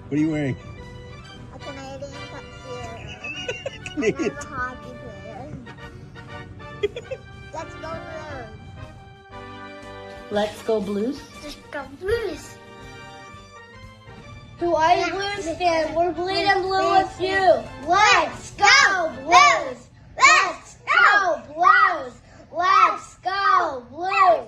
What are you wearing? A Canadian tuxedo. Canadian. I'm a hockey player. Let's go Blues. Let's go Blues. Let's go Blues. To all you Blues fans, we're bleeding blue with you. Let's go Blues! Let's go Blues! Let's go Blues!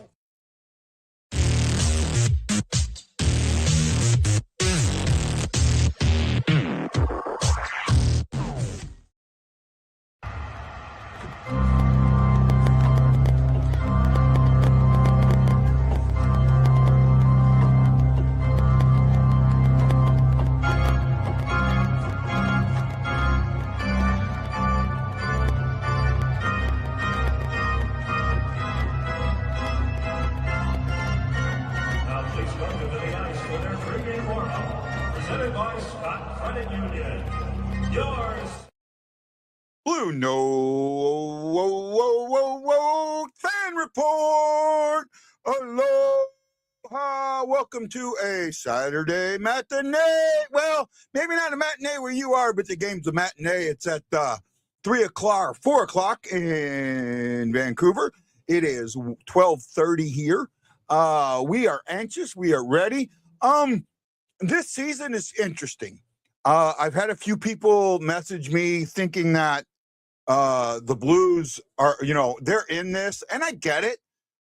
BlueNote fan report. Aloha. Welcome to a Saturday matinee. Well, maybe not a matinee where you are, but the game's a matinee. It's at 3 o'clock, 4 o'clock in Vancouver. It is 12:30 here. We are anxious. We are ready. This season is interesting. I've had a few people message me thinking that the Blues are, they're in this, and I get it.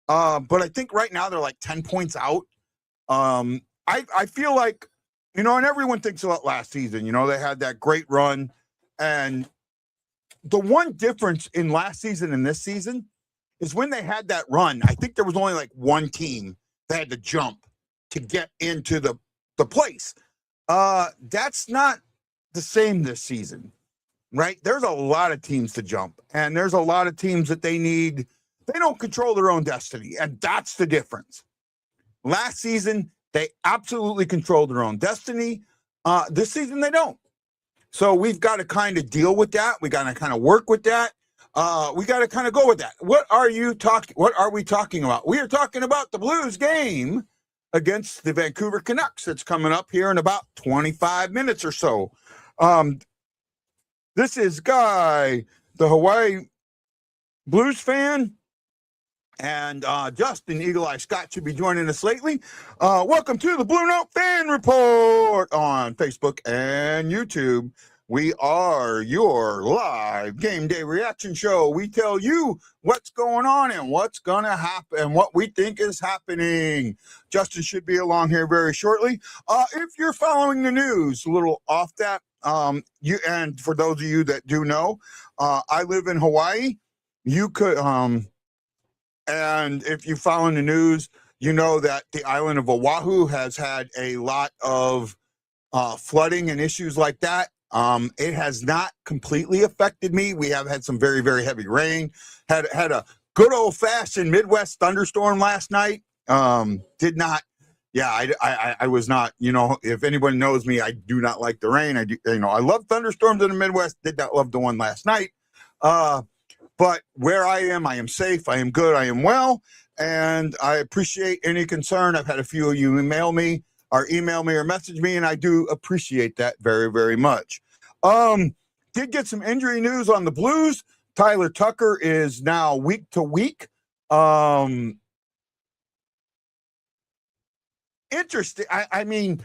But I think right now they're like 10 points out. I feel like, and everyone thinks about last season, they had that great run. And the one difference in last season and this season is when they had that run, I think there was only like one team that had to jump to get into the place. That's not the same this season, right? There's a lot of teams to jump, and there's a lot of teams that they don't control their own destiny, and that's the difference. Last season, they absolutely controlled their own destiny. This season, they don't. So we've got to kind of deal with that. We got to kind of work with that. We got to kind of go with that. What are we talking about? We are talking about the Blues game against the Vancouver Canucks that's coming up here in about 25 minutes or so. This is Guy, the Hawaii Blues fan, and Justin Egale Scott should be joining us lately. Welcome to the BlueNote Fan Report on Facebook and YouTube. We are your live game day reaction show. We tell you what's going on and what's going to happen and what we think is happening. Justin should be along here very shortly. If you're following the news, a little off that, and for those of you that do know, I live in Hawaii. You could, and if you follow the news, you know that the island of Oahu has had a lot of flooding and issues like that. It has not completely affected me. We have had some very, very heavy rain. Had a good old fashioned Midwest thunderstorm last night. Did not. Yeah, I was not. If anyone knows me, I do not like the rain. I love thunderstorms in the Midwest. Did not love the one last night. But where I am safe. I am good. I am well, and I appreciate any concern. I've had a few of you email me or message me, and I do appreciate that very, very much. Did get some injury news on the Blues. Tyler Tucker is now week to week. Interesting. I mean,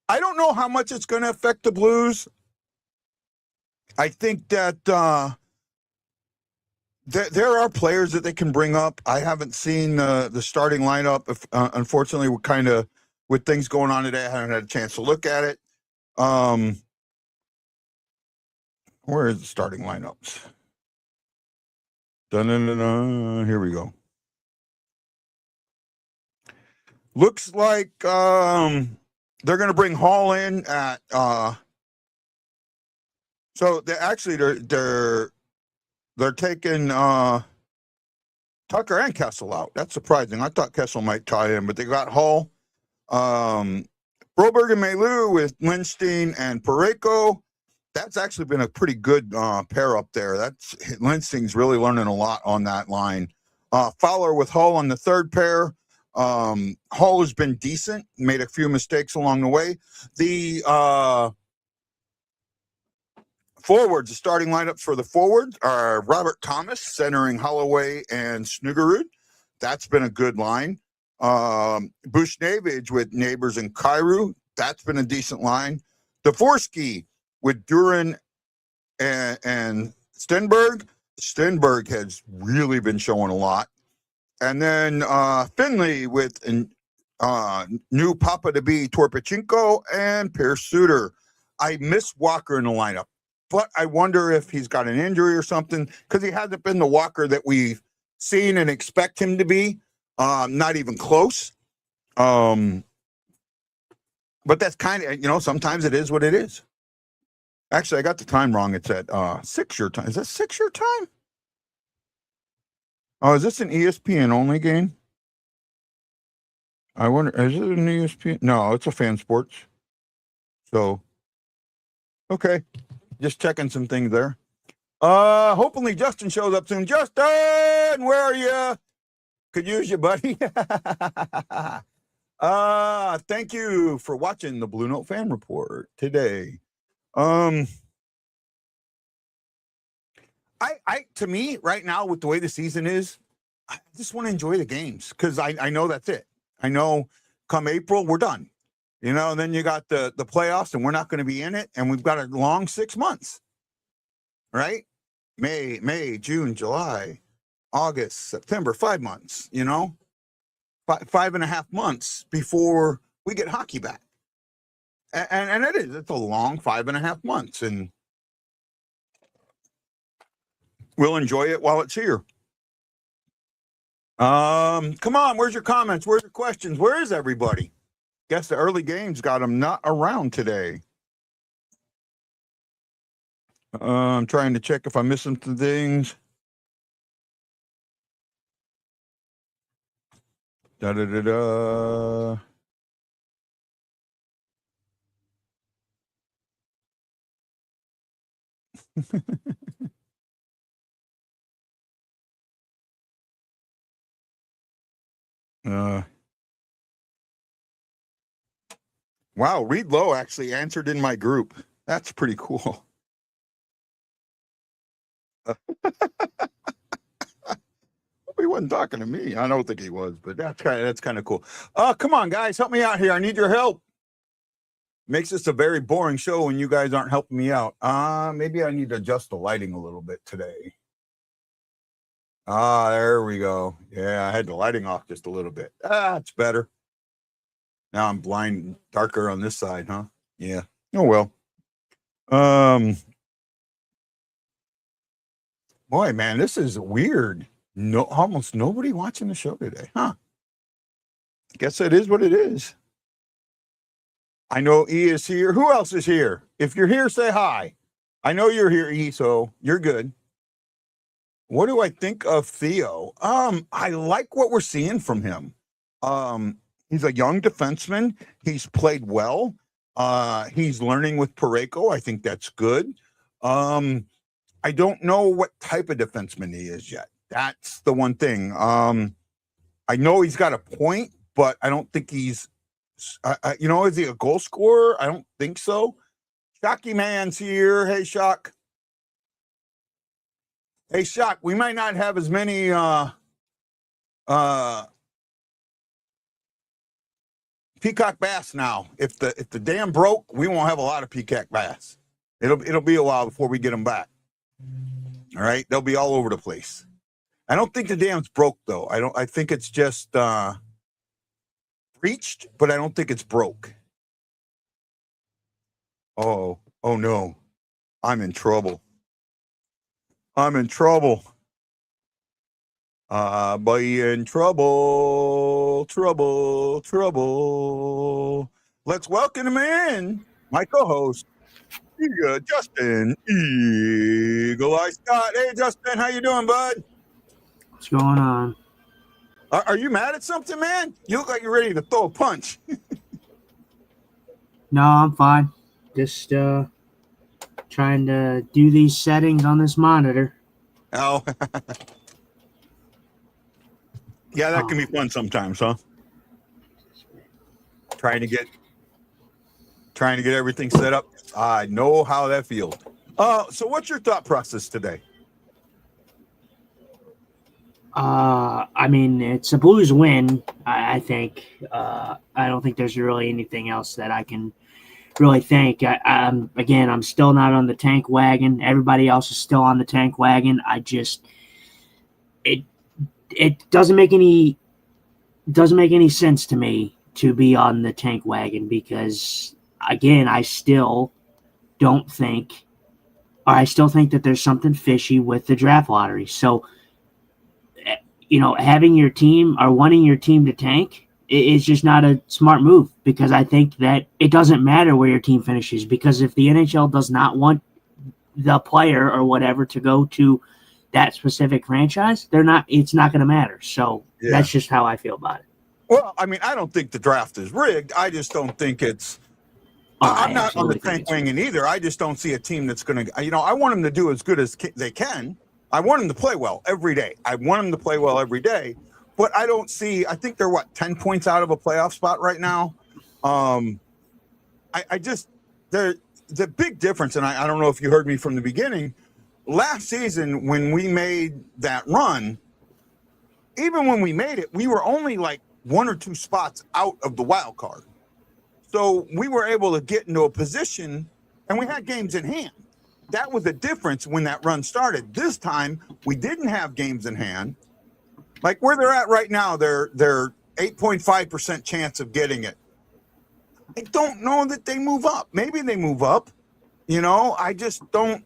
I don't know how much it's going to affect the Blues. I think that there are players that they can bring up. I haven't seen the starting lineup. Unfortunately, with things going on today, I haven't had a chance to look at it. Where is the starting lineups? Here we go. Looks like they're going to bring Hall in at. So they're taking Tucker and Kessel out. That's surprising. I thought Kessel might tie in, but they got Hall. Broberg and Mailou with Lindstein and Parayko. That's actually been a pretty good pair up there. Lindstein's really learning a lot on that line. Fowler with Hull on the third pair. Hull has been decent, made a few mistakes along the way. The forwards, the starting lineups for the forwards are Robert Thomas centering Holloway and Snuggerud. That's been a good line. Bushnevich with Neighbors and Kairu. That's been a decent line. Dvorsky with Duran and Stenberg. Stenberg has really been showing a lot. And then Finley with new Papa to be Torpachenko and Pierce Suter. I miss Walker in the lineup, but I wonder if he's got an injury or something, because he hasn't been the Walker that we've seen and expect him to be. Not even close. But that's kind of, sometimes it is what it is. Actually, I got the time wrong. It's at 6 your time. Is that 6 your time? Oh, is this an ESPN only game? I wonder, is it an ESPN? No, it's a Fan Sports. So, okay. Just checking some things there. Hopefully Justin shows up soon. Justin, where are you? Could use you, buddy. Thank you for watching the Blue Note Fan Report today. To me, right now, with the way the season is, I just want to enjoy the games, because I know that's it. I know come April, we're done. And then you got the playoffs, and we're not going to be in it, and we've got a long 6 months, right? May, June, July, August, September, 5 months, 5.5 months before we get hockey back. And it's a long 5.5 months, and we'll enjoy it while it's here. Come on, where's your comments? Where's your questions? Where is everybody? Guess the early games got them not around today. I'm trying to check if I'm missing some things. Da-da-da-da. Wow, Reed Lowe actually answered in my group. That's pretty cool. He wasn't talking to me. I don't think he was, but that's kind of cool. Come on, guys, help me out here. I need your help. Makes this a very boring show when you guys aren't helping me out. Maybe I need to adjust the lighting a little bit today. There we go. Yeah, I had the lighting off just a little bit. It's better. Now I'm blind, darker on this side, huh? Yeah. Oh, well. Boy, man, this is weird. No, almost nobody watching the show today, huh? Guess it is what it is. I know E is here. Who else is here? If you're here, say hi. I know you're here, E, so you're good. What do I think of Theo? I like what we're seeing from him. He's a young defenseman. He's played well. He's learning with Parayko. I think that's good. I don't know what type of defenseman he is yet. That's the one thing. I know he's got a point, but I don't think he's, is he a goal scorer? I don't think so. Shocky Man's here. Hey, Shock. Hey, Shock, we might not have as many peacock bass now. If the dam broke, we won't have a lot of peacock bass. It'll be a while before we get them back. All right, they'll be all over the place. I don't think the dam's broke though. I think it's just breached, but I don't think it's broke. Oh no, I'm in trouble. I'm in trouble. Be in trouble. Let's welcome him in, my co-host, Justin Egale Scott. Hey, Justin, how you doing, bud? What's going on? Are you mad at something, man? You look like you're ready to throw a punch. No, I'm fine. Just trying to do these settings on this monitor. Oh. Yeah, that can be fun sometimes, huh? trying to get everything set up. I know how that feels. So what's your thought process today? I mean, it's a Blues win, I think. I don't think there's really anything else that I can really think. I'm still not on the tank wagon. Everybody else is still on the tank wagon. It doesn't make any sense to me to be on the tank wagon because, again, I still think that there's something fishy with the draft lottery. So, having your team or wanting your team to tank is just not a smart move because I think that it doesn't matter where your team finishes because if the NHL does not want the player or whatever to go to that specific franchise, it's not going to matter. So that's just how I feel about it. Well, I mean, I don't think the draft is rigged. I just don't think it's I'm not on the tank wagon either. I just don't see a team that's going to, I want them to do as good as they can. I want them to play well every day. But I don't see, I think they're 10 points out of a playoff spot right now. The big difference, and I don't know if you heard me from the beginning, last season when we made that run, even when we made it, we were only like 1 or 2 spots out of the wild card. So we were able to get into a position and we had games in hand. That was the difference when that run started. This time we didn't have games in hand. Like where they're at right now, they're 8.5% chance of getting it. I don't know that they move up. Maybe they move up. I just don't.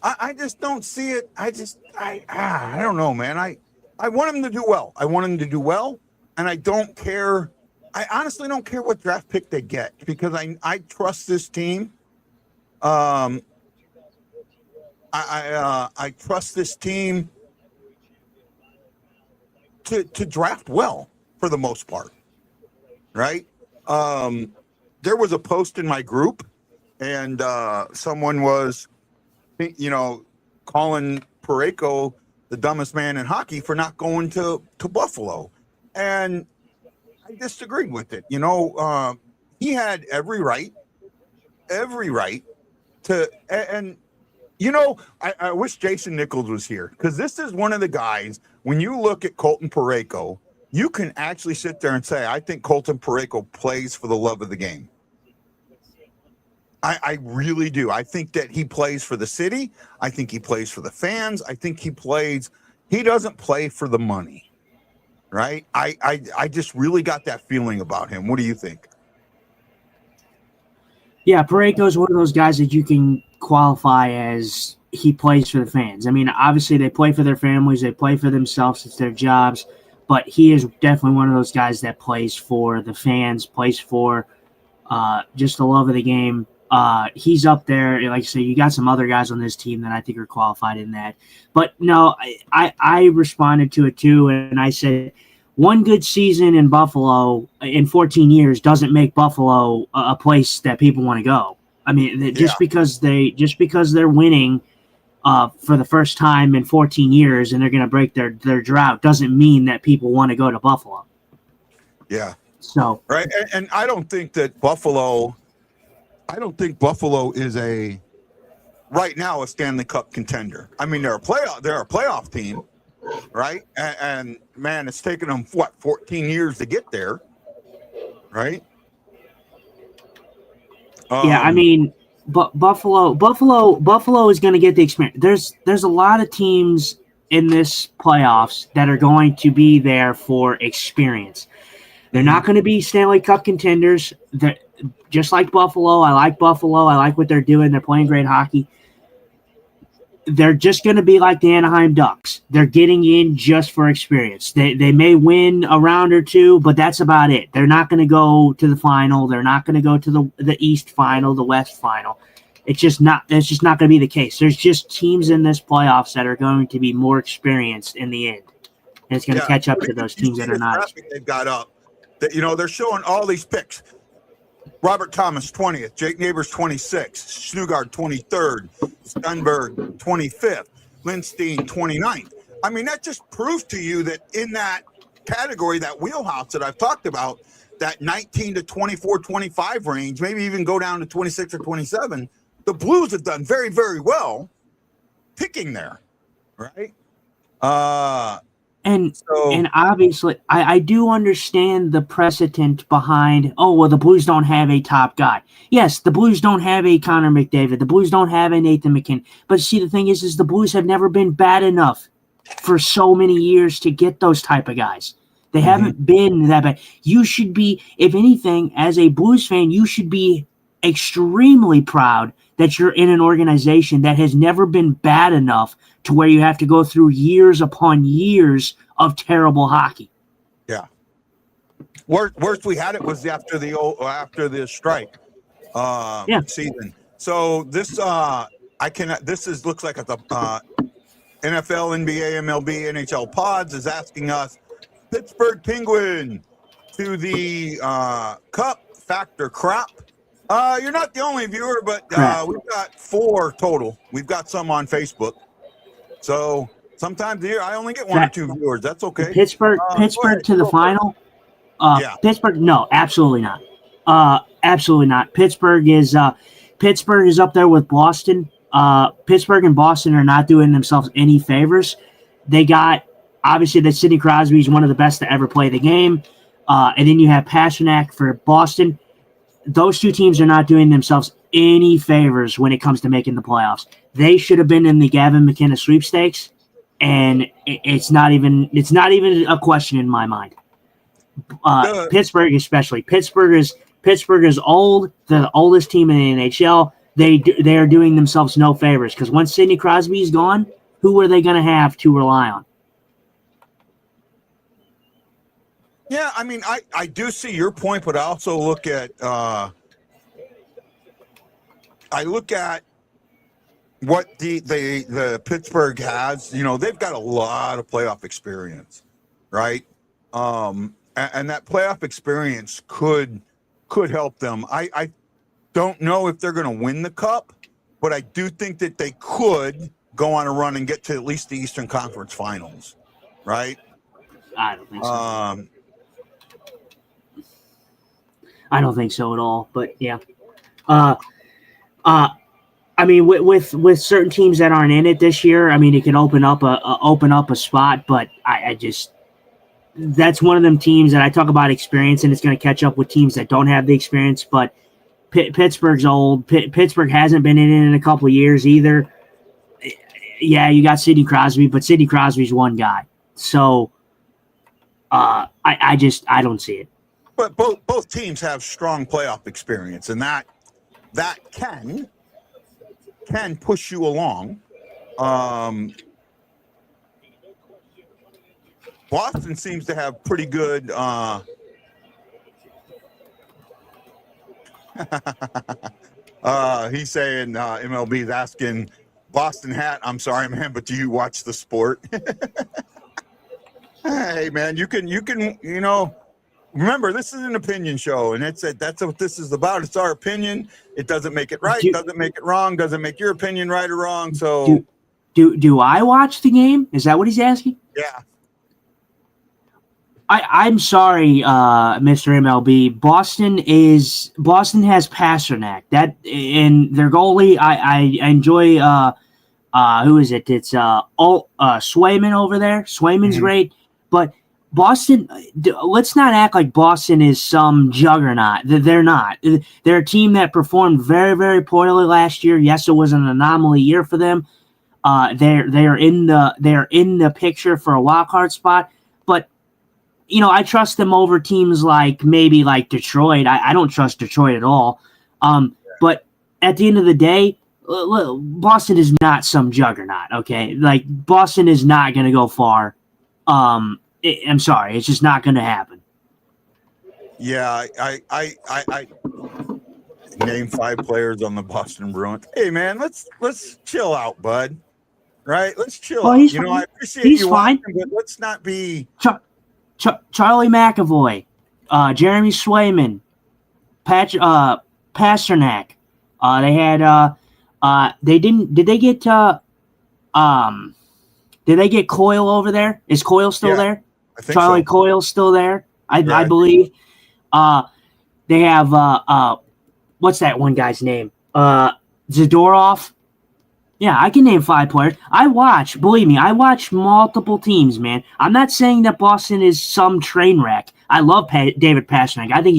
I just don't see it. I don't know, man. I want them to do well. And I don't care. I honestly don't care what draft pick they get because I trust this team. I trust this team to draft well for the most part, right? There was a post in my group, and someone was, calling Parayko the dumbest man in hockey for not going to Buffalo, and I disagreed with it. He had every right to, and I wish Jason Nichols was here because this is one of the guys, when you look at Colton Parayko, you can actually sit there and say, I think Colton Parayko plays for the love of the game. I really do. I think that he plays for the city. I think he plays for the fans. I think he doesn't play for the money, right? I just really got that feeling about him. What do you think? Yeah, Parayko is one of those guys that you can qualify as he plays for the fans. I mean, obviously they play for their families, they play for themselves, it's their jobs, but he is definitely one of those guys that plays for the fans, plays for just the love of the game. He's up there. Like I say, you got some other guys on this team that I think are qualified in that. But no, I responded to it too, and I said one good season in Buffalo in 14 years doesn't make Buffalo a place that people want to go. I mean, just because they're winning for the first time in 14 years and they're going to break their drought doesn't mean that people want to go to Buffalo. Yeah. So right, and I don't think Buffalo is right now a Stanley Cup contender. I mean, they're a playoff team, right? And man, it's taken them 14 years to get there, right? Yeah, I mean, but Buffalo is going to get the experience. There's a lot of teams in this playoffs that are going to be there for experience. They're not going to be Stanley Cup contenders. They're just like Buffalo. I like Buffalo. I like what they're doing. They're playing great hockey. They're just going to be like the Anaheim Ducks. They're getting in just for experience. They may win a round or two, but that's about it. They're not going to go to the final. They're not going to go to the East final, the West final. It's just not going to be the case. There's just teams in this playoffs that are going to be more experienced in the end. And it's going to catch up to those teams that are not. They've got up. They're showing all these picks. Robert Thomas, 20th. Jake Neighbors, 26th. Snugard, 23rd. Stenberg, 25th. Lindstein, 29th. I mean, that just proves to you that in that category, that wheelhouse that I've talked about, that 19 to 24, 25 range, maybe even go down to 26 or 27, the Blues have done very, very well picking there, right? And obviously, I do understand the precedent behind, oh, well, the Blues don't have a top guy. Yes, the Blues don't have a Connor McDavid. The Blues don't have a Nathan McKinnon. But see, the thing is the Blues have never been bad enough for so many years to get those type of guys. They haven't been that bad. You should be, if anything, as a Blues fan, you should be extremely proud that you're in an organization that has never been bad enough to where you have to go through years upon years of terrible hockey. Yeah. Worst we had it was after the strike season. So this looks like it's a NFL, NBA, MLB, NHL pods is asking us, Pittsburgh Penguin to the Cup Factor crap. You're not the only viewer, but we've got 4 total. We've got some on Facebook. So sometimes here I only get 1 or 2 viewers. That's okay. Pittsburgh to the final. Pittsburgh, no, absolutely not. Absolutely not. Pittsburgh is up there with Boston. Pittsburgh and Boston are not doing themselves any favors. They got, obviously, that Sidney Crosby is one of the best to ever play the game. And then you have Pastrnak for Boston. Those 2 teams are not doing themselves any favors when it comes to making the playoffs. They should have been in the Gavin McKenna sweepstakes, and it's not even a question in my mind. Pittsburgh especially. Pittsburgh is old. They're the oldest team in the NHL. They are doing themselves no favors because once Sidney Crosby is gone, who are they going to have to rely on? Yeah, I mean, I do see your point, but I also look at what the Pittsburgh has. You know, they've got a lot of playoff experience, right? And that playoff experience could help them. I don't know if they're going to win the Cup, but I do think that they could go on a run and get to at least the Eastern Conference Finals, right? I don't think so. I don't think so at all, but yeah. I mean, with certain teams that aren't in it this year, I mean, it can open up a spot, but I just, that's one of them teams that I talk about experience, and it's going to catch up with teams that don't have the experience. But Pittsburgh's old. Pittsburgh hasn't been in it in a couple of years either. Yeah, you got Sidney Crosby, but Sidney Crosby's one guy, so I don't see it. But both teams have strong playoff experience, and that can push you along. Boston seems to have pretty good. He's saying MLB's asking Boston Hat. I'm sorry, man, but do you watch the sport? Hey, man, you can remember, this is an opinion show, and that's what this is about. It's our opinion. It doesn't make it right, doesn't make it wrong, doesn't make your opinion right or wrong. So, do I watch the game? Is that what he's asking? Yeah. I'm sorry, Mr. MLB. Boston has Pastrnak. That, and their goalie. I enjoy. Who is it? It's Swayman over there. Swayman's great, but Boston, let's not act like Boston is some juggernaut. They're not. They're a team that performed very, very poorly last year. Yes, it was an anomaly year for them. They're in the picture for a wild card spot. But you know, I trust them over teams like maybe like Detroit. I don't trust Detroit at all. But at the end of the day, Boston is not some juggernaut. Okay, like Boston is not going to go far. I'm sorry, it's just not going to happen. Yeah, I name 5 players on the Boston Bruins. Hey, man, let's chill out, bud. Right? Let's chill out. You know, I appreciate you watching, but let's not be Charlie McAvoy, Jeremy Swayman, Pastrnak. They had. They didn't. Did they get? Did they get Coyle over there? Is Coyle still there? I think Charlie so. Coyle's still there, I Yeah. believe. They have what's that one guy's name? Zadorov. Yeah, I can name 5 players. Believe me, I watch multiple teams, man. I'm not saying that Boston is some train wreck. I love David Pastrnak. I think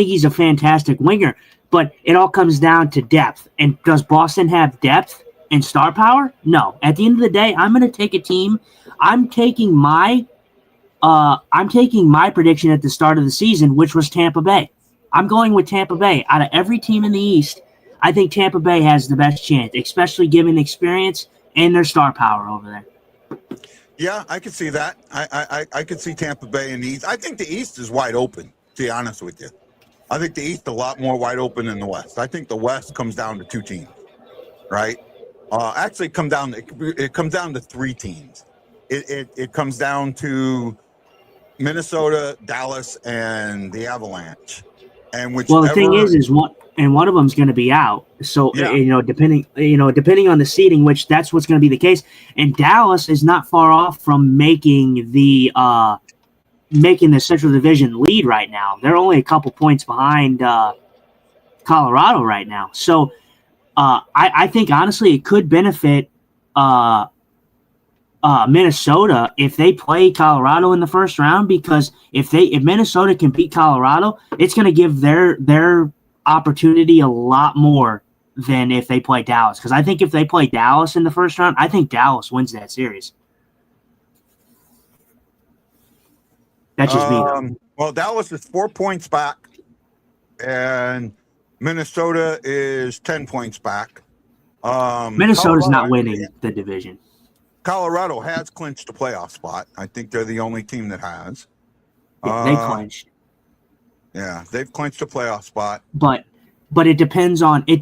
he's a fantastic winger. But it all comes down to depth. And does Boston have depth and star power? No. At the end of the day, I'm going to take a team. I'm taking my prediction at the start of the season, which was Tampa Bay. I'm going with Tampa Bay. Out of every team in the East, I think Tampa Bay has the best chance, especially given experience and their star power over there. Yeah, I could see that. I could see Tampa Bay in the East. I think the East is wide open, to be honest with you. I think the East is a lot more wide open than the West. I think the West comes down to 2 teams, right? Actually, it comes down to 3 teams. It comes down to Minnesota, Dallas, and the Avalanche. And well, the thing is one of them's going to be out. So depending on the seeding, which that's what's going to be the case. And Dallas is not far off from making the Central Division lead right now. They're only a couple points behind Colorado right now. So I think honestly it could benefit Minnesota if they play Colorado in the first round, because if Minnesota can beat Colorado, it's going to give their opportunity a lot more than if they play Dallas. Because I think if they play Dallas in the first round, I think Dallas wins that series. That's just me, though. Well, Dallas is 4 points back, and Minnesota is 10 points back. Minnesota's not winning the division. Colorado has clinched a playoff spot. I think they're the only team that has. Yeah, they clinched. Yeah, they've clinched a playoff spot. But it depends on if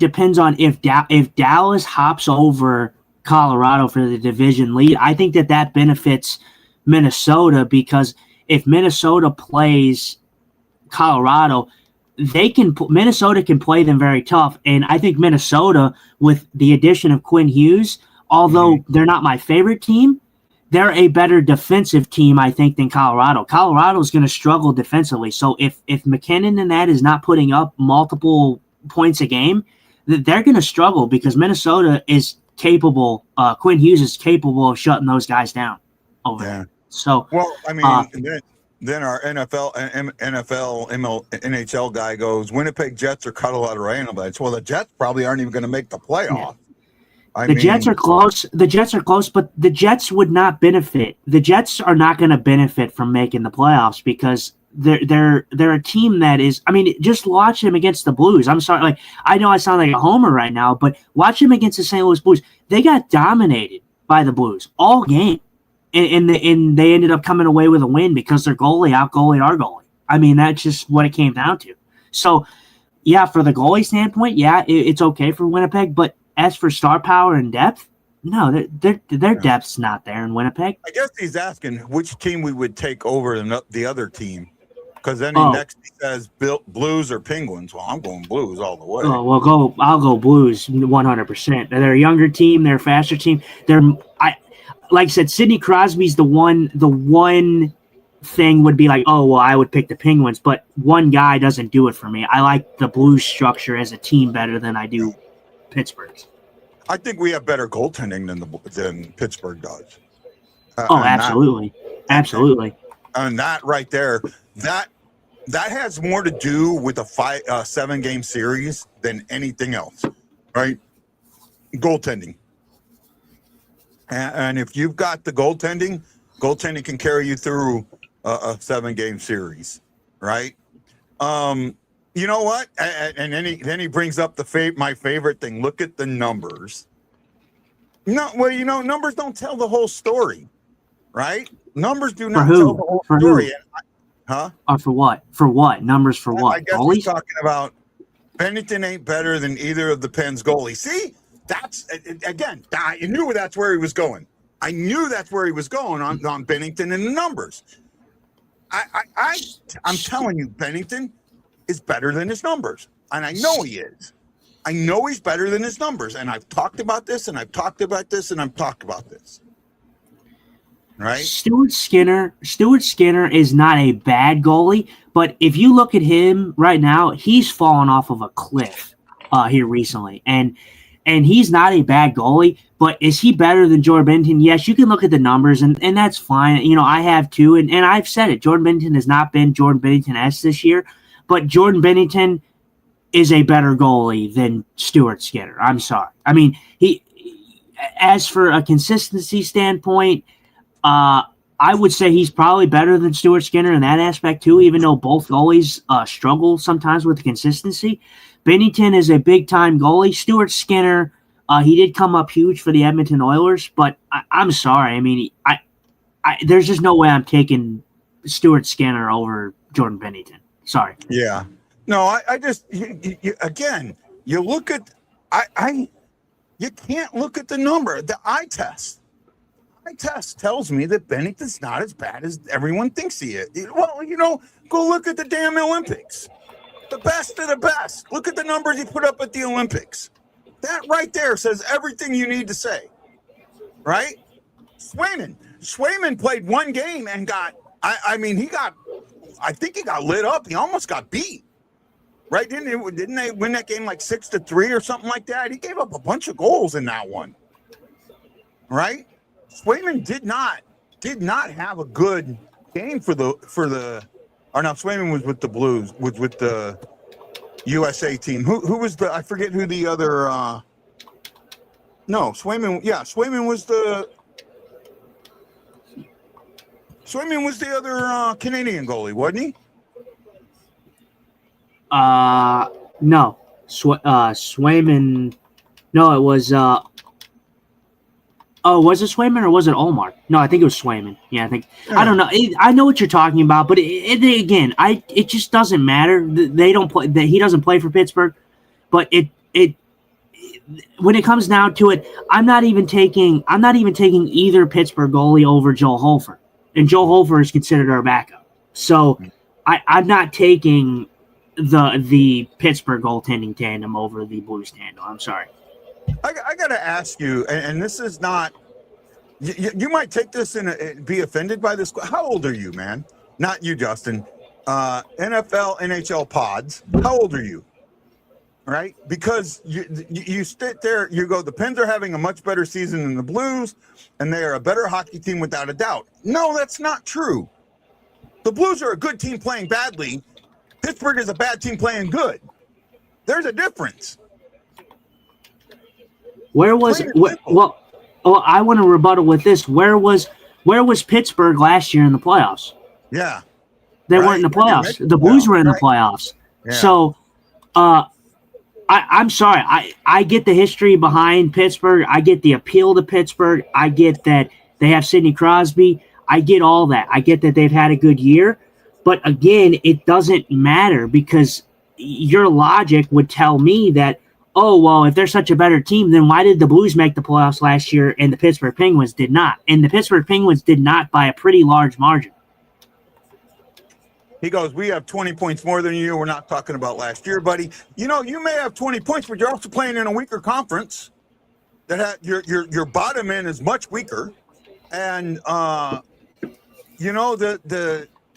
Dallas hops over Colorado for the division lead. I think that benefits Minnesota, because if Minnesota plays Colorado, Minnesota can play them very tough. And I think Minnesota, with the addition of Quinn Hughes, although they're not my favorite team, they're a better defensive team, I think, than Colorado. Colorado's going to struggle defensively. So if McKinnon and that is not putting up multiple points a game, they're going to struggle, because Minnesota is capable. Quinn Hughes is capable of shutting those guys down over there. So, well, I mean, then our NFL, NHL guy goes, Winnipeg Jets or Colorado Avalanche. Well, the Jets probably aren't even going to make the playoff. Yeah. The Jets are close. The Jets are close, but the Jets would not benefit. The Jets are not going to benefit from making the playoffs, because they're a team that is. I mean, just watch them against the Blues. I'm sorry, like, I know I sound like a homer right now, but watch them against the St. Louis Blues. They got dominated by the Blues all game, and they ended up coming away with a win because their goalie out-goalied our goalie. I mean, that's just what it came down to. So, yeah, for the goalie standpoint, yeah, it's okay for Winnipeg, but as for star power and depth, no, their depth's not there in Winnipeg. I guess he's asking which team we would take over the other team, because then he says Blues or Penguins. Well, I'm going Blues all the way. Oh, well, I'll go Blues 100%. They're a younger team. They're a faster team. Like I said, Sidney Crosby's the one thing would be like, oh, well, I would pick the Penguins, but one guy doesn't do it for me. I like the Blues structure as a team better than I do Pittsburgh's. I think we have better goaltending than Pittsburgh does. Absolutely. Absolutely. And that right there, that has more to do with a 7-game series than anything else, right? Goaltending. And if you've got the goaltending can carry you through a 7-game series, right? You know what? And then he brings up my favorite thing. Look at the numbers. No, well, numbers don't tell the whole story, right? Numbers do not tell the whole story. Huh? For what? For what? Numbers for what? I guess he's talking about Pennington ain't better than either of the Pens goalies. See? That's, again, I knew that's where he was going. I knew that's where he was going on Pennington and the numbers. I'm telling you, Pennington is better than his numbers. And I know he is. I know he's better than his numbers. And I've talked about this, and I've talked about this, and I've talked about this. right? Stuart Skinner is not a bad goalie, but if you look at him right now, he's fallen off of a cliff here recently, and he's not a bad goalie. But is he better than Jordan Binnington? Yes, you can look at the numbers, and that's fine. You know, I have too, and I've said it. Jordan Binnington has not been Jordan Binnington-esque this year, but Jordan Binnington is a better goalie than Stuart Skinner. I'm sorry. I mean, as for a consistency standpoint, I would say he's probably better than Stuart Skinner in that aspect too, even though both goalies struggle sometimes with the consistency. Binnington is a big-time goalie. Stuart Skinner, he did come up huge for the Edmonton Oilers, but I'm sorry. I mean, there's just no way I'm taking Stuart Skinner over Jordan Binnington. Sorry. Yeah. No, I just again, you look at you can't look at the number. The eye test. Eye test tells me that Bennington's not as bad as everyone thinks he is. Well, you know, go look at the damn Olympics. The best of the best. Look at the numbers he put up at the Olympics. That right there says everything you need to say. Right? Swayman played one game and got I think he got lit up. He almost got beat. Right? Didn't they win that game like 6-3 or something like that? He gave up a bunch of goals in that one. Right? Swayman did not have a good game for the Swayman was with the Blues, was with the USA team. Who was I forget who the other Swayman was the other Canadian goalie, wasn't he? No. Swayman. No, it was. Was it Swayman or was it Omar? No, I think it was Swayman. Yeah, I think. Yeah. I don't know. I know what you're talking about, but it just doesn't matter. They don't play. He doesn't play for Pittsburgh, but when it comes down to it, I'm not even taking either Pittsburgh goalie over Joe Hofer, and Joe Hofer is considered our backup. So I'm not taking the Pittsburgh goaltending tandem over the Blues tandem. I'm sorry. I got to ask you, and this is not. You might take this and be offended by this. How old are you, man? Not you, Justin. NFL, NHL pods. How old are you? Right? Because you sit there, you go, the Pens are having a much better season than the Blues, and they are a better hockey team without a doubt. No, that's not true. The Blues are a good team playing badly. Pittsburgh is a bad team playing good. There's a difference. Where was I want to rebuttal with this. Where was Pittsburgh last year in the playoffs? Yeah. They weren't in the playoffs. The Blues were in the playoffs. Yeah. So I'm sorry. I get the history behind Pittsburgh. I get the appeal to Pittsburgh. I get that they have Sidney Crosby. I get all that. I get that they've had a good year. But again, it doesn't matter because your logic would tell me that, oh, well, if they're such a better team, then why did the Blues make the playoffs last year and the Pittsburgh Penguins did not? And the Pittsburgh Penguins did not by a pretty large margin. He goes, we have 20 points more than you. We're not talking about last year, buddy. You know, you may have 20 points, but you're also playing in a weaker conference. Your bottom end is much weaker. And,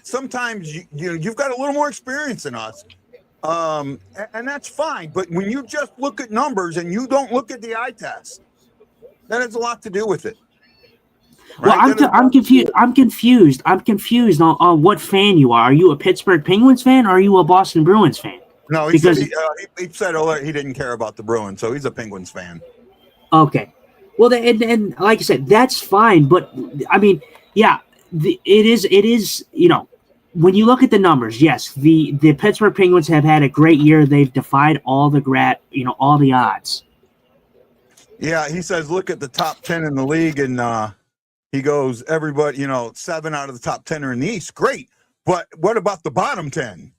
sometimes you've got a little more experience than us. And that's fine. But when you just look at numbers and you don't look at the eye test, that has a lot to do with it. Right? Well, I'm confused. I'm confused on what fan you are. Are you a Pittsburgh Penguins fan or are you a Boston Bruins fan? No, he said he didn't care about the Bruins, so he's a Penguins fan. Okay. Well, and like I said, that's fine. But, I mean, yeah, it is, when you look at the numbers, yes, the Pittsburgh Penguins have had a great year. They've defied all the odds. Yeah, he says, look at the top 10 in the league, and he goes, everybody, 7 out of the top 10 are in the East. Great. But what about the bottom 10,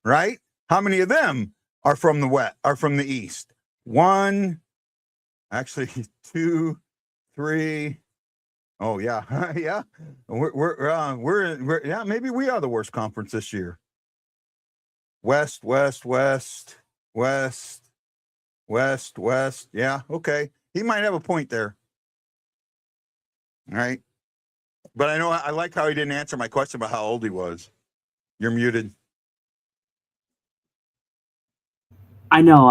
right? How many of them are from the East? 1, actually 2, 3. Oh yeah, yeah. We're maybe we are the worst conference this year. West. Yeah, okay. He might have a point there. All right. But I know I like how he didn't answer my question about how old he was. You're muted. I know.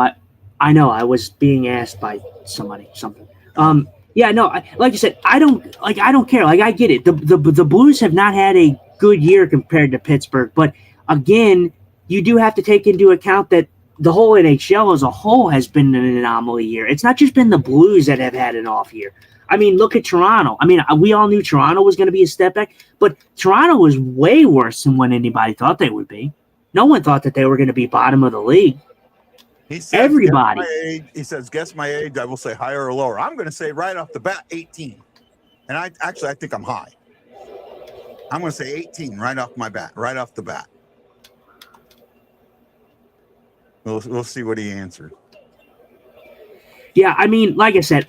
I was being asked by somebody something. Yeah, no. Like I said, I don't care. Like I get it. The Blues have not had a good year compared to Pittsburgh, but again, you do have to take into account that the whole NHL as a whole has been an anomaly year. It's not just been the Blues that have had an off year. I mean, look at Toronto. I mean, we all knew Toronto was going to be a step back, but Toronto was way worse than what anybody thought they would be. No one thought that they were going to be bottom of the league. He says, Everybody. He says, guess my age. I will say higher or lower. I'm going to say right off the bat, 18. And I think I'm high. I'm going to say 18 right off the bat. We'll see what he answered. Yeah, I mean, like I said,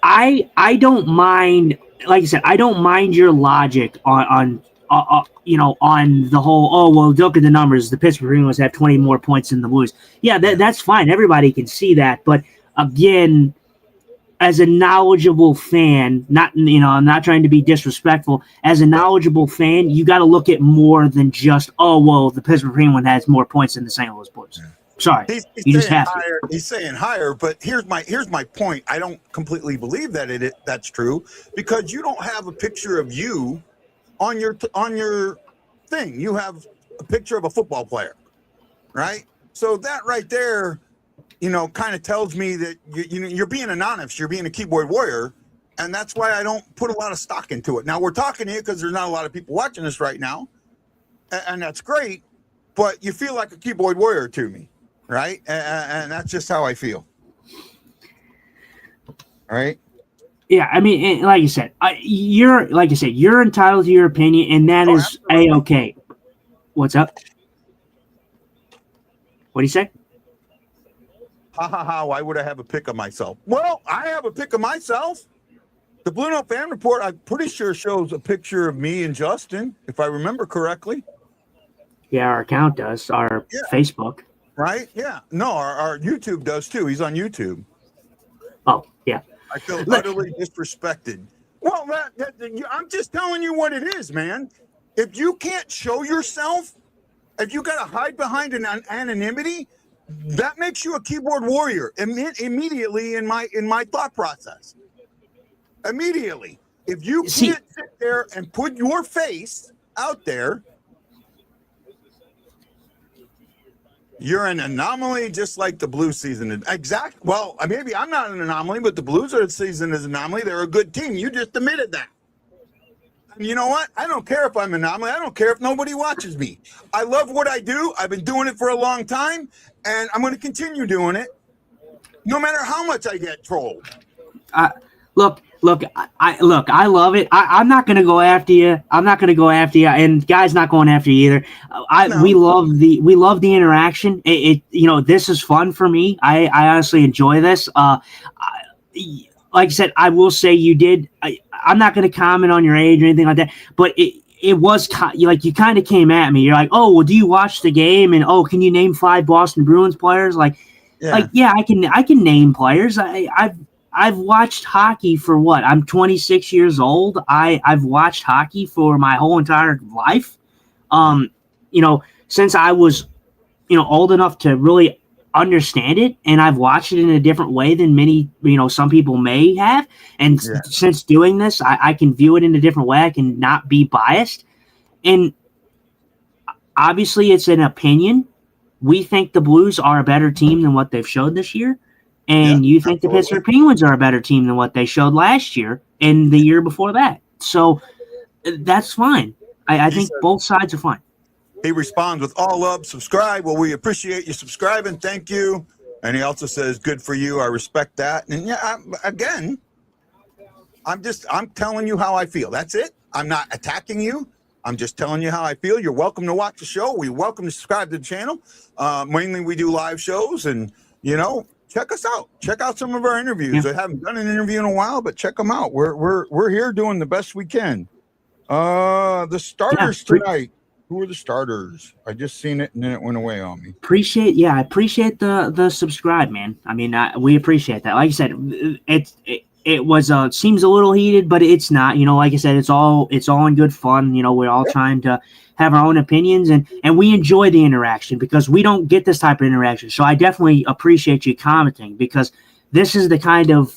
I don't mind. Like I said, I don't mind your logic on the whole. Oh well, look at the numbers. The Pittsburgh Penguins have 20 more points than the Blues. Yeah, that's fine. Everybody can see that. But again, as a knowledgeable fan, I'm not trying to be disrespectful. As a knowledgeable fan, you got to look at more than just the Pittsburgh Penguins has more points than the St. Louis Blues. Sorry, you just have higher. He's saying higher, but here's my point. I don't completely believe that that's true because you don't have a picture of you on your thing. You have a picture of a football player, right? So that right there, kind of tells me that you're being anonymous. You're being a keyboard warrior, and that's why I don't put a lot of stock into it. Now we're talking to you because there's not a lot of people watching us right now, and that's great. But you feel like a keyboard warrior to me. Right, and that's just how I feel. All right. Yeah, I mean, like you said, you're entitled to your opinion, and that is a-okay. What's up? What do you say? Why would I have a pic of myself? Well, I have a pic of myself. The BlueNote fan report, I'm pretty sure, shows a picture of me and Justin, if I remember correctly. Yeah, our account does. Our Facebook. Right? Yeah. No, our YouTube does too. He's on YouTube. Oh, yeah. I feel utterly disrespected. Well, I'm just telling you what it is, man. If you can't show yourself, if you got to hide behind an anonymity, that makes you a keyboard warrior immediately in my thought process. Immediately. If you can't sit there and put your face out there, you're an anomaly, just like the Blues season. Exactly. Well, maybe I'm not an anomaly, but the Blues season is an anomaly. They're a good team. You just admitted that. And you know what? I don't care if I'm an anomaly. I don't care if nobody watches me. I love what I do. I've been doing it for a long time, and I'm going to continue doing it, no matter how much I get trolled. Look, I love it. I'm not going to go after you. And Guy's not going after you either. We love the interaction. This is fun for me. I honestly enjoy this. Like I said, I will say you did. I'm not going to comment on your age or anything like that, but it was like you kind of came at me. You're like, oh, well, do you watch the game? And can you name 5 Boston Bruins players? I can name players. I've watched hockey for what? I'm 26 years old. I've watched hockey for my whole entire life. Since I was, old enough to really understand it, and I've watched it in a different way than many, some people may have. And since doing this, I can view it in a different way. I can not be biased. And obviously it's an opinion. We think the Blues are a better team than what they've showed this year. And you think the Pittsburgh Penguins are a better team than what they showed last year and the year before that. So that's fine. I think both sides are fine. He responds with all love, subscribe. Well, we appreciate you subscribing. Thank you. And he also says, good for you. I respect that. And I'm telling you how I feel. That's it. I'm not attacking you. I'm just telling you how I feel. You're welcome to watch the show. We welcome to subscribe to the channel. Mainly we do live shows and, check us out. Check out some of our interviews. I haven't done an interview in a while, but check them out. We're here doing the best we can. The starters tonight. Who are the starters? I just seen it and then it went away on me. I appreciate the subscribe, man. I mean, we appreciate that. Like I said, it was seems a little heated, but it's not. Like I said, it's all in good fun. We're all trying to have our own opinions, and we enjoy the interaction because we don't get this type of interaction. So I definitely appreciate you commenting, because this is the kind of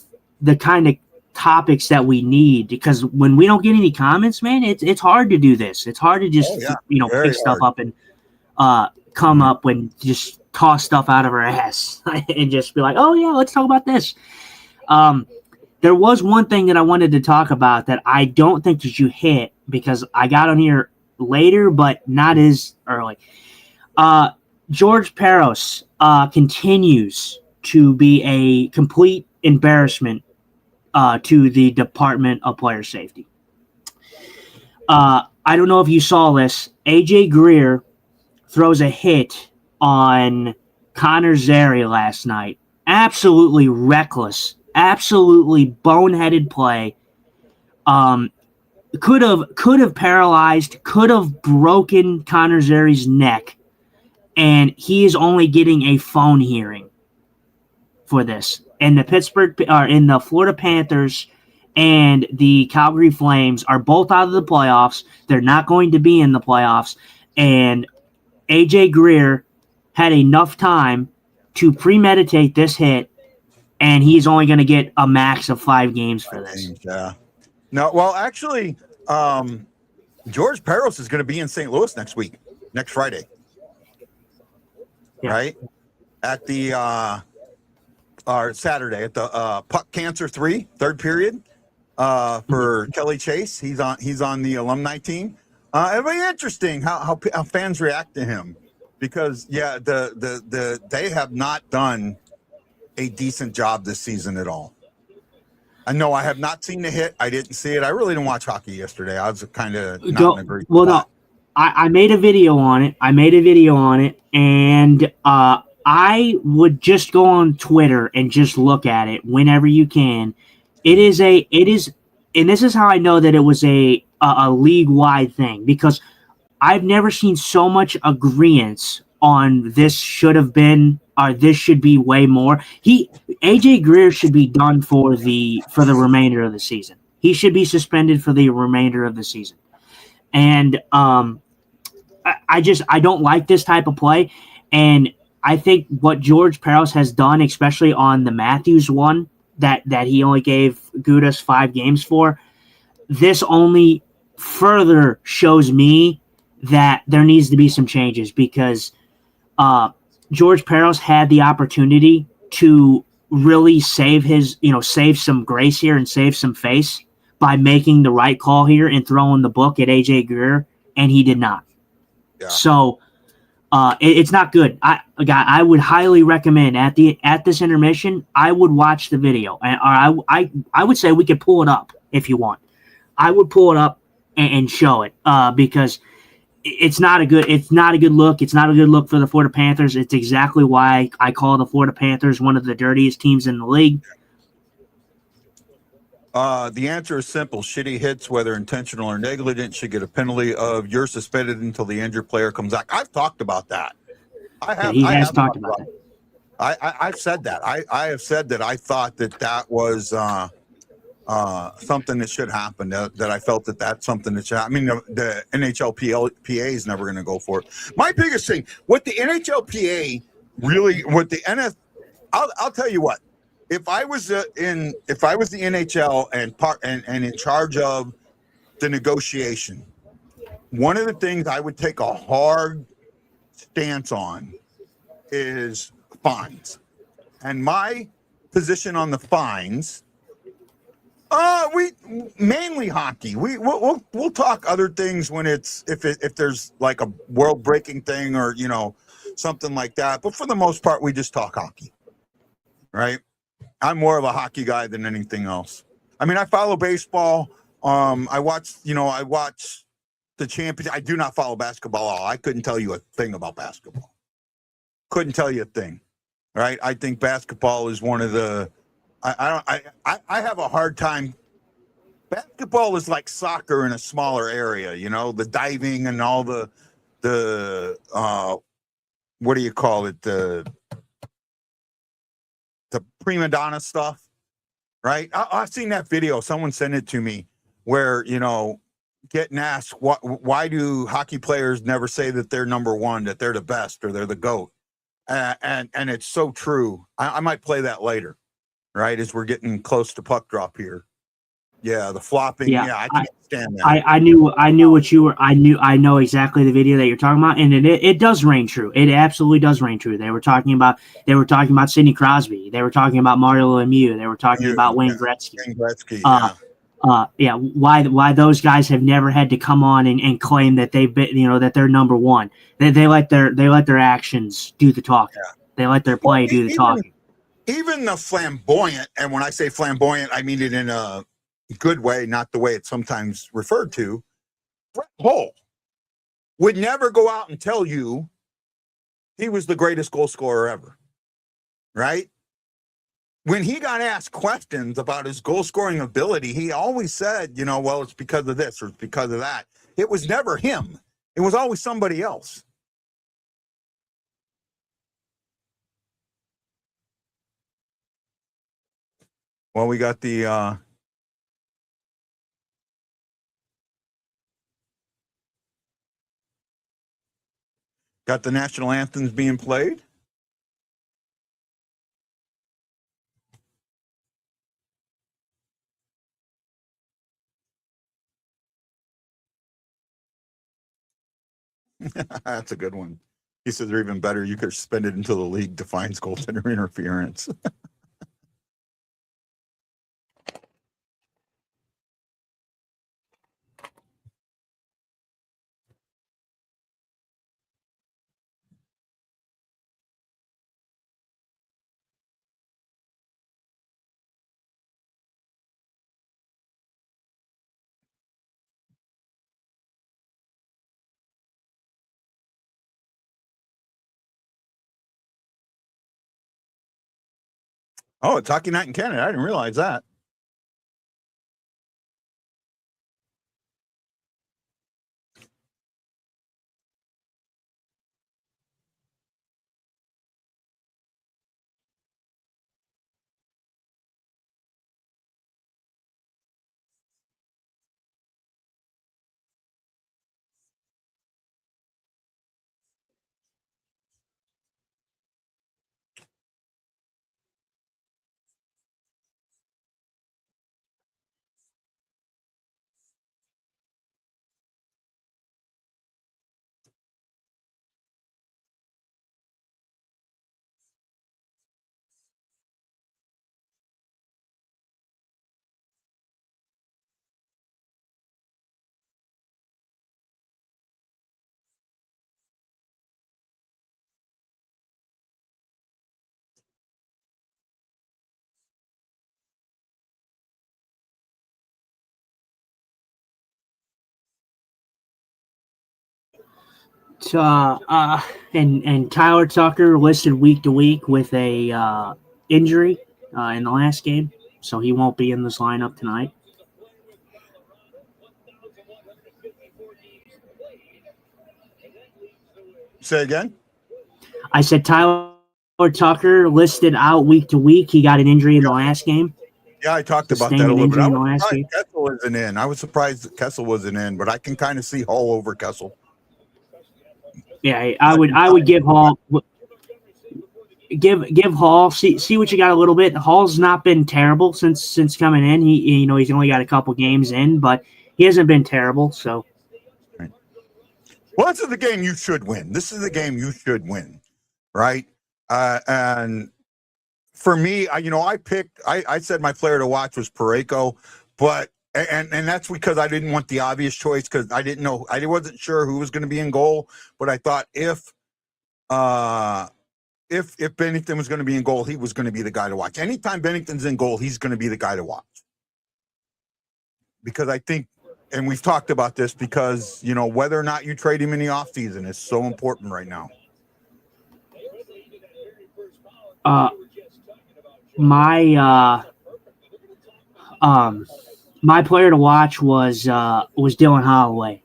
topics that we need, because when we don't get any comments, man, it's hard to do this. It's hard to just Very pick stuff hard. up and come up and just toss stuff out of our ass and just be like, oh yeah, let's talk about this. There was one thing that I wanted to talk about that I don't think that you hit, because I got on here later, but not as early. George Peros continues to be a complete embarrassment to the Department of Player Safety. I don't know if you saw this. AJ Greer throws a hit on Connor Zary last night. Absolutely reckless, absolutely boneheaded play. Could have paralyzed, could have broken Connor Zary's neck, and he is only getting a phone hearing for this. And the Florida Panthers and the Calgary Flames are both out of the playoffs. They're not going to be in the playoffs, and AJ Greer had enough time to premeditate this hit, and he's only going to get a max of 5 games for this. Yeah. No, well, actually, George Peros is going to be in St. Louis next Friday. Yeah. Right? At the or Saturday at the Puck Cancer 3, third period, for Kelly Chase. He's on the alumni team. It'll be interesting how fans react to him, because they have not done a decent job this season at all. I know I have not seen the hit. I didn't see it. I really didn't watch hockey yesterday. I was kind of not in a great spot. No, I made a video on it. And I would just go on Twitter and just look at it whenever you can. It is, and this is how I know that it was a league-wide thing, because I've never seen so much agreement on this should have been, or this should be way more. AJ Greer should be done for the remainder of the season. He should be suspended for the remainder of the season. And I don't like this type of play. And I think what George Peros has done, especially on the Matthews one that he only gave Gudas 5 games for, this only further shows me that there needs to be some changes, because George Peros had the opportunity to really save some grace here and save some face by making the right call here and throwing the book at AJ Greer, and he did not. Yeah. So it's not good. I would highly recommend at this intermission, I would watch the video, or I would say we could pull it up if you want. I would pull it up and show it, because it's not a good look. It's not a good look for the Florida Panthers. It's exactly why I call the Florida Panthers one of the dirtiest teams in the league. The answer is simple. Shitty hits, whether intentional or negligent, should get a penalty of you're suspended until the injured player comes back. I've talked about that. He has talked about that. I've said that. I have said that I thought that was something that should happen. That I felt that's something that should happen. I mean, the NHLPA is never going to go for it. My biggest thing with the NHLPA, really, with the NF, I'll tell you what. If I was the NHL and in charge of the negotiation, one of the things I would take a hard stance on is fines. And my position on the fines, we mainly hockey. We'll talk other things when if there's like a world breaking thing or something like that. But for the most part, we just talk hockey, right? I'm more of a hockey guy than anything else. I mean, I follow baseball. I watch the championship. I do not follow basketball at all. I couldn't tell you a thing about basketball. Couldn't tell you a thing, right? I think basketball is one of the. I have a hard time. Basketball is like soccer in a smaller area. The diving and all the what do you call it? The prima donna stuff. right? I've seen that video. Someone sent it to me where, getting asked, why do hockey players never say that they're number one, that they're the best or they're the GOAT? And it's so true. I might play that later, right? As we're getting close to puck drop here. Yeah, the flopping. Yeah, I can't stand that. I know exactly the video that you're talking about, and it does ring true. It absolutely does ring true. They were talking about Sidney Crosby. They were talking about Mario Lemieux. They were talking about Wayne Gretzky. Wayne Gretzky, why those guys have never had to come on and claim that they've been, that they're number one. They let their actions do the talking. Yeah. They let their play do the talking. Even the flamboyant, and when I say flamboyant, I mean it in a good way, not the way it's sometimes referred to. Brett Hull would never go out and tell you he was the greatest goal scorer ever, right? When he got asked questions about his goal scoring ability, he always said, well, it's because of this or it's because of that. It was never him. It was always somebody else. Well, we got the national anthems being played. That's a good one. He says they're even better. You could suspend it until the league defines goaltender interference. Oh, it's Hockey Night in Canada. I didn't realize that. And Tyler Tucker listed week to week with a injury in the last game, so he won't be in this lineup tonight. Say again? I said Tyler Tucker listed out week to week. He got an injury in the last game. Yeah, I talked about that a little bit. Kessel isn't in. I was surprised that Kessel wasn't in, but I can kind of see Hull over Kessel. Yeah, I would give Hall give Hall see what you got a little bit. Hall's not been terrible since coming in. He's only got a couple games in, but he hasn't been terrible. So, right. Well, this is the game you should win. This is the game you should win, right? And for me, I said my player to watch was Parayko, but and that's because I didn't want the obvious choice because I didn't know, I wasn't sure who was going to be in goal, but I thought if Bennington was going to be in goal, he was going to be the guy to watch. Anytime Bennington's in goal, he's going to be the guy to watch. Because I think, and we've talked about this, because whether or not you trade him in the offseason is so important right now. My player to watch was Dylan Holloway.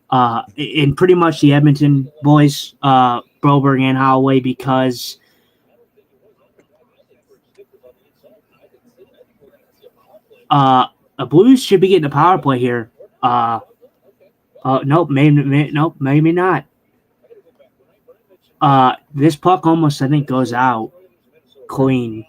In pretty much the Edmonton boys, Broberg and Holloway, because The Blues should be getting a power play here. Nope, maybe not. This puck almost, I think, goes out clean.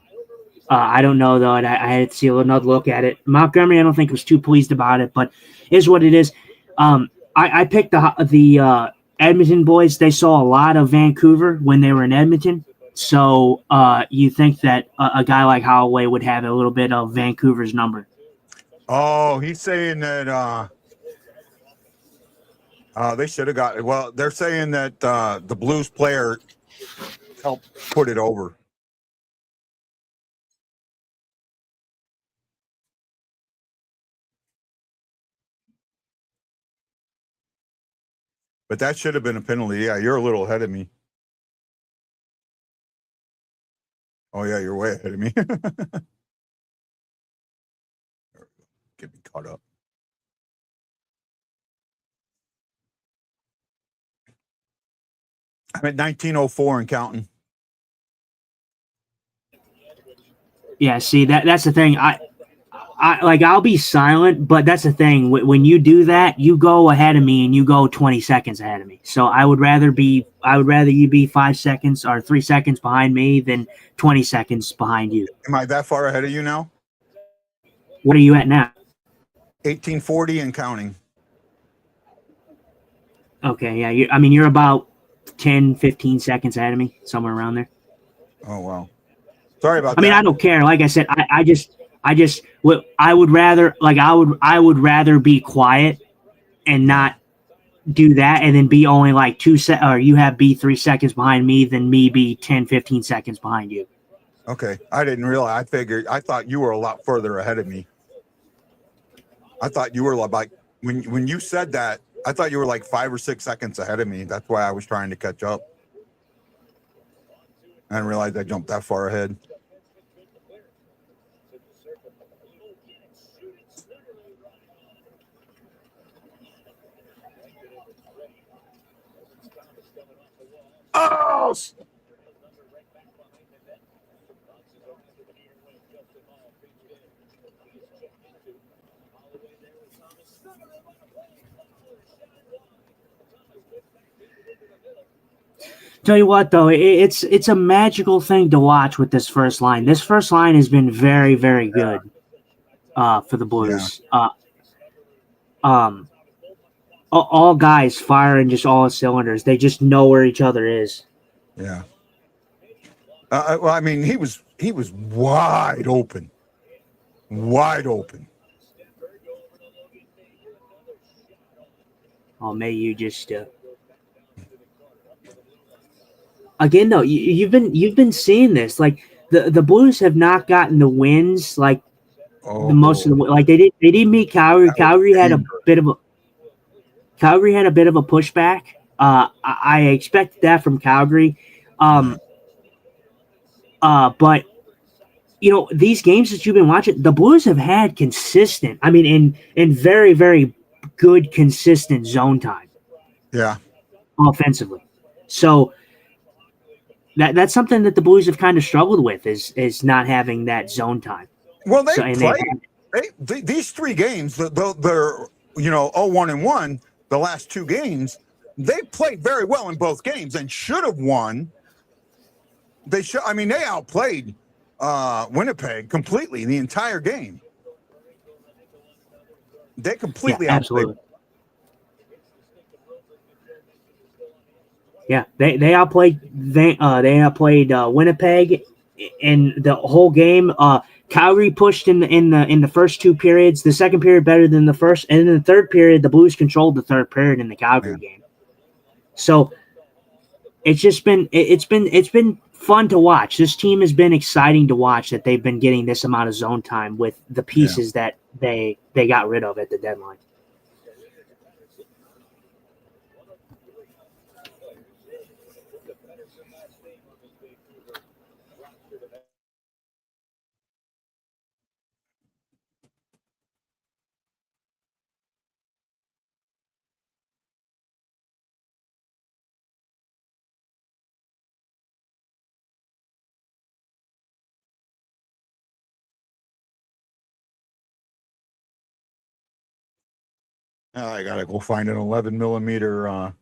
I don't know, though. I had to see another look at it. Montgomery, I don't think, was too pleased about it, but is what it is. I picked the Edmonton boys. They saw a lot of Vancouver when they were in Edmonton. So you think that a guy like Holloway would have a little bit of Vancouver's number. Oh, he's saying that they should have got it. Well, they're saying that the Blues player helped put it over. But that should have been a penalty. Yeah, you're a little ahead of me. Oh, yeah, you're way ahead of me. Get me caught up. I'm at 1904 and counting. Yeah, see, that's the thing. I'll be silent, but that's the thing. When you do that, you go ahead of me and you go 20 seconds ahead of me. So I would rather you be 5 seconds or 3 seconds behind me than 20 seconds behind you. Am I that far ahead of you now? What are you at now? 1840 and counting. Okay, yeah. You're about 10, 15 seconds ahead of me, somewhere around there. Oh, wow. Sorry about that. I don't care. Like I said, I would rather be quiet and not do that and then be only like or you have be 3 seconds behind me than me be 10, 15 seconds behind you. Okay. I didn't realize. I thought you were a lot further ahead of me. I thought you were like, when you said that, I thought you were like 5 or 6 seconds ahead of me. That's why I was trying to catch up. I didn't realize I jumped that far ahead. Oh! Tell you what, though, it's a magical thing to watch with this first line. This first line has been very, very good for the Blues. Yeah. All guys firing just all cylinders. They just know where each other is. Yeah. Well, I mean, he was wide open. Wide open. Oh, may you just again though, you've been seeing this. Like the Blues have not gotten the wins like the most of the like they didn't meet Calgary. Calgary had a bit of a pushback. I expected that from Calgary. But you know, these games that you've been watching, the Blues have had consistent, in very, very good, consistent zone time. Yeah. Offensively. So that's something that the Blues have kind of struggled with is not having that zone time. Well, these 3 games, they're 0-1-1, the last 2 games, they played very well in both games and should have won. They outplayed Winnipeg completely the entire game. They completely outplayed. Yeah, they outplayed Winnipeg in the whole game. Calgary pushed in the first 2 periods. The second period better than the first, and in the third period, the Blues controlled the third period in the Calgary game. So it's just been it's been fun to watch. This team has been exciting to watch that they've been getting this amount of zone time with the pieces that they got rid of at the deadline. I gotta go find an 11 millimeter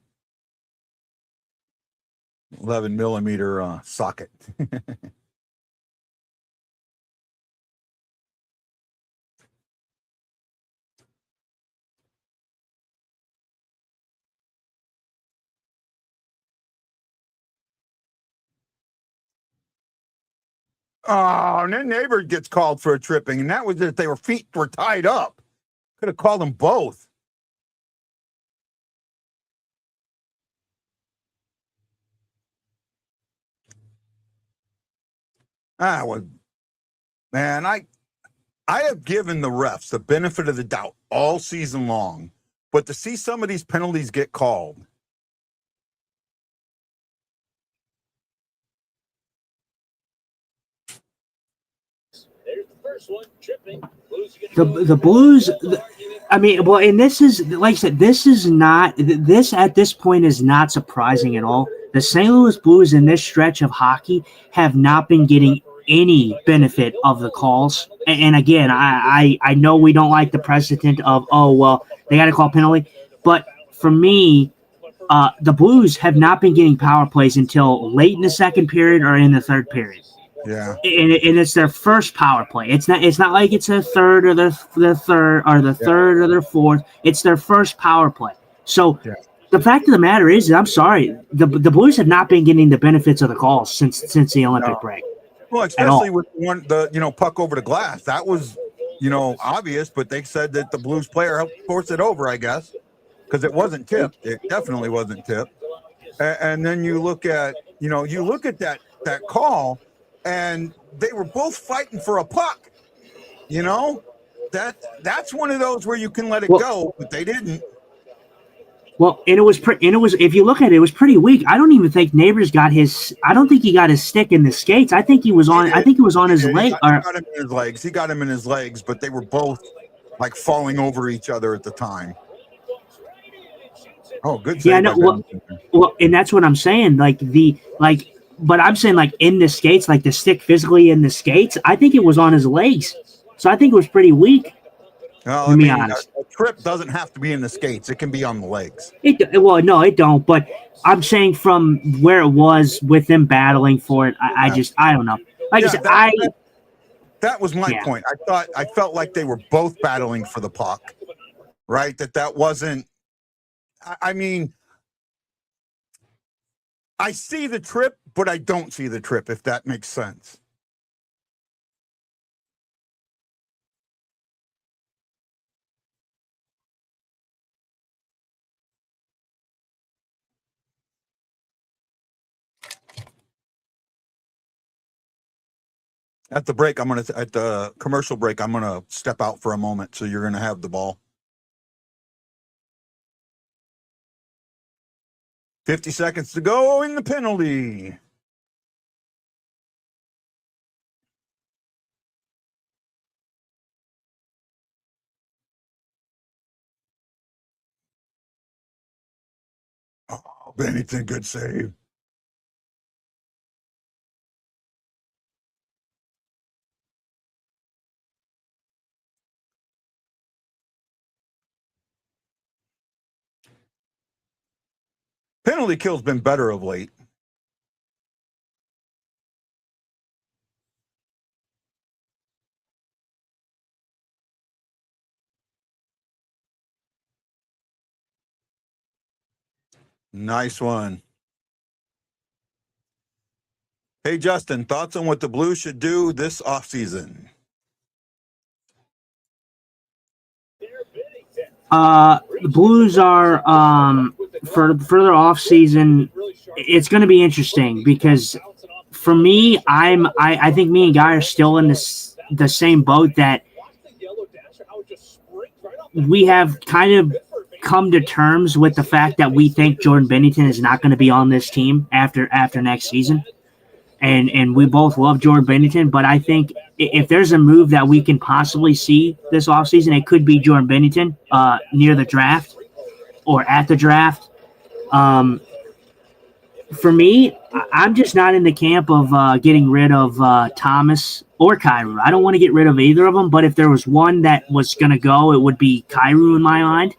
socket. Oh, and then neighbor gets called for a tripping, and that was if their feet were tied up. Could have called them both. Man, I have given the refs the benefit of the doubt all season long, but to see some of these penalties get called. There's the first one, tripping. The Blues, I mean, well, and this is, like I said, this at this point is not surprising at all. The St. Louis Blues in this stretch of hockey have not been getting any benefit of the calls. And again, I know we don't like the precedent of, oh, well, they got to call penalty. But for me, the Blues have not been getting power plays until late in the second period or in the third period. Yeah, and it's their first power play. It's not like it's a third or the third or the third or their fourth. It's their first power play. So the fact of the matter is, I'm sorry, the Blues have not been getting the benefits of the calls since the Olympic break. Well, especially with the puck over the glass. That was obvious, but they said that the Blues player helped force it over, I guess, because it wasn't tipped. It definitely wasn't tipped. And then you look at that call. And they were both fighting for a puck. That's one of those where you can let it go, but they didn't. Well, and it was if you look at it, it was pretty weak. I don't even think Neighbors got his. I don't think he got his stick in the skates. I think he was on. I think he was on his leg. He got him in his legs. He got him in his legs, but they were both like falling over each other at the time. Oh, good. Yeah, no. Well, and that's what I'm saying. But I'm saying, like, in the skates, like the stick physically in the skates, I think it was on his legs. So I think it was pretty weak. Well, to be honest. A trip doesn't have to be in the skates. It can be on the legs. No, it don't. But I'm saying from where it was with them battling for it, I don't know. Like I said, that was my point. I felt like they were both battling for the puck, right? That wasn't. I mean, I see the trip, but I don't see the trip, if that makes sense. At the commercial break, I'm gonna step out for a moment, so you're gonna have the ball. 50 seconds to go in the penalty. Oh, Bennington, good save. Penalty kill's been better of late. Nice one. Hey, Justin, thoughts on what the Blues should do this offseason? The Blues are for their off season. It's going to be interesting because for me, I think me and Guy are still in the same boat that we have kind of come to terms with the fact that we think Jordan Binnington is not going to be on this team after next season. And we both love Jordan Binnington, but I think if there's a move that we can possibly see this offseason, it could be Jordan Binnington near the draft or at the draft. For me, I'm just not in the camp of getting rid of Thomas or Kyrou. I don't want to get rid of either of them, but if there was one that was going to go, it would be Kyrou in my mind.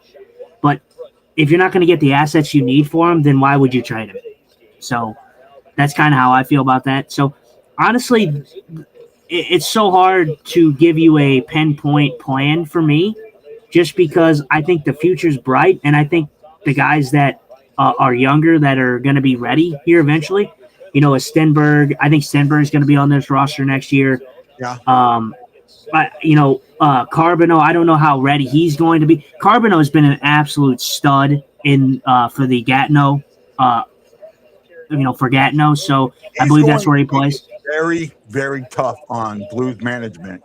if you're not going to get the assets you need for him, then why would you trade him? So that's kind of how I feel about that. So honestly, it's so hard to give you a pinpoint plan for me, just because I think the future's bright, and I think the guys that are younger that are going to be ready here eventually, a Stenberg. I think Stenberg's going to be on this roster next year. Yeah. Carbonneau, I don't know how ready he's going to be. Carbonneau has been an absolute stud for the Gatineau, for Gatineau. So I believe that's where he plays. Very, very tough on Blues management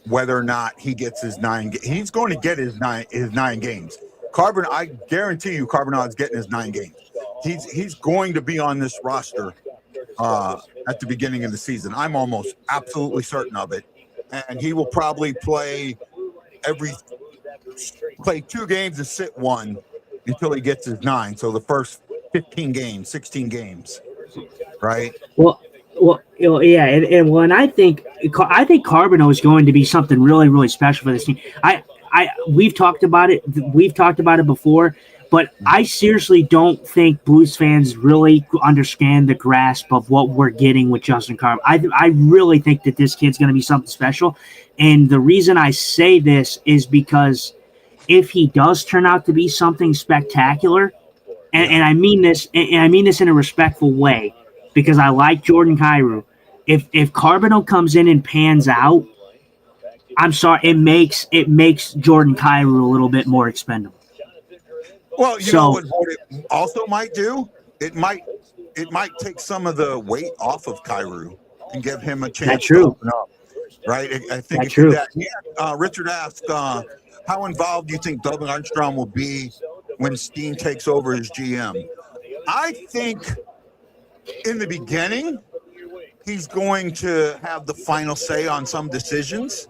whether or not he gets his 9. He's going to get his 9 games. I guarantee you, Carbonneau is getting his 9 games. He's going to be on this roster at the beginning of the season. I'm almost absolutely certain of it. And he will probably play 2 games and sit 1 until he gets his 9. So the first 15 games, 16 games, right? Well, yeah, and I think Carbonneau is going to be something really, really special for this team. We've talked about it. We've talked about it before. But I seriously don't think Blues fans really understand the grasp of what we're getting with Justin Carp. I really think that this kid's going to be something special. And the reason I say this is because if he does turn out to be something spectacular, and I mean this in a respectful way, because I like Jordan Kyrou. If Carbonneau comes in and pans out, I'm sorry, it makes Jordan Kyrou a little bit more expendable. Well, you know what it also might do? It might take some of the weight off of Kyrou and give him a chance to open up. Right? I think it's true. Richard asked, how involved do you think Doug Armstrong will be when Steen takes over as GM? I think in the beginning, he's going to have the final say on some decisions.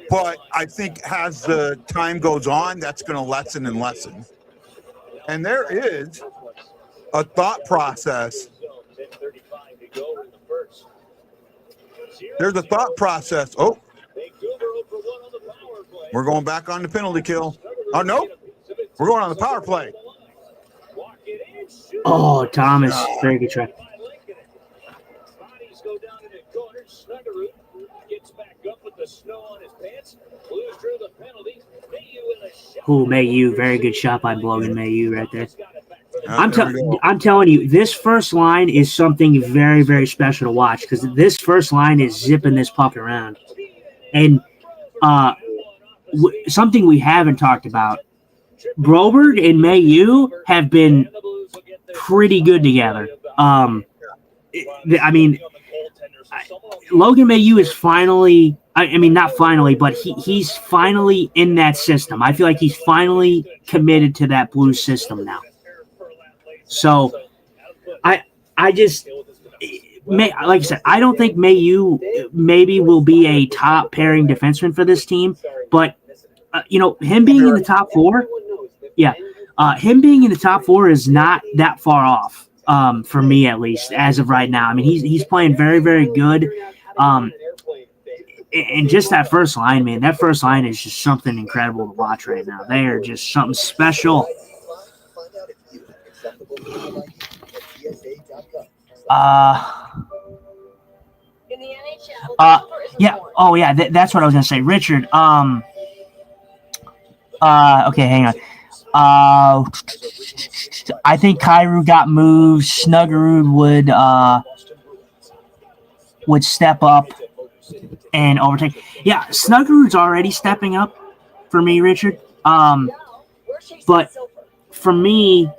But I think as the time goes on, that's going to lessen and lessen. And there is a thought process. There's a thought process. Oh, we're going back on the penalty kill. Oh, no. We're going on the power play. Oh, Thomas. Very good try. Ooh, Mayu, very good shot by Logan Mayu right there. I'm telling you, this first line is something very, very special to watch, because this first line is zipping this puck around. And something we haven't talked about, Broberg and Mayu have been pretty good together. I mean, Logan Mayu is finally – not finally, but he's finally in that system. I feel like he's finally committed to that Blues system now. So, like I said, I don't think Mayu maybe will be a top pairing defenseman for this team, but him being in the top 4, him being in the top 4 is not that far off, for me at least as of right now. I mean, he's playing very, very good. And just that first line, man, that first line is just something incredible to watch right now. They are just something special. That's what I was gonna say, Richard. Okay, hang on. I think Kyrou got moved. Snuggerud would step up and overtake. Yeah, Snuggerud's already stepping up for me, Richard. But for me,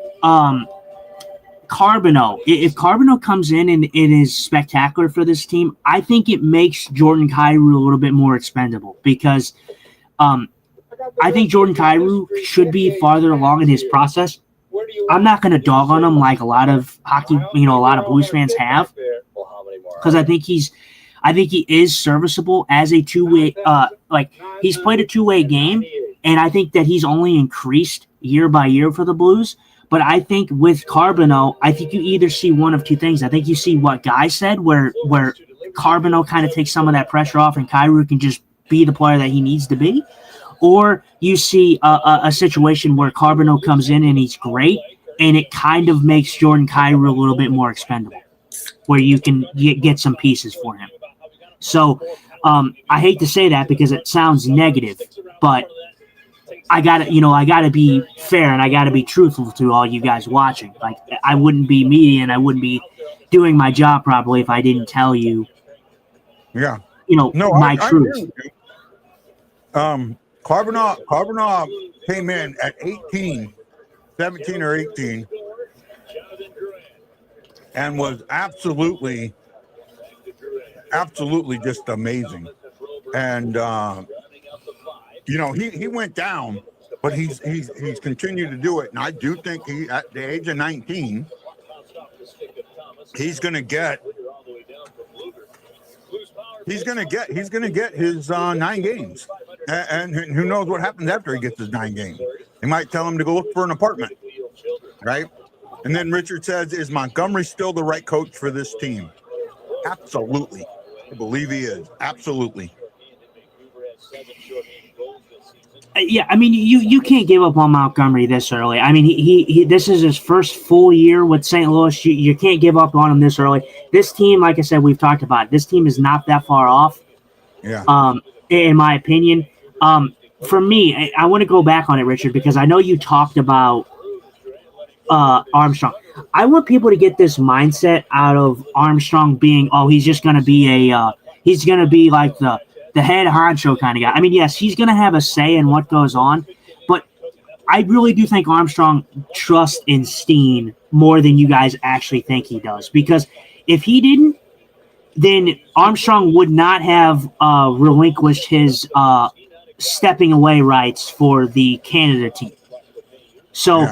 Carbonneau, if Carbonneau comes in and is spectacular for this team, I think it makes Jordan Kyrou a little bit more expendable, because I think Jordan Kyrou should be farther along in his process. I'm not going to dog on him like a lot of hockey, a lot of Blues fans have, because I think he is serviceable as a two-way. He's played a two-way game, and I think that he's only increased year by year for the Blues. But I think with Carbonneau, I think you either see one of two things. I think you see what Guy said, where Carbonneau kind of takes some of that pressure off, and Kyrou can just be the player that he needs to be. or you see a situation where Carbonell comes in and he's great, and it kind of makes Jordan Kyrou a little bit more expendable, where you can get some pieces for him. So I hate to say that because it sounds negative, but I gotta be fair and I gotta be truthful to all you guys watching. Like, I wouldn't be me and I wouldn't be doing my job properly if I didn't tell you. Yeah. No, my I truth. agree with you. Carbonell came in at 18, 17 or 18, and was absolutely just amazing. And he went down, but he's continued to do it. And I do think he, at the age of 19, he's gonna get his 9 games. And who knows what happens after he gets his 9 games. They might tell him to go look for an apartment, right? And then Richard says, is Montgomery still the right coach for this team? Absolutely. I believe he is. Absolutely. Yeah, I mean, you can't give up on Montgomery this early. I mean, he this is his first full year with St. Louis. You can't give up on him this early. This team, like I said, we've talked about it. This team is not that far off. Yeah. In my opinion. For me, I want to go back on it, Richard, because I know you talked about Armstrong. I want people to get this mindset out of Armstrong being, he's just going to be he's going to be like the head honcho kind of guy. I mean, yes, he's going to have a say in what goes on, but I really do think Armstrong trusts in Steen more than you guys actually think he does. Because if he didn't, then Armstrong would not have relinquished his stepping away rights for the Canada team. So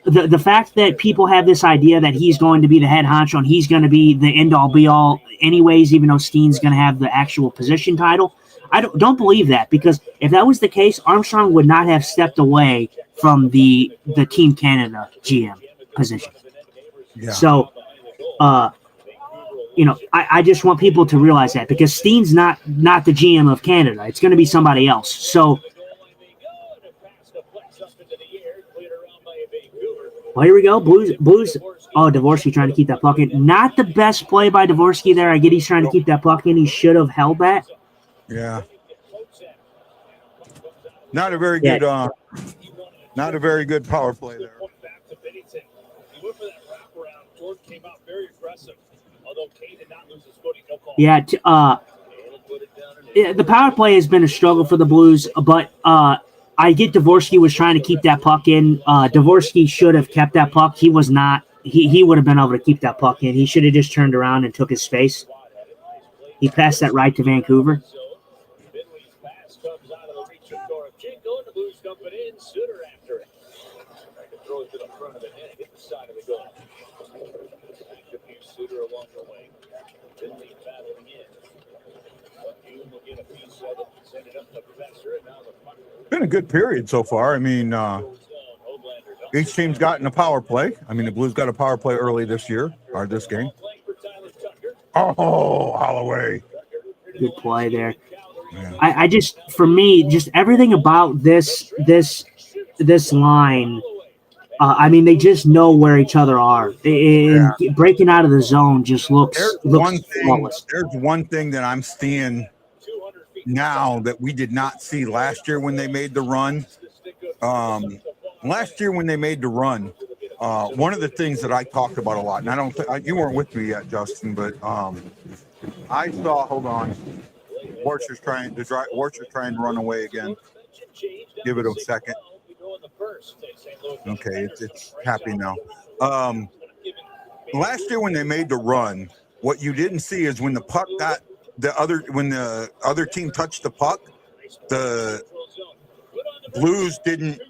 the fact that people have this idea that he's going to be the head honcho and he's going to be the end-all be-all anyways, even though Steen's going to have the actual position title, I don't believe that, because if that was the case, Armstrong would not have stepped away from the Team Canada GM position. Yeah. So, I just want people to realize that, because Steen's not the GM of Canada. It's going to be somebody else. So, well, here we go. Blues. Oh, Dvorsky trying to keep that puck in. Not the best play by Dvorsky there. I get he's trying to keep that puck in. He should have held that. Yeah. Not a very good power play there. Yeah, the power play has been a struggle for the Blues, but I get Dvorsky was trying to keep that puck in. Dvorsky should have kept that puck. He was not. He would have been able to keep that puck in. He should have just turned around and took his space. He passed that right to Vancouver. Been a good period so far. I mean, each team's gotten a power play. I mean, the Blues got a power play early this year, or this game. Oh, Holloway. Good play there. Yeah. I just, for me, just everything about this line, I mean, they just know where each other are. And breaking out of the zone just looks flawless. There's one thing that I'm seeing now that we did not see last year when they made the run. Last year when they made the run, one of the things that I talked about a lot, and I don't think you weren't with me yet, Justin, but I saw. Hold on, Warcher's trying to run away again. Give it a second. Okay, it's happy now. Last year when they made the run, what you didn't see is when the puck got when the other team touched the puck, the Blues didn't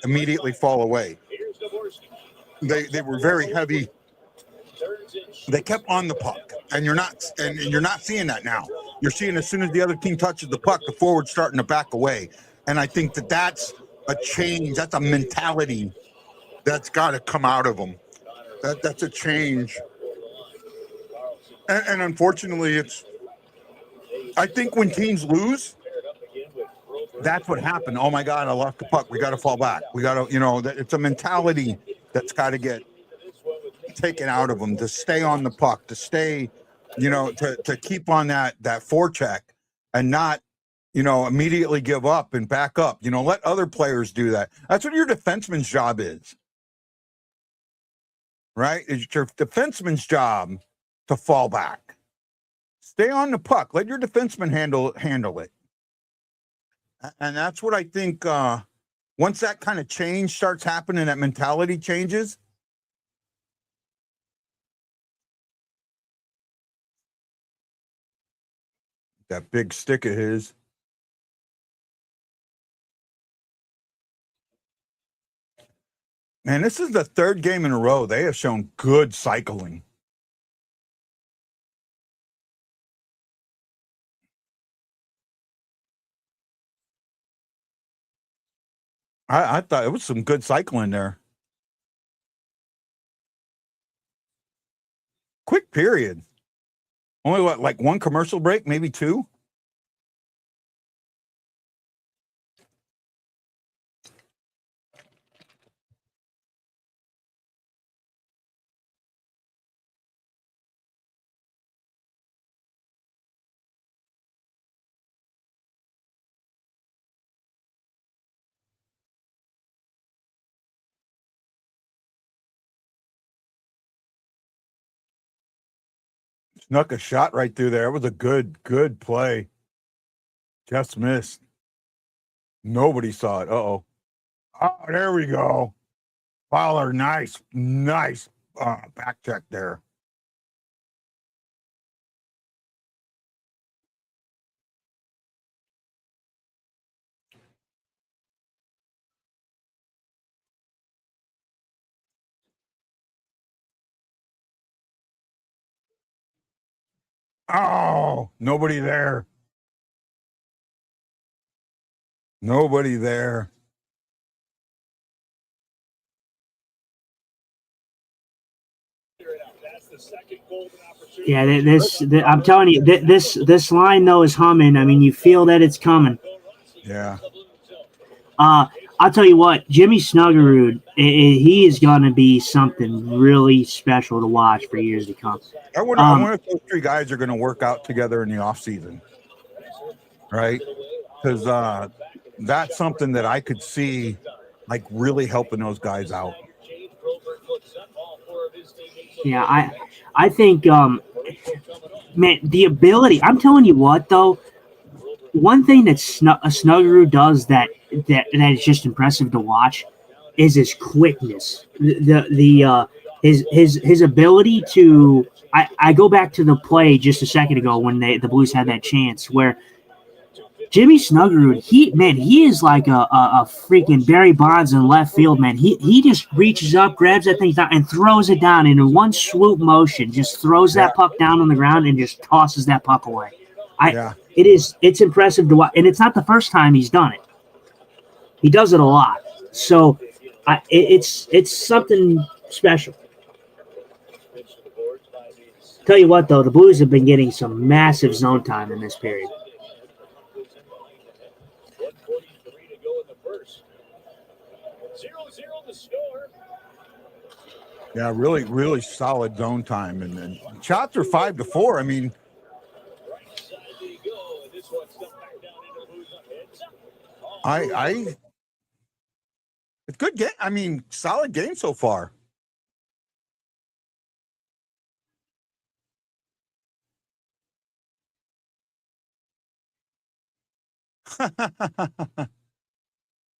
immediately fall away. They were very heavy. They kept on the puck, and you're not seeing that now. You're seeing as soon as the other team touches the puck, the forward's starting to back away. And I think that's a change. That's a mentality that's got to come out of them. That's a change. And unfortunately, I think when teams lose, that's what happened. Oh my God, I lost the puck. We got to fall back. We got to, it's a mentality that's got to get taken out of them, to stay on the puck, to stay, to keep on that forecheck and not, immediately give up and back up. Let other players do that. That's what your defenseman's job is, right? It's your defenseman's job to fall back. Stay on the puck. Let your defenseman handle it. And that's what I think, once that kind of change starts happening, that mentality changes. That big stick of his. Man, this is the third game in a row. They have shown good cycling. I thought it was some good cycling there. Quick period. Only like one commercial break, maybe two? Snuck a shot right through there. It was a good play. Just missed. Nobody saw it. Uh-oh. Oh, there we go. Fowler, nice back check there. Oh, nobody there. Nobody there. Yeah, I'm telling you, this line though is humming. I mean, you feel that it's coming. Yeah. I'll tell you what, Jimmy Snuggerud, he is going to be something really special to watch for years to come. I wonder if those three guys are going to work out together in the offseason, right? Because that's something that I could see, like, really helping those guys out. Yeah, I think, man, the ability. I'm telling you what, though, one thing that Snuggerud does that is just impressive to watch is his quickness. His ability to. I go back to the play just a second ago when the Blues had that chance where Jimmy Snuggerud, he is like a freaking Barry Bonds in left field, man. He just reaches up, grabs that thing down, and throws it down in one swoop motion. Just throws that puck down on the ground and just tosses that puck away. It's impressive to watch, and it's not the first time he's done it. He does it a lot, so it's something special. Tell you what, though, the Blues have been getting some massive zone time in this period. Yeah, really solid zone time, and then shots are 5-4. I mean, it's good game. I mean, solid game so far.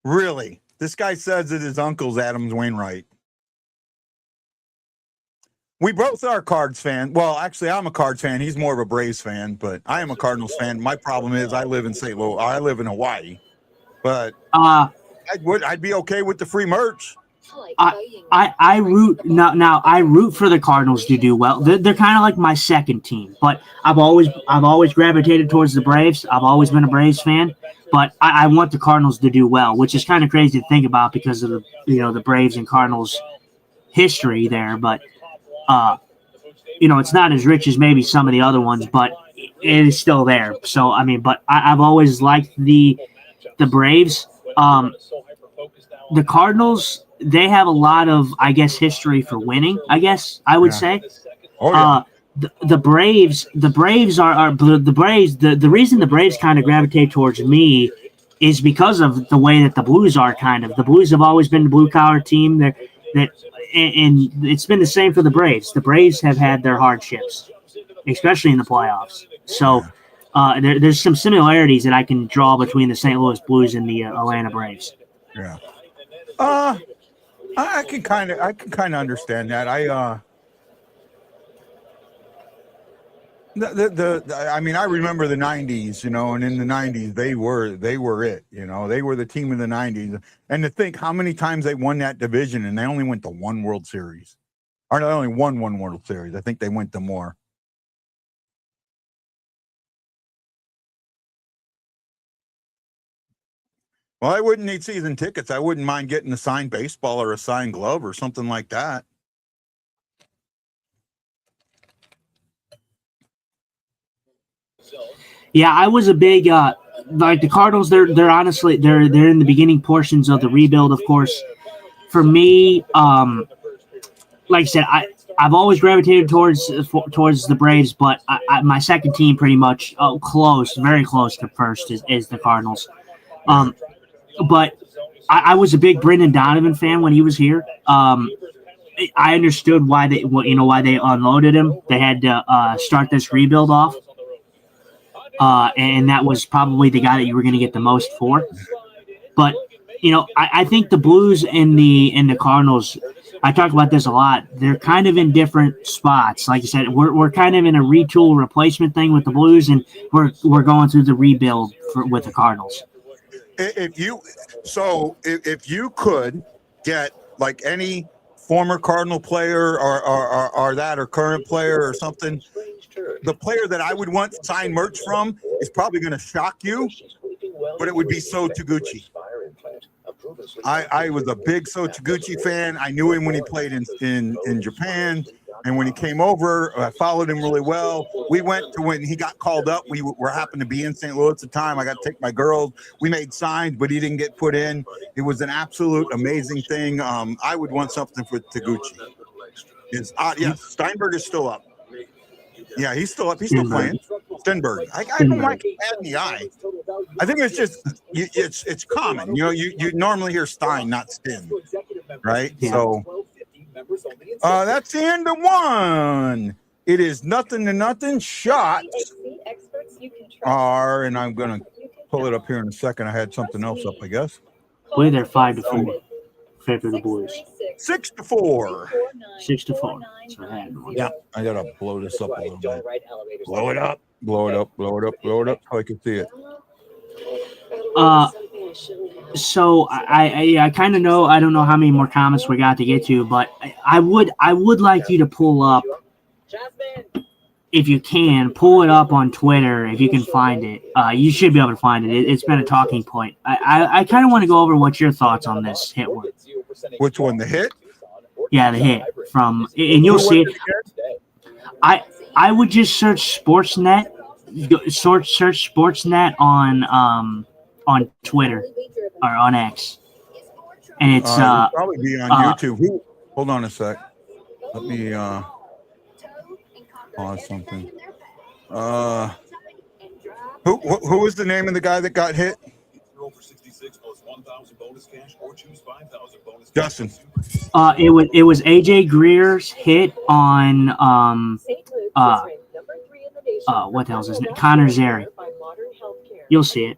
Really? This guy says that his uncle's Adams Wainwright. We both are Cards fan. Well, actually, I'm a Cards fan. He's more of a Braves fan, but I am a Cardinals fan. My problem is I live in St. Louis. I live in Hawaii, but I'd be okay with the free merch. I root now. I root for the Cardinals to do well. They're kind of like my second team, but I've always gravitated towards the Braves. I've always been a Braves fan, but I want the Cardinals to do well, which is kind of crazy to think about because of the Braves and Cardinals history there. But it's not as rich as maybe some of the other ones, but it is still there. So I mean, but I've always liked the the Braves. The Cardinals, they have a lot of, I guess, history for winning. I guess I would say. Oh yeah. The Braves are the Braves. The reason the Braves kind of gravitate towards me is because of the way that the Blues are kind of. The Blues have always been the blue collar team. And it's been the same for the Braves. The Braves have had their hardships, especially in the playoffs. So there's some similarities that I can draw between the St. Louis Blues and the Atlanta Braves. Yeah. I can kind of understand that. I mean, I remember the '90s, and in the '90s they were it, they were the team of the '90s. And to think how many times they won that division, and they only went to one World Series, or they only won one World Series. I think they went to more. Well, I wouldn't need season tickets. I wouldn't mind getting a signed baseball or a signed glove or something like that. Yeah, I was a big like the Cardinals. They're honestly they're in the beginning portions of the rebuild. Of course, for me, like I said, I've always gravitated towards the Braves, but my second team pretty much very close to first is the Cardinals. But I was a big Brendan Donovan fan when he was here. I understood why they unloaded him. They had to start this rebuild off. And that was probably the guy that you were going to get the most for. But, I think the Blues and the Cardinals, I talk about this a lot, they're kind of in different spots. Like I said, we're kind of in a retool replacement thing with the Blues, and we're going through the rebuild with the Cardinals. If you could get like any former Cardinal player or current player or something, the player that I would want signed merch from is probably going to shock you, but it would be So Taguchi. I was a big So Taguchi fan. I knew him when he played in Japan, and when he came over, I followed him really well. We went to when he got called up. We were happened to be in St. Louis at the time. I got to take my girls. We made signs, but he didn't get put in. It was an absolute amazing thing. I would want something for Taguchi. Yes, Steinberg is still up. Yeah, he's still up. He's still playing. Stenberg. I don't like bad in the eye. I think it's just it's common. You normally hear Stein, not Sten, right? Yeah. So that's the end of one. It is 0-0 shots are, and I'm gonna pull it up here in a second. I had something else up, I guess. Boy, they're 5-4. Favor the Bues. 6-4. 6-4. So yeah, I gotta blow this up a little bit. Blow it up. Blow it up. Blow it up. Blow it up so I can see it. So I kind of know. I don't know how many more comments we got to get to, but I would like you to pull up, if you can, pull it up on Twitter if you can find it. You should be able to find it. It's been a talking point. I kind of want to go over what your thoughts on this hit were. Which one? The hit? Yeah, the hit from, and you'll see it. I would just search Sportsnet. Search Sportsnet on Twitter or on X, and it's it'll probably be on YouTube. Hold on a sec. Let me pause something. Who was the name of the guy that got hit? Justin. It was AJ Greer's hit on what the hell's his name? Connor Zary. You'll see it.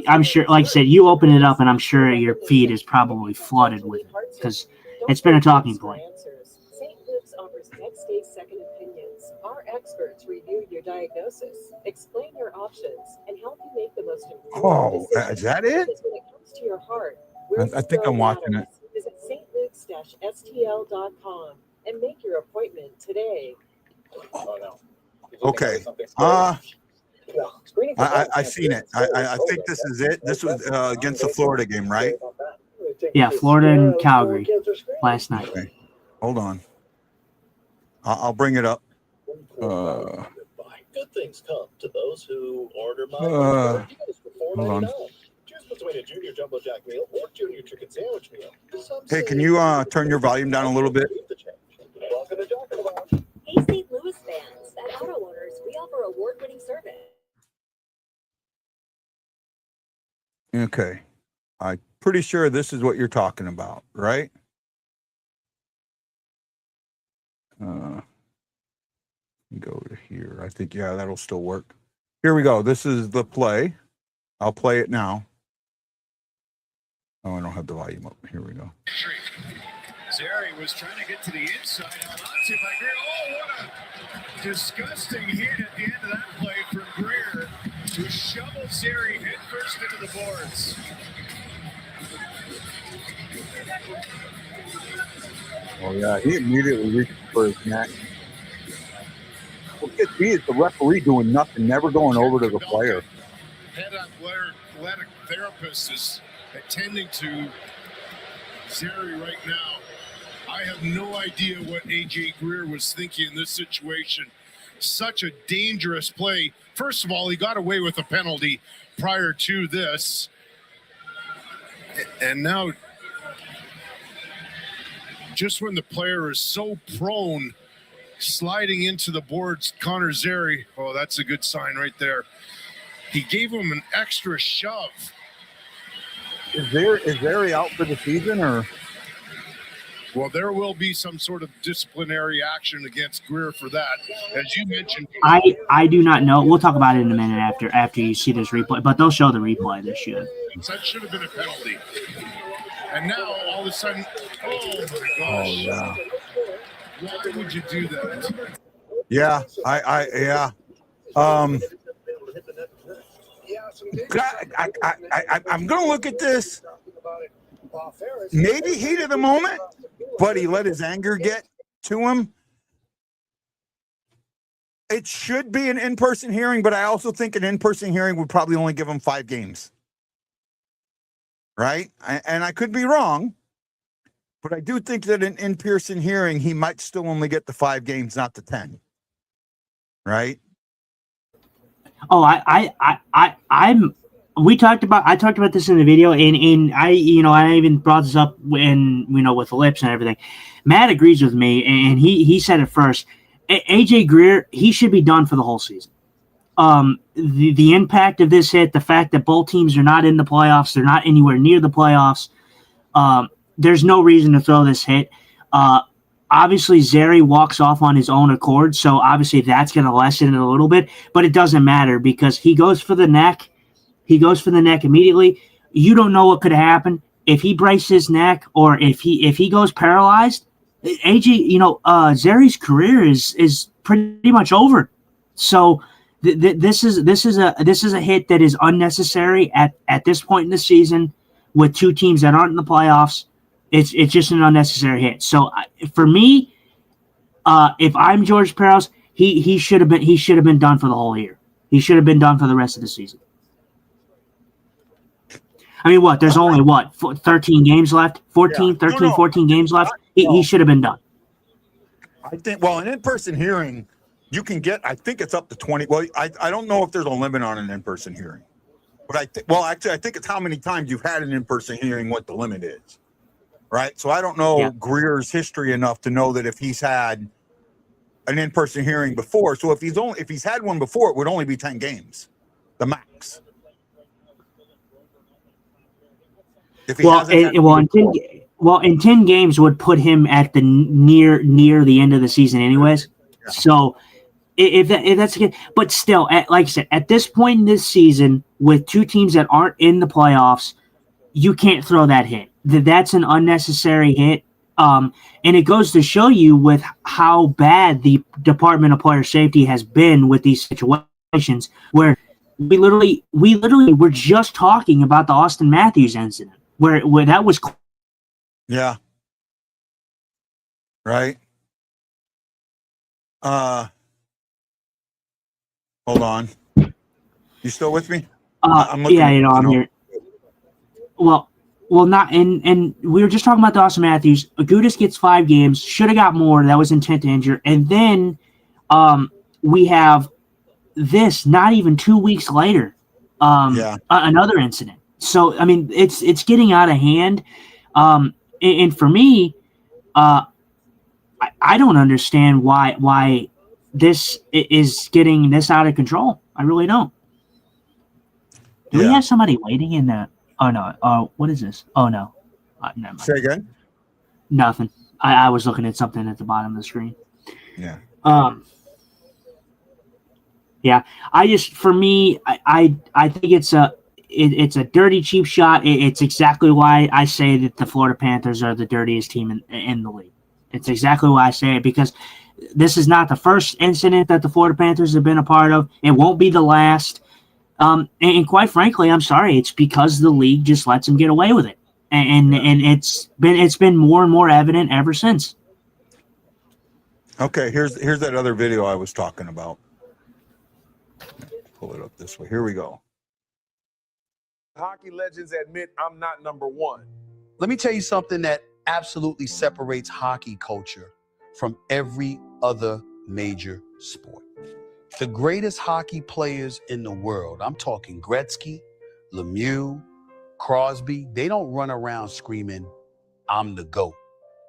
I'm sure, like I said, you open it up and I'm sure your feed is probably flooded with it because it's been a talking point. St. Luke's offers next-day second opinions. Our experts review your diagnosis, explain your options, and help you make the most important decision. Is that it? When it comes to your heart, I think I'm watching it. Visit stlukes-stl.com and make your appointment today. Okay. I seen it. I think this is it. This was against the Florida game, right? Yeah, Florida and Calgary last night. Okay. Hold on. I'll bring it up. Good things come to those who order hold on. a junior jumbo jack meal or junior chicken sandwich meal. Hey, can you turn your volume down a little bit? Welcome to Talking About. Hey, St. Louis fans. At Auto Owners, we offer award-winning service. Okay. I'm pretty sure this is what you're talking about, right? Go to here. I think, yeah, that'll still work. Here we go. This is the play. I'll play it now. Oh, I don't have the volume up. Here we go. Zeri was trying to get to the inside. Oh, what a disgusting hit at the end of that play from Greer, who shoveled Zeri headfirst into the boards. Oh, yeah. He immediately reached for his neck. What gets me is the referee doing nothing, never going over to the player. Head athletic therapist is attending to Zeri right now. I have no idea what AJ Greer was thinking in this situation. Such a dangerous play. First of all, he got away with a penalty prior to this. And now, just when the player is so prone, sliding into the boards, Connor Zeri, oh, that's a good sign right there. He gave him an extra shove. Is Zeri out for the season, or? Well, there will be some sort of disciplinary action against Greer for that, as you mentioned. I do not know. We'll talk about it in a minute after you see this replay, but they'll show the replay. They should. That should have been a penalty. And now all of a sudden, oh my gosh! Oh yeah. Why would you do that? Yeah, yeah. I'm going to look at this. Maybe heat of the moment, but he let his anger get to him. It should be an in-person hearing, but I also think an in-person hearing would probably only give him 5 games. Right? And I could be wrong, but I do think that an in-person hearing, he might still only get the 5 games, not the 10. Right? Oh, I talked about this in the video, and I even brought this up when, with the lips and everything. Matt agrees with me, and he said it first. AJ Greer, he should be done for the whole season. The impact of this hit, the fact that both teams are not in the playoffs, they're not anywhere near the playoffs. There's no reason to throw this hit. Obviously, Zeri walks off on his own accord, so obviously that's going to lessen it a little bit, but it doesn't matter because he goes for the neck. He goes for the neck immediately. You don't know what could happen if he breaks his neck or if he goes paralyzed. AJ, Zeri's career is pretty much over. So this is a hit that is unnecessary at this point in the season with 2 teams that aren't in the playoffs. It's just an unnecessary hit. So for me, if I'm George Peros, he should have been done for the whole year. He should have been done for the rest of the season. I mean, there's only 13 games left? 14 games left? He should have been done. I think, an in-person hearing, you can get, I think it's up to 20. Well, I don't know if there's a limit on an in-person hearing. But I think it's how many times you've had an in-person hearing, what the limit is. Right? So I don't know Greer's history enough to know that if he's had an in-person hearing before. So if he's had one before, it would only be 10 games, the max. In 10 games would put him at the near the end of the season, anyways. Yeah. So if that's good, but still, like I said, at this point in this season, with 2 teams that aren't in the playoffs, you can't throw that hit. That's an unnecessary hit. And it goes to show you with how bad the Department of Player Safety has been with these situations, where we literally were just talking about the Austin Matthews incident. Where that was, yeah, right. Hold on. You still with me? I'm here. Well, not and we were just talking about the Austin Matthews. Agudas gets 5 games. Should have got more. That was intent to injure. And then, we have this. Not even 2 weeks later, another incident. So I mean, it's getting out of hand, and for me, I don't understand why this is getting this out of control. I really don't. Do we have somebody waiting in the? Oh no! Oh, what is this? Oh no! Never mind. Say again. Nothing. I was looking at something at the bottom of the screen. Yeah. Yeah. For me, I think it's a dirty, cheap shot. It's exactly why I say that the Florida Panthers are the dirtiest team in the league. It's exactly why I say it, because this is not the first incident that the Florida Panthers have been a part of. It won't be the last. And quite frankly, I'm sorry, it's because the league just lets them get away with it, and it's been more and more evident ever since. Okay, here's that other video I was talking about. Pull it up this way. Here we go. Hockey legends admit I'm not number one. Let me tell you something that absolutely separates hockey culture from every other major sport. The greatest hockey players in the world, I'm talking Gretzky, Lemieux, Crosby, they don't run around screaming, I'm the GOAT.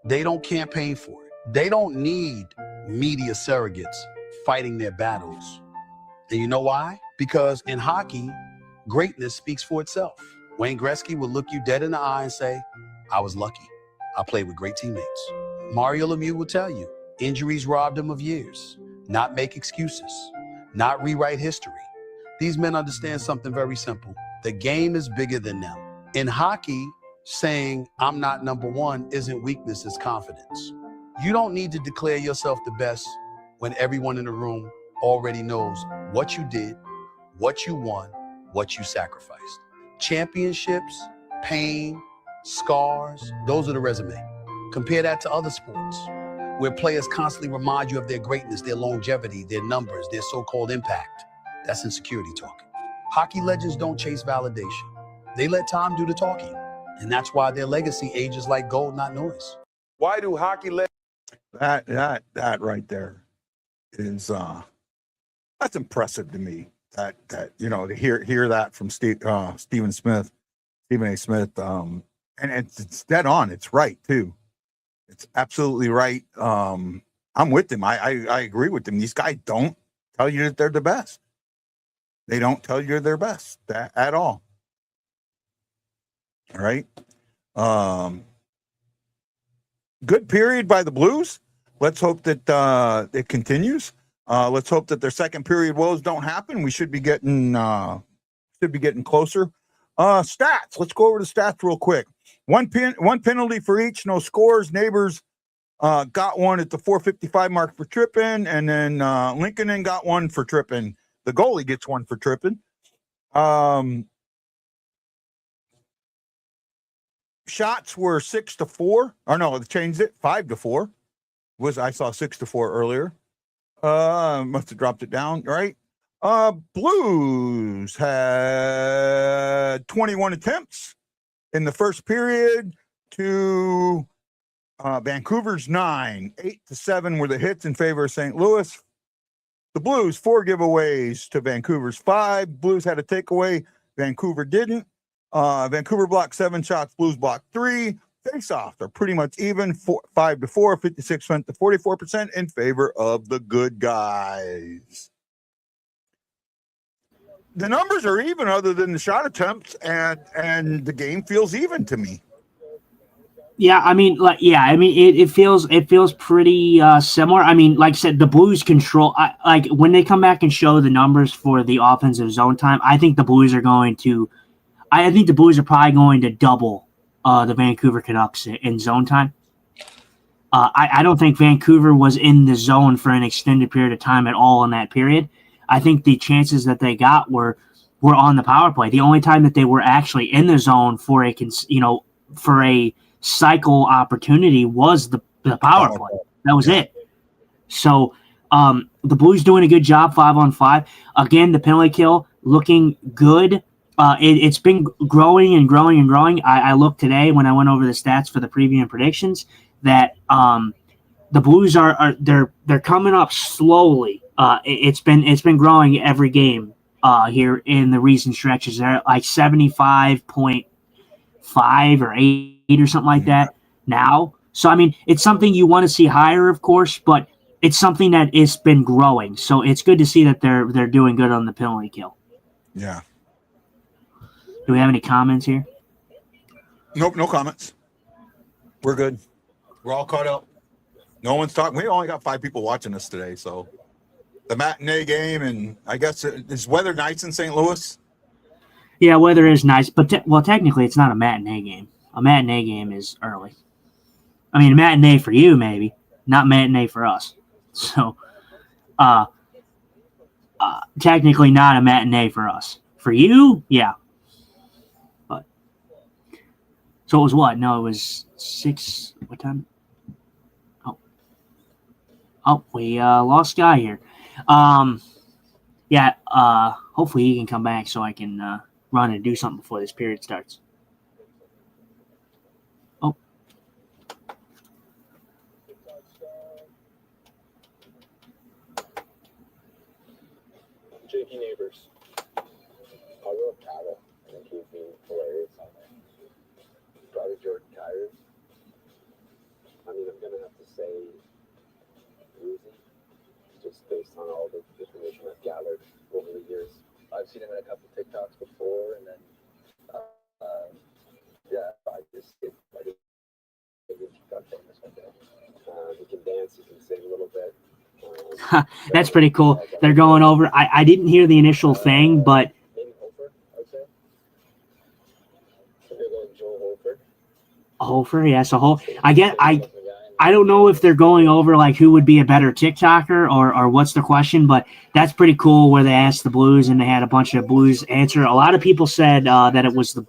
They don't campaign for it. They don't need media surrogates fighting their battles. And you know why? Because in hockey, greatness speaks for itself. Wayne Gretzky will look you dead in the eye and say, I was lucky. I played with great teammates. Mario Lemieux will tell you, injuries robbed him of years. Not make excuses, not rewrite history. These men understand something very simple. The game is bigger than them. In hockey, saying I'm not number one isn't weakness, it's confidence. You don't need to declare yourself the best when everyone in the room already knows what you did, what you won, what you sacrificed. Championships, pain, scars, those are the resume. Compare that to other sports, where players constantly remind you of their greatness, their longevity, their numbers, their so-called impact. That's insecurity talking. Hockey legends don't chase validation. They let time do the talking. And that's why their legacy ages like gold, not noise. Why do hockey legends? That right there is that's impressive to me. That to hear that from Stephen A. Smith, and it's dead on. It's right too. It's absolutely right. I'm with him. I agree with him. These guys don't tell you that they're the best. They don't tell you they're best at all. All right. Good period by the Blues. Let's hope that it continues. Let's hope that their second period woes don't happen. We should be getting closer. Stats. Let's go over the stats real quick. One penalty for each. No scores. Neighbors got one at the 4:55 mark for tripping, and then Lincoln got one for tripping. The goalie gets one for tripping. Shots were 6-4. Or no, they changed it 5-4. I saw 6-4 earlier. Must have dropped it down, right? Blues had 21 attempts in the first period to Vancouver's 9. 8-7 were the hits in favor of St. Louis. The Blues, 4 giveaways to Vancouver's 5. Blues had a takeaway. Vancouver didn't. Vancouver blocked 7 shots. Blues blocked 3. Face-offs are pretty much even, 5-4, 56% to 44% in favor of the good guys. The numbers are even other than the shot attempts, and the game feels even to me. Yeah, it feels pretty similar. I mean, like I said, the Blues control. Like when they come back and show the numbers for the offensive zone time, I think the Blues are probably going to double the Vancouver Canucks in zone time. I don't think Vancouver was in the zone for an extended period of time at all in that period. I think the chances that they got were on the power play. The only time that they were actually in the zone for a cycle opportunity was the power play. That was it. So the Blues doing a good job 5-on-5. Again, the penalty kill looking good. It's been growing and growing and growing. I looked today when I went over the stats for the preview and predictions that the Blues they're coming up slowly. It's been growing every game, here in the recent stretches. They're at like 75.5 or 8 or something like that now. So I mean, it's something you want to see higher, of course, but it's something that it's been growing. So it's good to see that they're doing good on the penalty kill. Yeah. Do we have any comments here? Nope, no comments. We're good. We're all caught up. No one's talking. We only got 5 people watching us today, so the matinee game, and I guess is weather nice in St. Louis? Yeah, weather is nice, but technically it's not a matinee game. A matinee game is early. I mean, a matinee for you maybe, not matinee for us. So, technically not a matinee for us. For you, yeah. But so it was what? No, it was 6. What time? Oh, we lost Guy here. Yeah. Hopefully he can come back so I can run and do something before this period starts. Oh. Jakey Neighbors. I wrote Kyle. I think he's being hilarious on there. Probably Jordan Kyers. I mean, I'm going to have to say Uzi, just based on all the information I've gathered over the years. I've seen him in a couple TikToks before, and then, yeah, I just got famous one day. He can dance, he can sing a little bit. That's pretty cool. They're going over. I didn't hear the initial thing, but Maybe Hofer, I'd say. So they're going Joel Hofer. Hofer, yeah. So I don't know if they're going over like who would be a better TikToker or what's the question, but that's pretty cool where they asked the Blues and they had a bunch of Blues answer. A lot of people said that it was the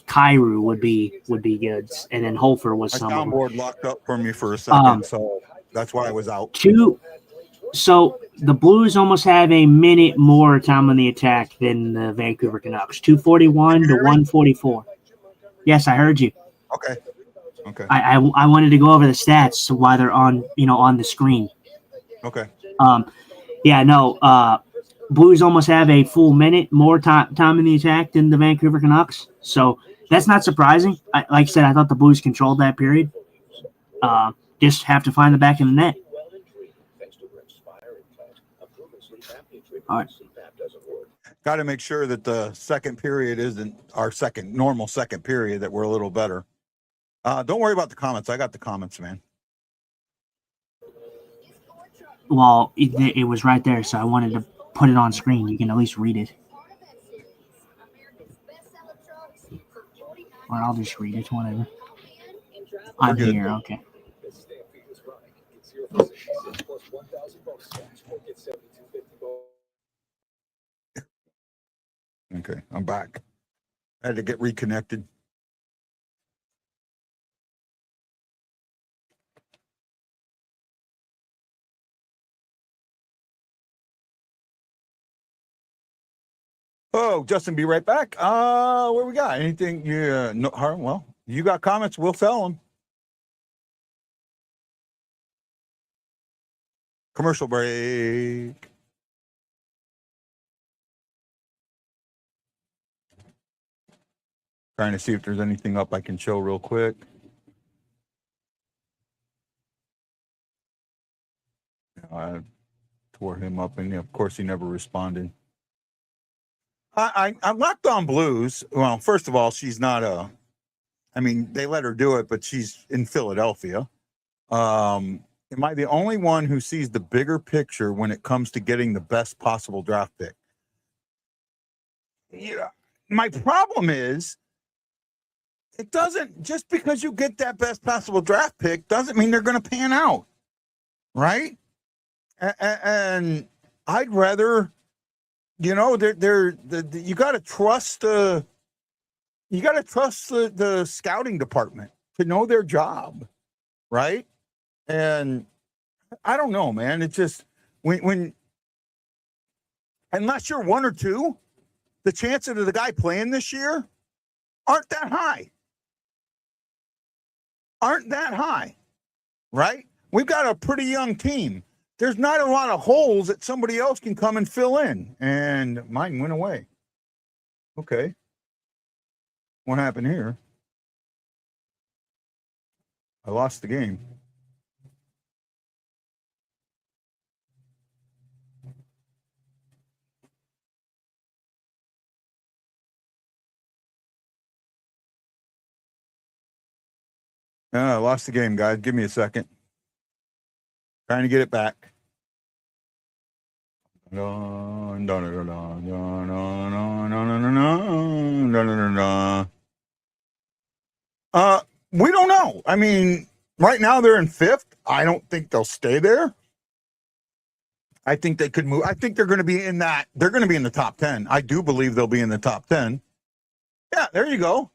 Kairu would be good, and then Hofer was My some of them. soundboard locked up for me for a second, so that's why I was out. So the Blues almost have a minute more time on the attack than the Vancouver Canucks, 241 to 144. Yes, I heard you. Okay. I wanted to go over the stats while they're on the screen. Okay. Blues almost have a full minute more time in the attack than the Vancouver Canucks. So that's not surprising. Like I said, I thought the Blues controlled that period. Just have to find the back of the net. All right. Got to make sure that the second period isn't our normal second period, that we're a little better. Don't worry about the comments. I got the comments, man. Well, it was right there, so I wanted to put it on screen. You can at least read it. Or I'll just read it, whatever. I'm here, okay. Okay, I'm back. I had to get reconnected. Oh, Justin, be right back. Where we got? Anything? Yeah, no, well, you got comments, we'll sell them. Commercial break. Trying to see if there's anything up I can show real quick. I tore him up, and of course he never responded. I'm locked on Blues. Well, first of all, she's not they let her do it, but she's in Philadelphia. Am I the only one who sees the bigger picture when it comes to getting the best possible draft pick? Yeah. My problem is, it doesn't, just because you get that best possible draft pick doesn't mean they're going to pan out, right? And I'd rather, you got to trust the scouting department to know their job, right? And I don't know, man. It's just when unless you're 1 or 2, the chances of the guy playing this year aren't that high. Right? We've got a pretty young team. there's not a lot of holes that somebody else can come and fill in. And mine went away. Okay. What happened here? I lost the game. I lost the game, guys. Give me a second. Trying to get it back. We don't know. I mean, right now they're in 5th. I don't think they'll stay there. I think they could move. I think they're going to be in that. They're going to be in the top 10. I do believe they'll be in the top 10. Yeah, there you go.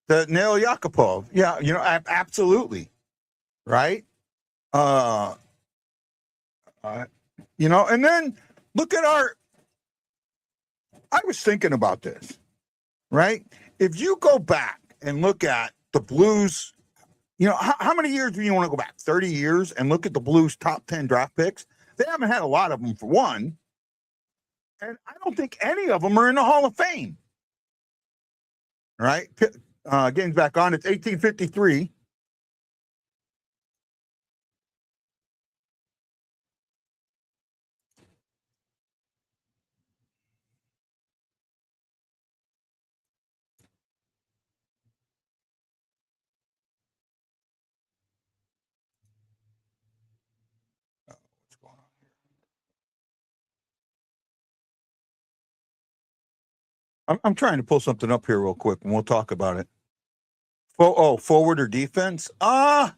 The Nail Yakupov. Yeah, absolutely. Right? And then look at I was thinking about this, right? If you go back and look at the Blues, how many years do you want to go back? 30 years and look at the Blues top 10 draft picks? They haven't had a lot of them, for one. And I don't think any of them are in the Hall of Fame. Right? Game's back on. It's 1853. What's going on here? I'm trying to pull something up here real quick, and we'll talk about it. Forward or defense? I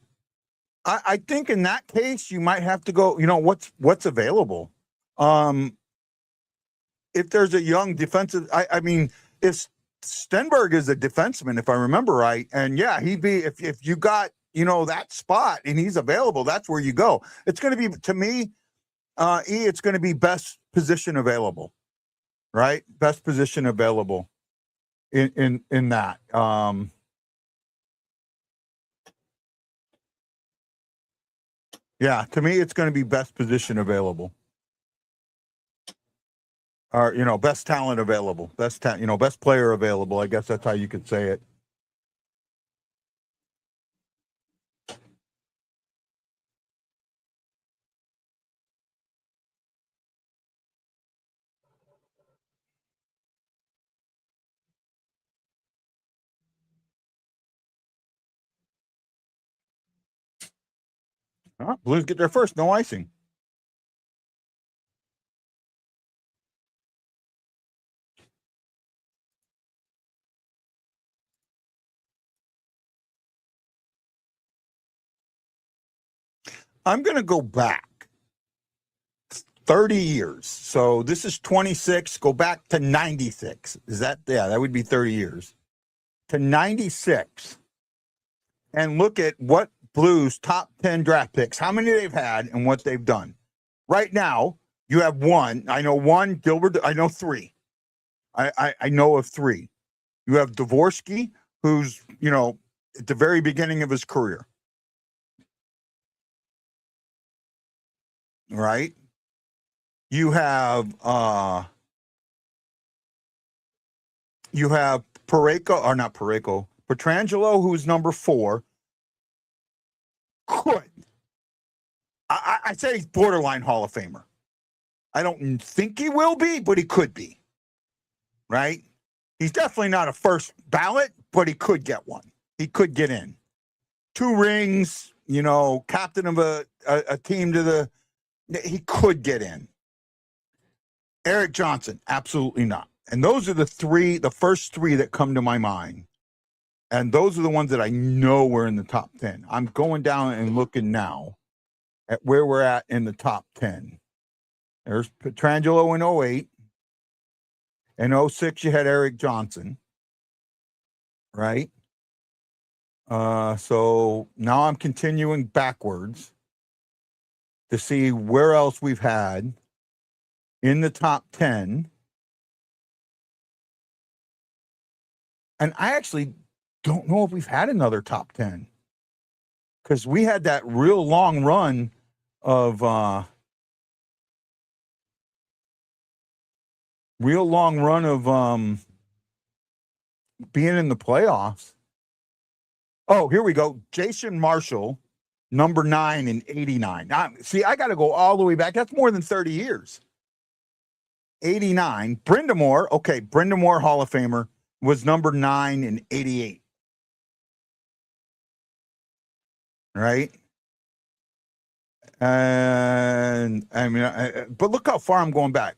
think in that case you might have to go. What's available. If there's a young defensive, I mean, if Stenberg is a defenseman, if I remember right, and yeah, he'd be if you got that spot and he's available, that's where you go. It's going to be, to me, it's going to be best position available, right? Best position available in that. Yeah, to me, it's going to be best position available. Or, best talent available. Best player available. I guess that's how you could say it. Blues get there first. No icing. I'm going to go back 30 years. So this is 26. Go back to 96. That would be 30 years. To 96. And look at what Blues top 10 draft picks, how many they've had and what they've done. Right now, you have one. I know one, Gilbert. I know three. I know of three. You have Dvorsky, who's, at the very beginning of his career. Right? You have Pietrangelo, who's number 4. I say he's borderline Hall of Famer. I don't think he will be, but he could be. Right? He's definitely not a first ballot, but he could get one. He could get in. 2 rings, captain of a team he could get in. Eric Johnson, absolutely not. And those are the first 3 that come to my mind. And those are the ones that I know were in the top 10. I'm going down and looking now at where we're at in the top 10. There's Pietrangelo in 08. In 06, you had Eric Johnson. Right? So now I'm continuing backwards to see where else we've had in the top 10. And I actually don't know if we've had another top 10, because we had that real long run of real long run of being in the playoffs. Oh, here we go. Jason Marshall, number 9 in 89. See, I got to go all the way back. That's more than 30 years. 89. Brenda Moore, Hall of Famer, was number 9 in 88. Right? And I mean, but look how far I'm going back.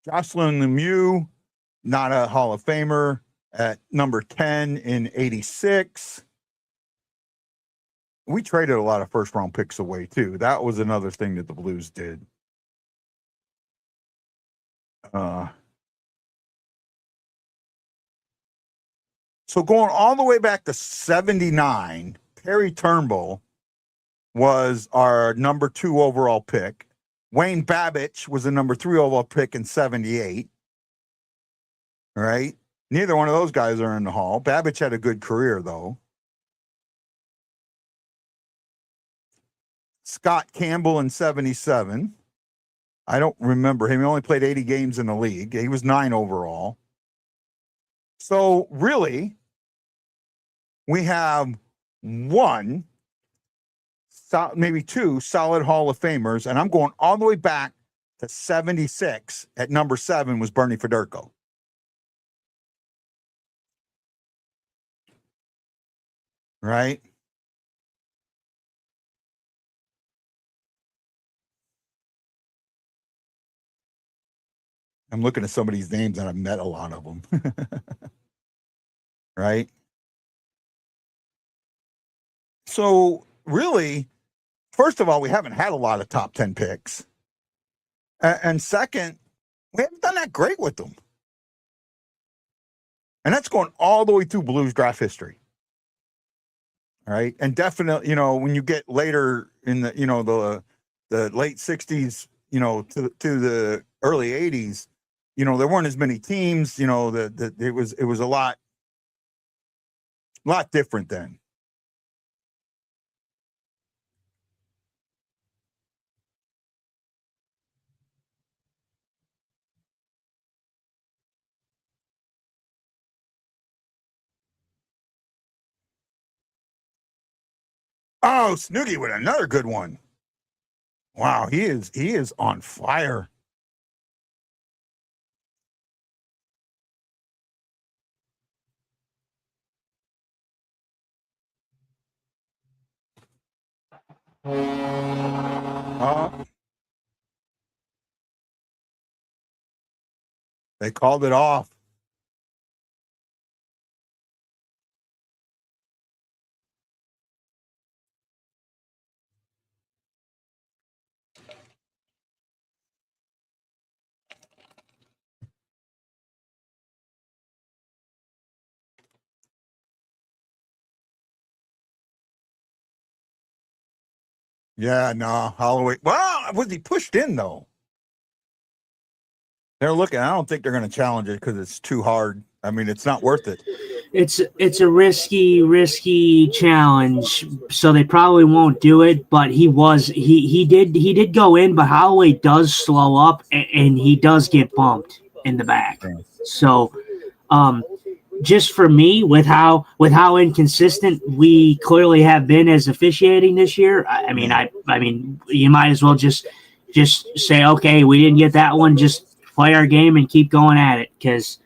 Jocelyn Lemieux, not a Hall of Famer, at number 10 in 86. We traded a lot of first round picks away too. That was another thing that the Blues did. So going all the way back to 79, Perry Turnbull was our number 2 overall pick. Wayne Babbage was the number 3 overall pick in 78. Right? Neither one of those guys are in the Hall. Babbage had a good career, though. Scott Campbell in 77. I don't remember him. He only played 80 games in the league. He was 9 overall. So, really, we have one, maybe 2 solid Hall of Famers, and I'm going all the way back to 76. At number 7 was Bernie Federko. Right? I'm looking at some of these names and I've met a lot of them. Right? So, really, first of all, we haven't had a lot of top 10 picks. And second, we haven't done that great with them. And that's going all the way through Blues draft history. Right? And definitely, when you get later in the, the late 60s, to the early 80s, there weren't as many teams, it was a lot different then. Oh, Snooki with another good one. Wow, he is on fire. They called it off. Yeah, no, Holloway. Well, was he pushed in though? They're looking. I don't think they're going to challenge it because it's too hard. I mean, it's not worth it. It's a risky challenge, so they probably won't do it. But he did go in, but Holloway does slow up and he does get bumped in the back. So, just for me, with how inconsistent we clearly have been as officiating this year, I mean, you might as well just say, okay, we didn't get that one. Just play our game and keep going at it, because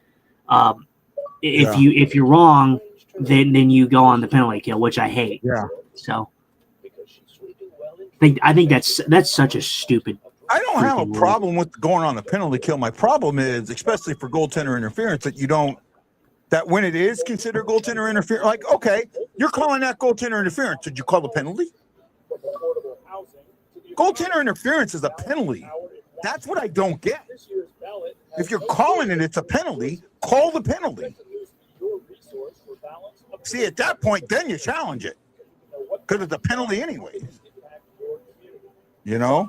if you're wrong, then you go on the penalty kill, which I hate. Yeah. So I think that's such a stupid. I don't have a problem with going on the penalty kill. My problem is, especially for goaltender interference, that when it is considered goaltender interference, like, okay, you're calling that goaltender interference. Did you call the penalty? Goaltender interference is a penalty. That's what I don't get. If you're calling it, it's a penalty. Call the penalty. See, at that point, then you challenge it because it's a penalty anyway. Yeah.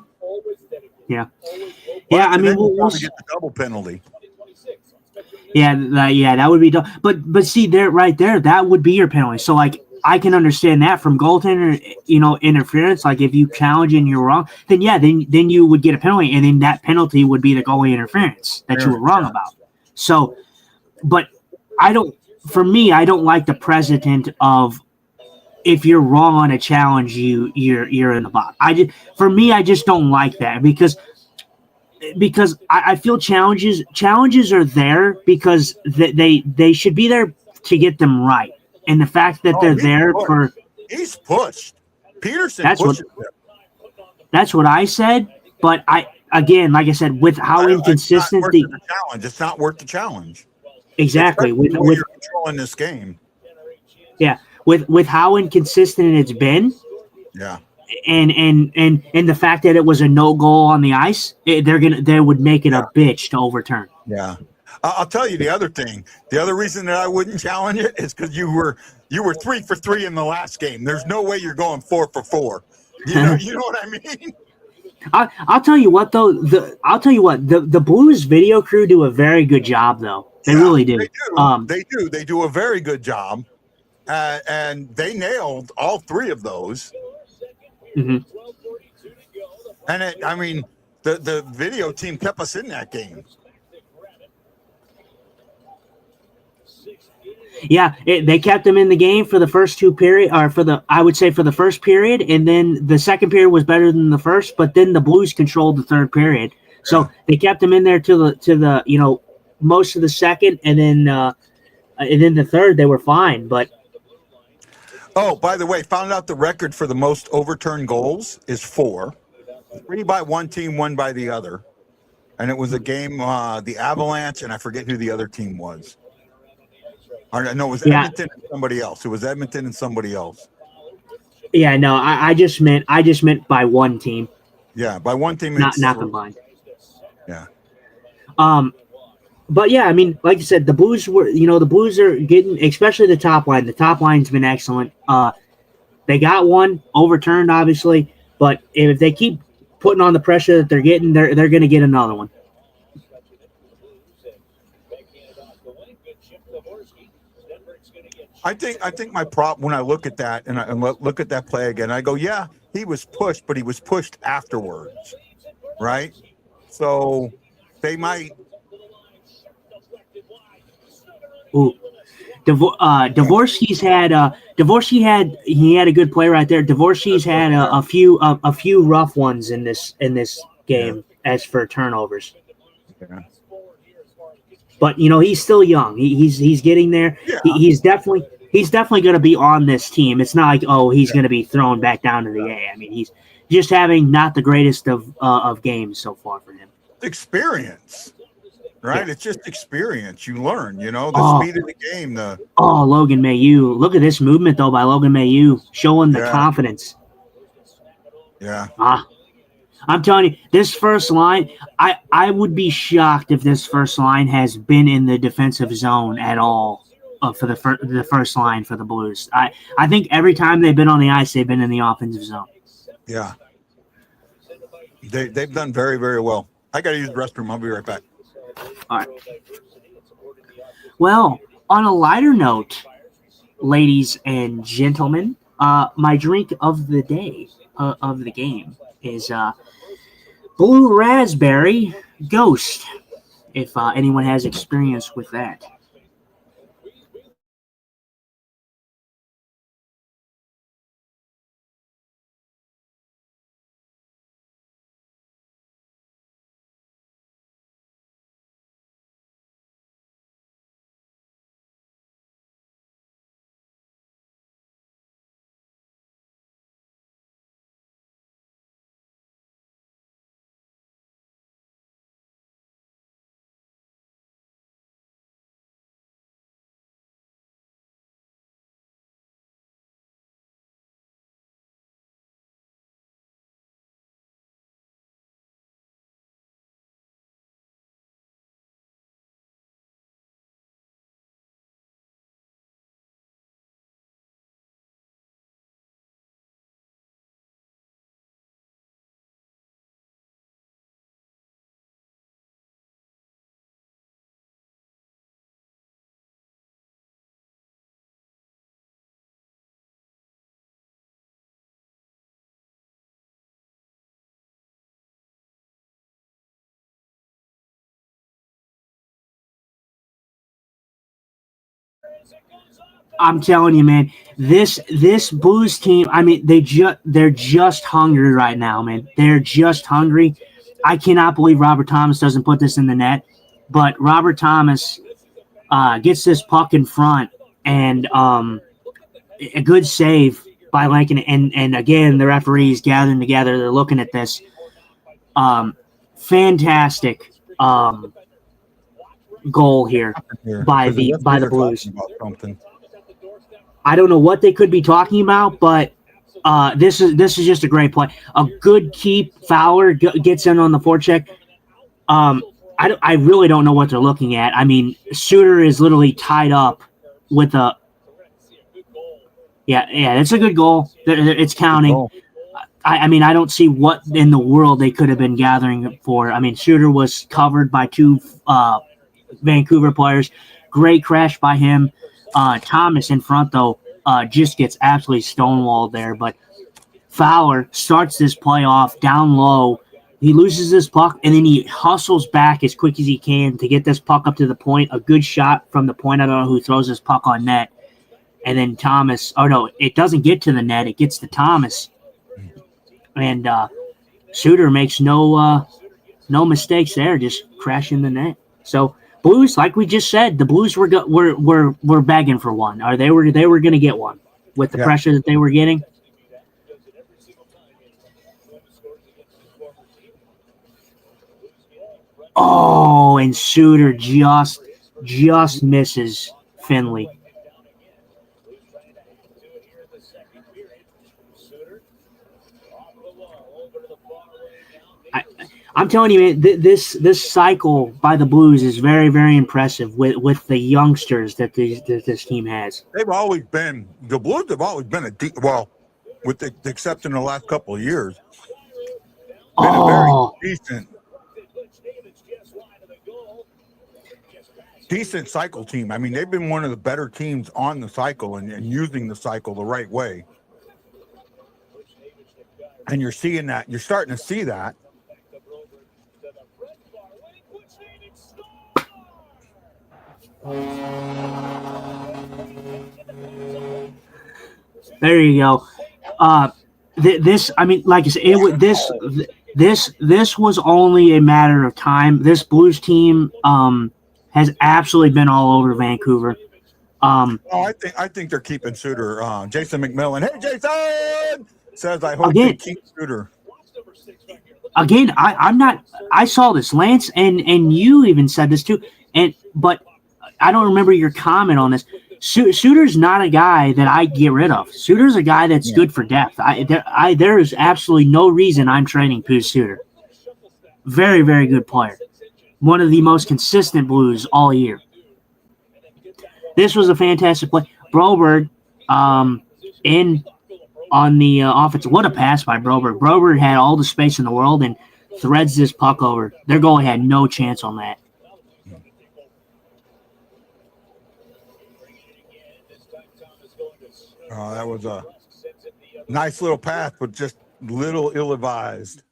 But I mean, we'll get the double penalty. Yeah, that would be dumb. But see, there, right there, that would be your penalty. So, like, I can understand that from goaltender, interference. Like if you challenge and you're wrong, then then you would get a penalty, and then that penalty would be the goalie interference that you were wrong about. So, but I don't. For me, I don't like the precedent of if you're wrong on a challenge, you're in the box. I just don't like that because I feel challenges are there because they should be there to get them right, and the fact that they're there for he's pushed. Peterson that's pushes what him. that's what I said. But again, like I said, with how inconsistent It's not worth the challenge. Exactly with the way you're controlling this game. Yeah, with how inconsistent it's been. Yeah. And the fact that it was a no goal on the ice, they would make it a bitch to overturn. Yeah, I'll tell you the other thing. The other reason that I wouldn't challenge it is because you were 3 for 3 in the last game. There's no way you're going 4 for 4. You know what I mean? I'll tell you what though. The Blues video crew do a very good job though. They really do. They do a very good job, and they nailed all 3 of those. Mm-hmm. And the video team kept us in that game. Yeah, they kept them in the game for the first 2 period, or for the first period, and then the second period was better than the first. But then the Blues controlled the third period, so they kept them in there to the most of the second, and then the third they were fine. But oh, by the way, found out the record for the most overturned goals is 4. 3 by one team, 1 by the other. And it was a game, the Avalanche, and I forget who the other team was. No, it was Edmonton and somebody else. It was Edmonton and somebody else. Yeah, no, I just meant by one team. Yeah, by one team. Not combined. Yeah. But yeah, I mean, like I said, the Blues are getting, especially the top line. The top line's been excellent. They got one overturned, obviously, but if they keep putting on the pressure that they're getting, they're going to get another one. I think my problem when I look at that and I look at that play again, I go, yeah, he was pushed, but he was pushed afterwards, right? So they might. Ooh, Dvorsky's had he had a good play right there. Dvorsky's had a few rough ones in this game as for turnovers. Yeah. But he's still young. He's getting there. Yeah. He's definitely going to be on this team. It's not like he's going to be thrown back down to the A. I mean, he's just having not the greatest of games so far for him. Experience, right? Yeah. It's just experience. You learn. The speed of the game. Logan Mailloux. Look at this movement though by Logan Mailloux, showing the confidence. Yeah. I'm telling you, this first line, I would be shocked if this first line has been in the defensive zone at all for the first line for the Blues. I think every time they've been on the ice, they've been in the offensive zone. Yeah. They've done very, very well. I got to use the restroom. I'll be right back. All right. Well, on a lighter note, ladies and gentlemen, my drink of the day, of the game, is Blue Raspberry Ghost, if anyone has experience with that. I'm telling you, man, this Blues team. I mean, they're just hungry right now, man. They're just hungry. I cannot believe Robert Thomas doesn't put this in the net, but Robert Thomas gets this puck in front, and a good save by Lincoln. And again, the referees gathering together. They're looking at this. Fantastic goal here by the Blues. About something. I don't know what they could be talking about, but this is just a great play. A good keep. Fowler gets in on the forecheck. I really don't know what they're looking at. I mean, Suter is literally tied up with a. Yeah, it's a good goal. It's counting. I mean, I don't see what in the world they could have been gathering for. I mean, Suter was covered by two Vancouver players. Great crash by him. Thomas in front, though, just gets absolutely stonewalled there. But Fowler starts this play off down low. He loses this puck, and then he hustles back as quick as he can to get this puck up to the point. A good shot from the point. I don't know who throws this puck on net. And then Thomas – oh, no, it doesn't get to the net. It gets to Thomas. And Suter makes no mistakes there, just crashing the net. So Blues, like we just said, the Blues were begging for one, or they were going to get one with the pressure that they were getting. Oh, and Suter just misses Finley. I'm telling you, man, this cycle by the Blues is very, very impressive with the youngsters that this team has. The Blues have always been with the exception of the last couple of years, been a very decent cycle team. I mean, they've been one of the better teams on the cycle and using the cycle the right way. And you're seeing that. You're starting to see that. There you go. This, I mean, like I said, this was only a matter of time. This Blues team has absolutely been all over Vancouver. I think they're keeping Suter. Jason McMillan. Hey, Jason says I hope they keep Suter. Again, I'm not. I saw this, Lance, and you even said this too. But I don't remember your comment on this. Suter's not a guy that I get rid of. Suter's a guy that's good for depth. There is absolutely no reason I'm trading Bues Suter. Very, very good player. One of the most consistent Blues all year. This was a fantastic play. Broberg in on the offense. What a pass by Broberg. Broberg had all the space in the world and threads this puck over. Their goalie had no chance on that. That was a nice little pass, but just little ill-advised.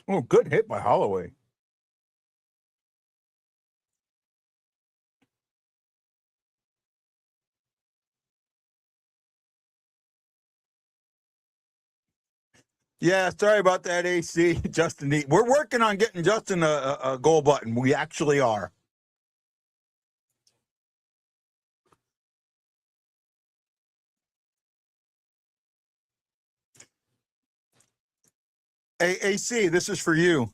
Oh, good hit by Holloway. Yeah, sorry about that, AC. Justin, we're working on getting Justin a goal button. We actually are. Hey, AC, this is for you.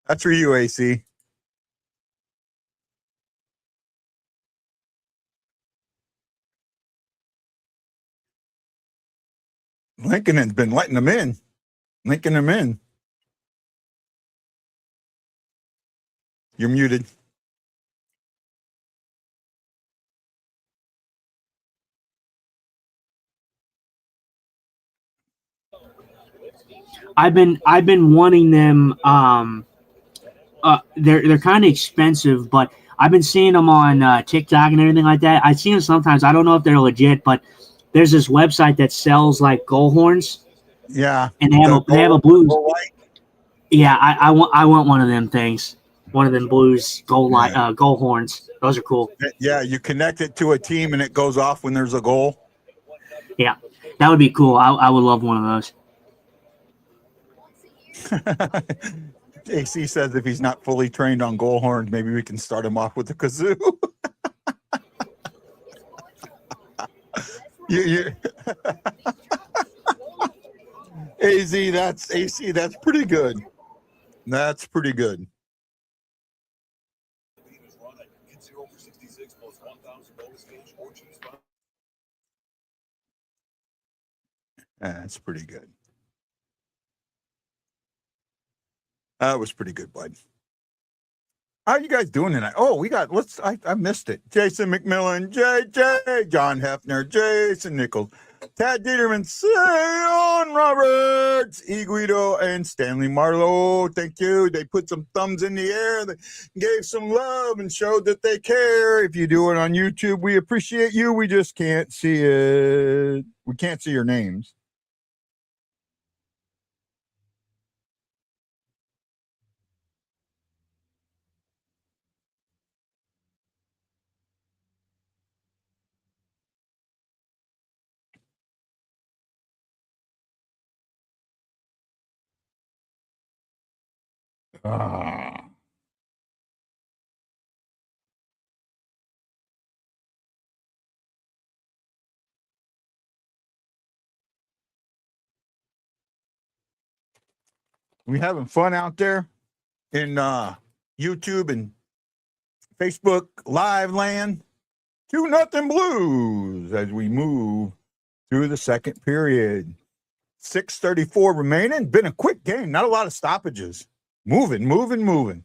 That's for you, AC. Lincoln has been letting them in. Linking them in. You're muted. I've been wanting them they're kind of expensive, but I've been seeing them on TikTok and everything like that. I've seen them sometimes. I don't know if they're legit, but there's this website that sells like goal horns, Yeah. and they have a gold- Blues. gold light. Yeah, I want one of them things, one of them Blues goal light Yeah. goal horns. Those are cool. Yeah, you connect it to a team and it goes off when there's a goal. Yeah, that would be cool. I would love one of those. AC says if he's not fully trained on goal horns, maybe we can start him off with the kazoo. you AC, that's pretty good. That's pretty good. That's pretty good. That was pretty good, bud. How are you guys doing tonight? Oh, we got, I missed it. Jason McMillan, JJ, John Hefner, Jason Nichols, Tad Dieterman, Sion Roberts, E. Guido, and Stanley Marlowe. Thank you. They put some thumbs in the air. They gave some love and showed that they care. If you do it on YouTube, we appreciate you. We just can't see it. We can't see your names. Ah. We having fun out there in YouTube and Facebook live land. 2-0 Blues as we move through the second period. 6:34 remaining. Been a quick game. Not a lot of stoppages. Moving.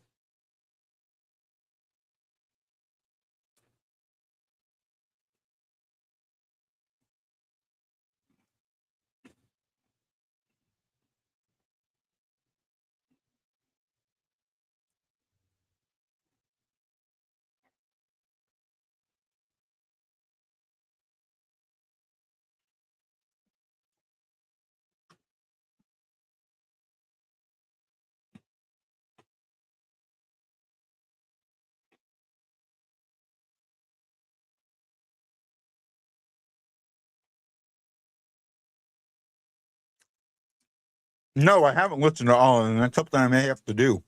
No, I haven't listened to all of them. That's something I may have to do.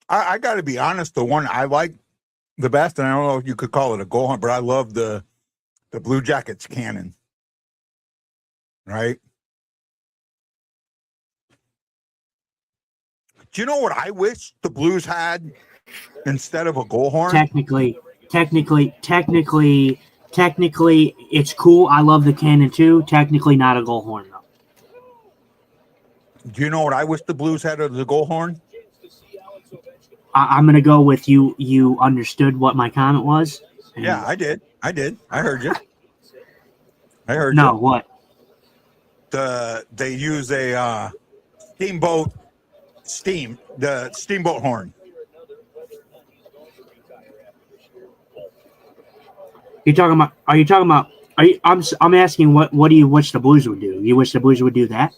I got to be honest. The one I like the best, and I don't know if you could call it a goal hunt, but I love the Blue Jackets cannon. Right? Do you know what I wish the Blues had instead of a goal horn? Technically, it's cool. I love the cannon too. Technically, not a goal horn though. Do you know what I wish the Blues had as a goal horn? I'm gonna go with you. You understood what my comment was. Yeah, I did. I heard you. No, what? They use a steamboat horn. I'm asking what do you wish the Blues would do? You wish the Blues would do that?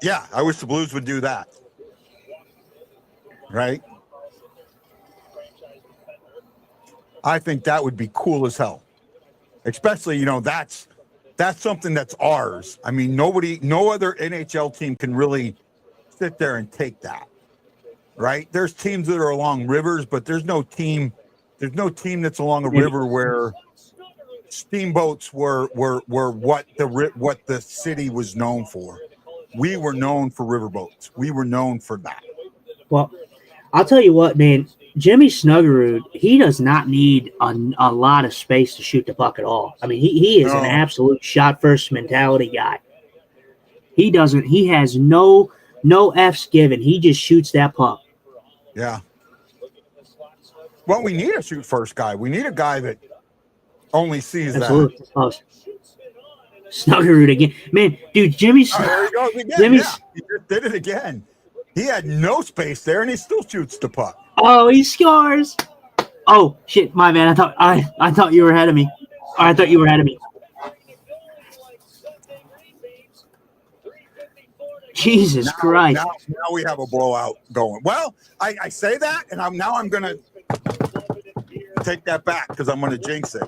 Yeah, I wish the Blues would do that. Right? I think that would be cool as hell. Especially, that's something that's ours. I mean, no other NHL team can really sit there and take that. Right? There's teams that are along rivers, but there's no team that's along a river where steamboats were what the city was known for. We were known for riverboats. We were known for that. Well, I'll tell you what, man. Jimmy Snuggerud, he does not need a lot of space to shoot the puck at all. I mean, he is an absolute shot first mentality guy. He has no F's given. He just shoots that puck. Yeah. Well, we need a shoot first guy. We need a guy that only sees Absolutely. Oh, Snuggerud again. Man, dude, Jimmy's. that. Oh, there he goes again. Jimmy's. Yeah, he just did it again. He had no space there, and he still shoots the puck. Oh, he scores. Oh, shit. My man. I thought you were ahead of me. Or I thought you were ahead of me. Jesus Christ. Now we have a blowout going. Well, I say that, and I'm going to take that back because I'm going to jinx it.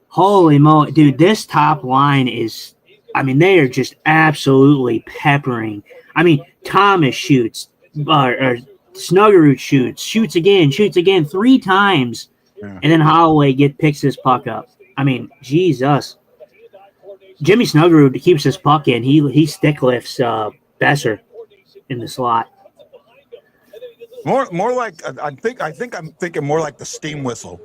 Holy moly, dude, this top line is, I mean, they are just absolutely peppering. I mean, Thomas shoots, or Snuggerud shoots again 3 times, Yeah. and then Holloway picks his puck up. I mean, Jesus. Jimmy Snuggerud keeps his puck in. He stick lifts Besser in the slot. More like I think I'm thinking more like the steam whistle.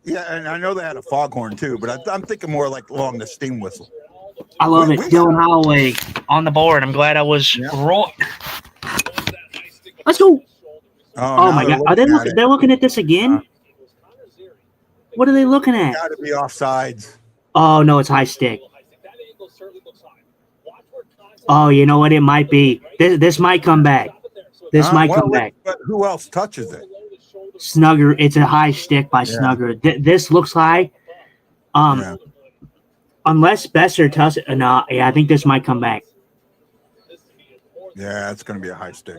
Yeah, and I know they had a foghorn too, but I'm thinking more like along the steam whistle. I love it. Dylan Holloway on the board. I'm glad I was wrong. Let's go. Oh my God. Are they looking? They're looking at this again? What are they looking at? Got to be offsides. Oh, no, it's high stick. Oh, you know what? It might be. This might come back. This might come back. But who else touches it? Snugger. It's a high stick by Snugger. This looks high. Unless Besser touches it. No, yeah, I think this might come back. Yeah, it's going to be a high stick.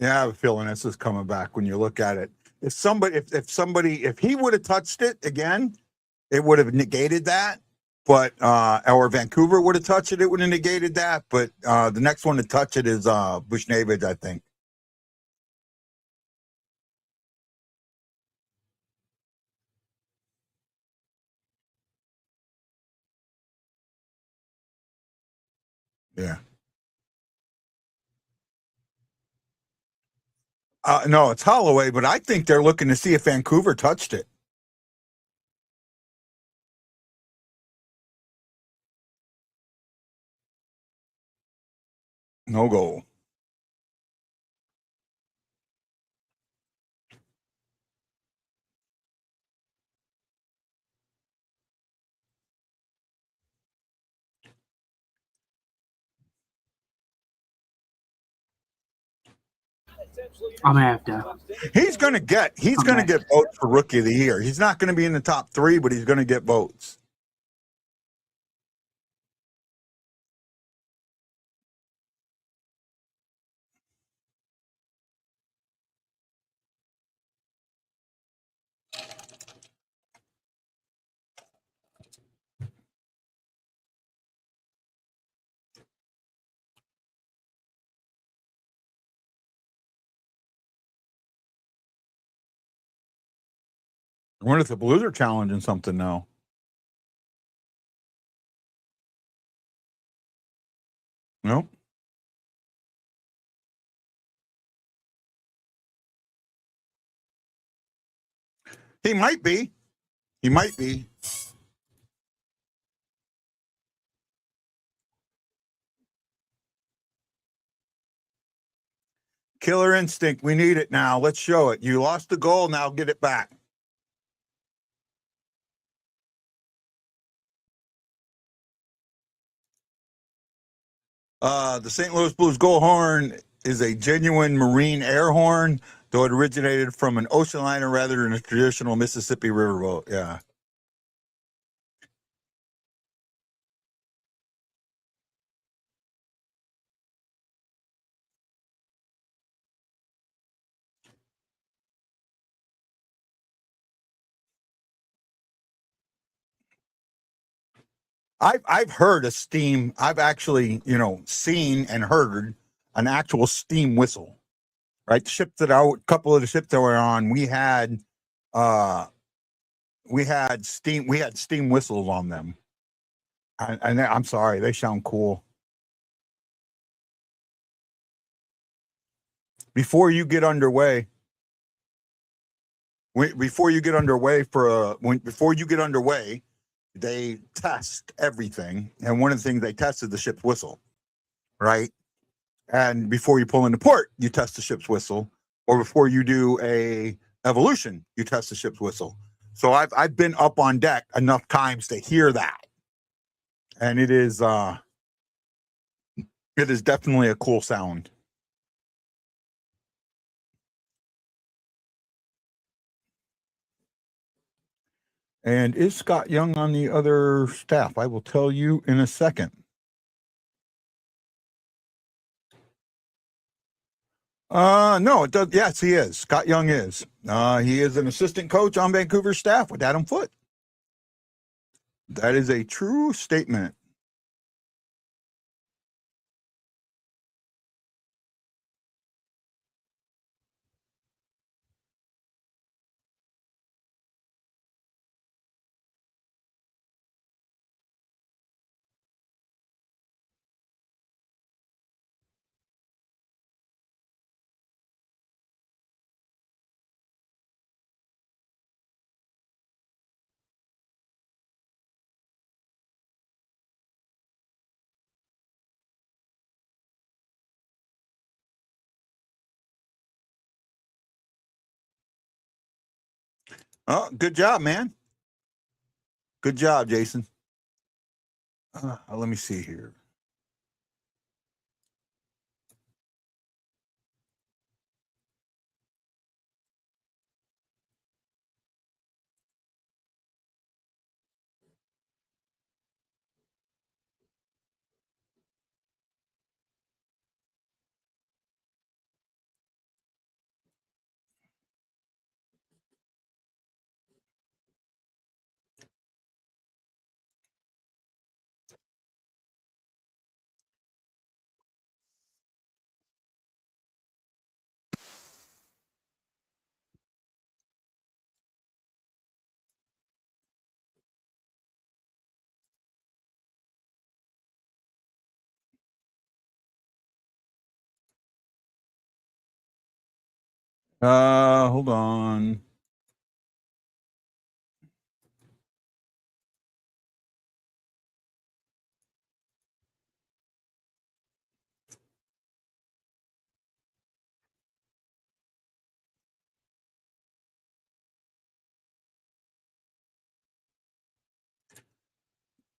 Yeah, I have a feeling this is coming back when you look at it. If he would have touched it again, it would have negated that. But or Vancouver would have touched it, it would have negated that. But the next one to touch it is Buchnevich, I think. Yeah. No, it's Holloway, but I think they're looking to see if Vancouver touched it. No goal. I'm gonna have to. He's gonna get votes for Rookie of the Year. He's not going to be in the top 3, but he's going to get votes. I wonder if the Blues are challenging something now. No. He might be. He might be. Killer instinct. We need it now. Let's show it. You lost the goal. Now get it back. The St. Louis Blues goal horn is a genuine Marine air horn, though it originated from an ocean liner rather than a traditional Mississippi riverboat. Yeah. I've heard a steam. I've actually, seen and heard an actual steam whistle. Right, a couple of the ships that were on, we had we had steam whistles on them. And I'm sorry, they sound cool. Before you get underway, they test everything. And one of the things they test is the ship's whistle, right? And before you pull into port, you test the ship's whistle. Or before you do a evolution, you test the ship's whistle. So I've been up on deck enough times to hear that. And it is definitely a cool sound. And is Scott Young on the other staff? I will tell you in a second. No, it does. Yes, he is. Scott Young is. He is an assistant coach on Vancouver staff with Adam Foote. That is a true statement. Oh, good job, man. Good job, Jason. Let me see here. Hold on.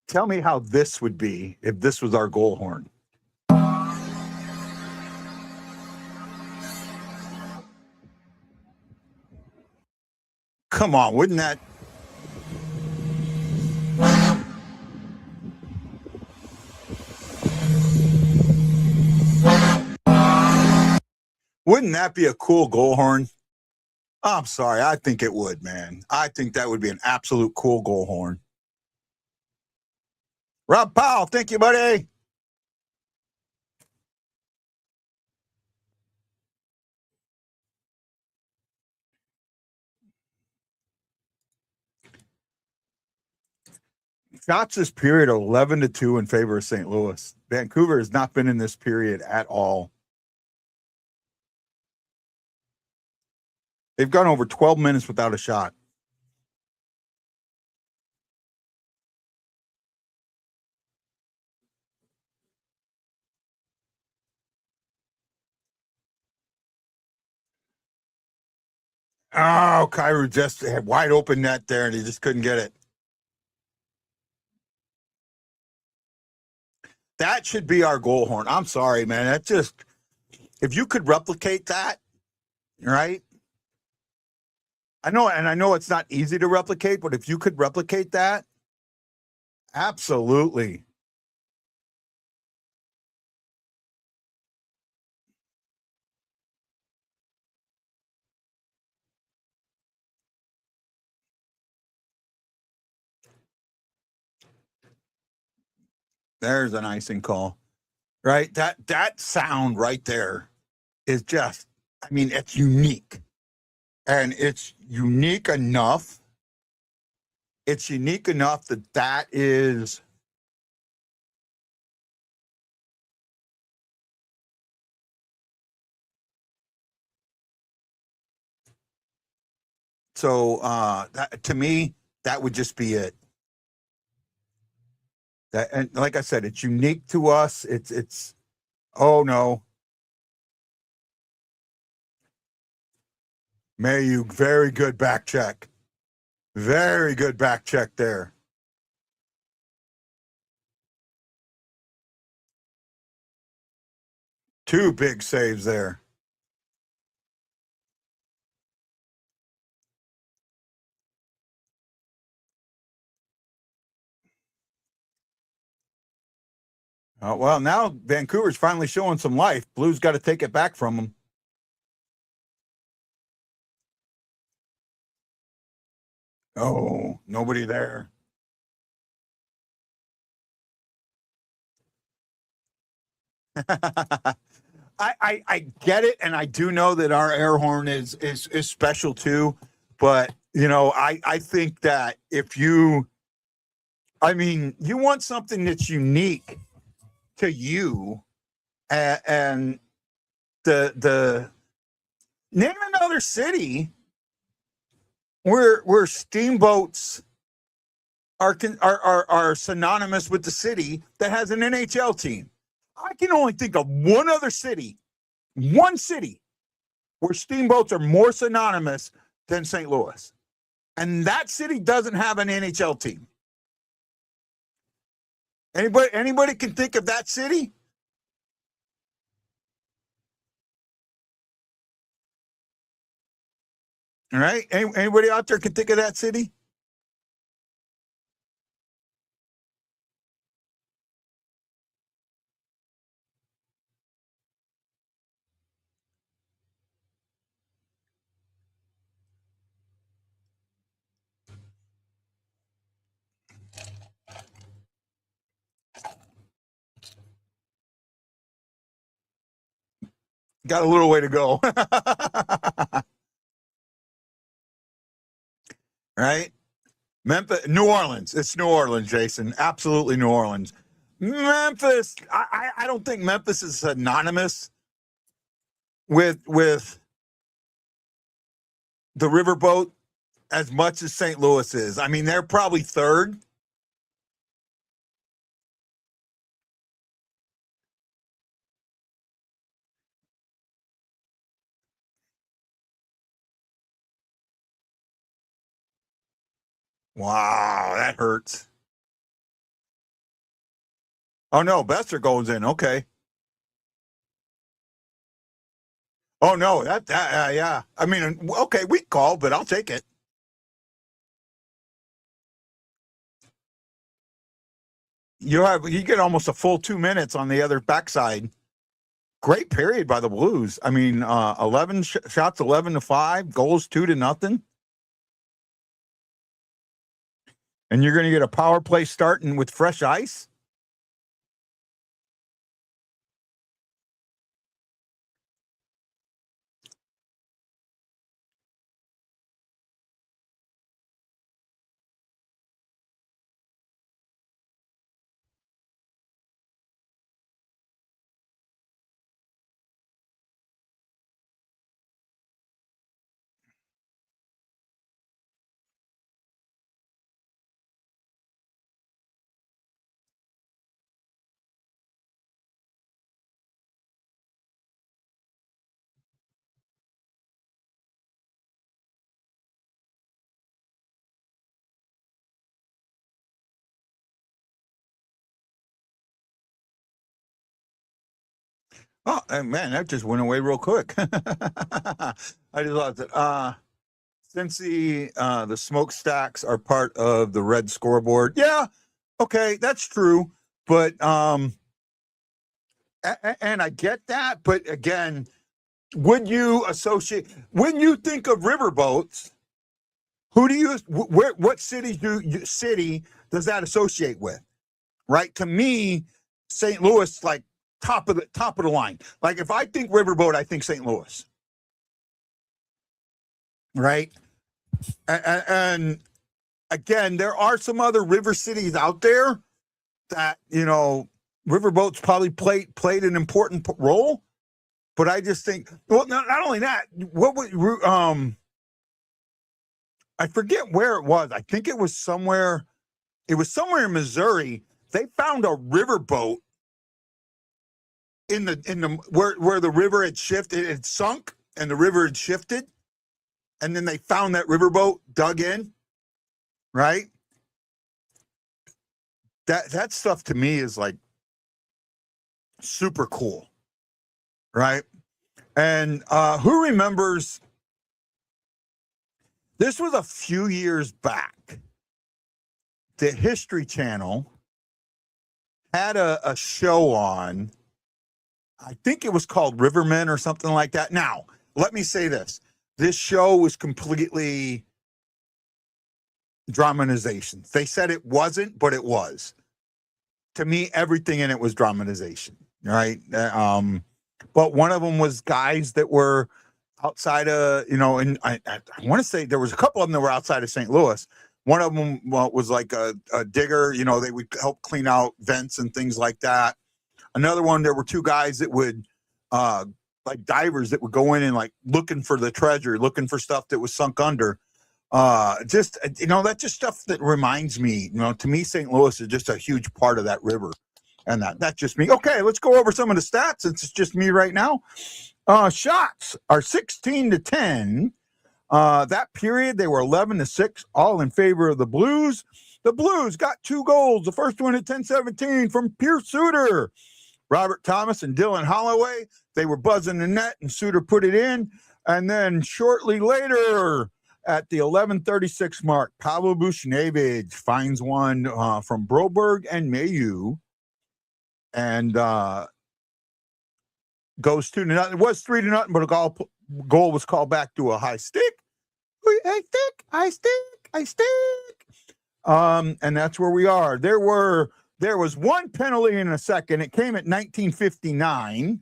Tell me how this would be if this was our goal horn. Come on, wouldn't that be a cool goal horn? I'm sorry, I think it would, man. I think that would be an absolute cool goal horn. Rob Powell, thank you, buddy. Shots this period are 11-2 in favor of St. Louis. Vancouver has not been in this period at all. They've gone over 12 minutes without a shot. Oh, Kyrou just had wide open net there, and he just couldn't get it. That should be our goal horn. I'm sorry, man. That just, if you could replicate that, right? I know it's not easy to replicate, but if you could replicate that, absolutely. There's an icing call, right? That sound right there is just, I mean, it's unique. And it's unique enough. It's unique enough that is so that to me, that would just be it. That, and like I said, it's unique to us. It's oh no. Mayu, very good back check. Very good back check there. Two big saves there. Well, now Vancouver's finally showing some life. Blues got to take it back from them. Oh, nobody there. I get it, and I do know that our air horn is special too. But you know, I think that if you, I mean, you want something that's unique to you, and the name another city where steamboats are synonymous with the city that has an NHL team. I can only think of one other city, one city where steamboats are more synonymous than St. Louis. And that city doesn't have an NHL team. Anybody can think of that city? All right. Anybody out there can think of that city? Got a little way to go. Right? Memphis, New Orleans. It's New Orleans, Jason. Absolutely New Orleans. Memphis. I don't think Memphis is synonymous with the riverboat as much as St. Louis is. I mean, they're probably third. Wow, that hurts. Oh no, Besser goes in. Okay. Oh no, that yeah. I mean, okay, weak call, but I'll take it. You get almost a full 2 minutes on the other backside. Great period by the Blues. I mean, 11 shots, 11-5, goals 2-0. And you're going to get a power play starting with fresh ice? Oh, man, that just went away real quick. I just lost it. Since the smokestacks are part of the red scoreboard, yeah, okay, that's true. But and I get that, but again, would you associate when you think of riverboats? Who do you what city does that associate with? Right? To me, St. Louis, like top of the line. Like if I think riverboat, I think St. Louis. right? And again, there are some other river cities out there that, riverboats probably played an important role. But I just think, well, not only that, I forget where it was. I think it was somewhere in Missouri. They found a riverboat in the where the river had shifted, it had sunk and the river had shifted. And then they found that riverboat dug in, right? That stuff to me is like super cool, right? And who remembers, this was a few years back. The History Channel had a show on, I think it was called Rivermen or something like that. Now, let me say this. This show was completely dramatization. They said it wasn't, but it was. To me, everything in it was dramatization, right? But one of them was guys that were outside of, and I want to say there was a couple of them that were outside of St. Louis. One of them was like a digger, they would help clean out vents and things like that. Another one, there were two guys that would, like divers that would go in and like looking for the treasure, looking for stuff that was sunk under. That's just stuff that reminds me, to me, St. Louis is just a huge part of that river. And that's just me. Okay, let's go over some of the stats since it's just me right now. Shots are 16-10. That period, they were 11-6, all in favor of the Blues. The Blues got 2 goals. The first one at 10-17 from Pierce Suter. Robert Thomas and Dylan Holloway, they were buzzing the net, and Suter put it in. And then shortly later, at the 11:36 mark, Pavel Buchnevich finds one from Broberg and Mayu, and goes 2-0. It was 3-0, but a goal was called back to a high stick. High stick. And that's where we are. There was one penalty in a second. It came at 19:59.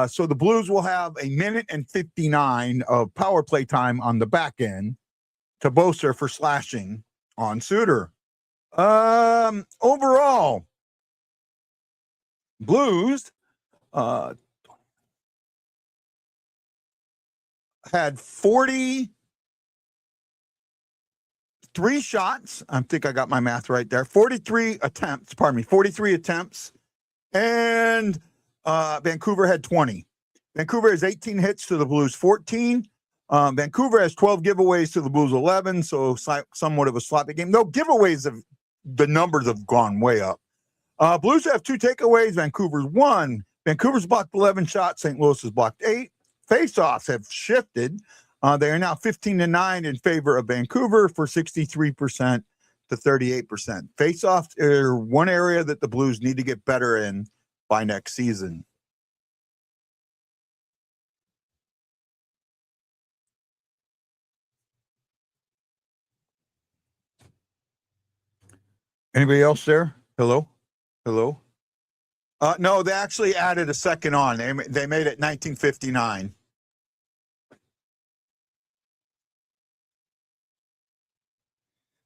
So the Blues will have 1:59 of power play time on the back end to Boser for slashing on Suter. Overall, Blues had 43 shots. I think I got my math right there. 43 attempts, and Vancouver had 20. Vancouver has 18 hits to the Blues 14. Vancouver has 12 giveaways to the Blues 11, so somewhat of a sloppy game. No, the numbers have gone way up. Blues have 2 takeaways. Vancouver's 1. Vancouver's blocked 11 shots. St. Louis has blocked 8. Faceoffs have shifted. They are now 15-9 in favor of Vancouver for 63% to 38%. Faceoffs are one area that the Blues need to get better in by next season. Anybody else there? Hello? No, they actually added a second on. They made it 1959.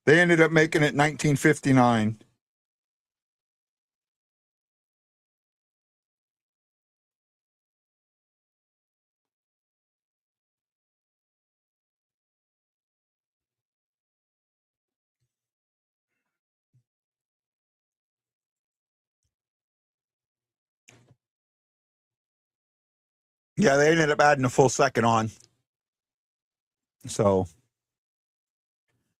They ended up making it 1959. Yeah, they ended up adding a full second on. So,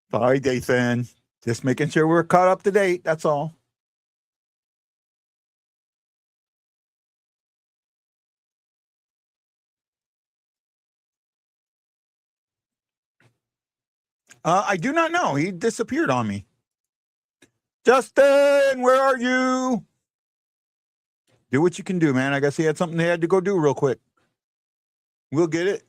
sorry, Dathan. Just making sure we're caught up to date. That's all. I do not know. He disappeared on me. Justin, where are you? Do what you can do, man. I guess he had something he had to go do real quick. We'll get it.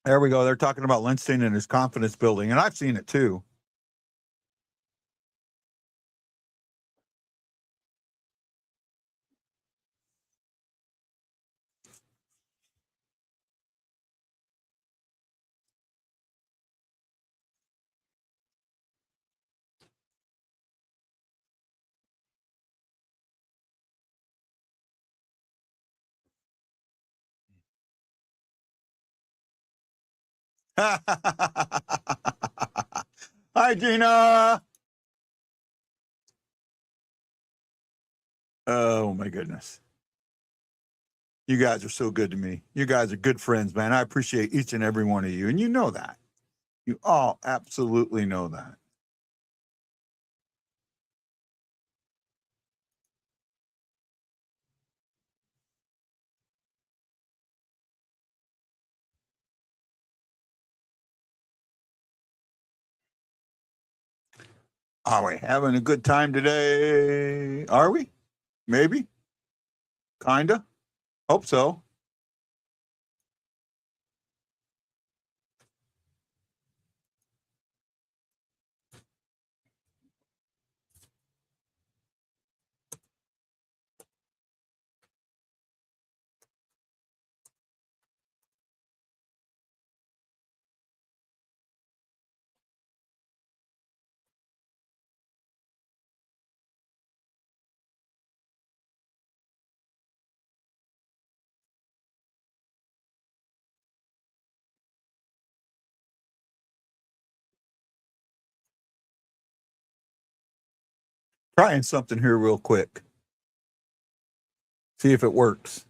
There we go. They're talking about Lindstein and his confidence building, and I've seen it too. Hi, Gina. Oh, my goodness. You guys are so good to me. You guys are good friends, man. I appreciate each and every one of you. And you know that. You all absolutely know that. Are we having a good time today? Are we? Maybe? Kinda? Hope so. Trying something here real quick. See if it works.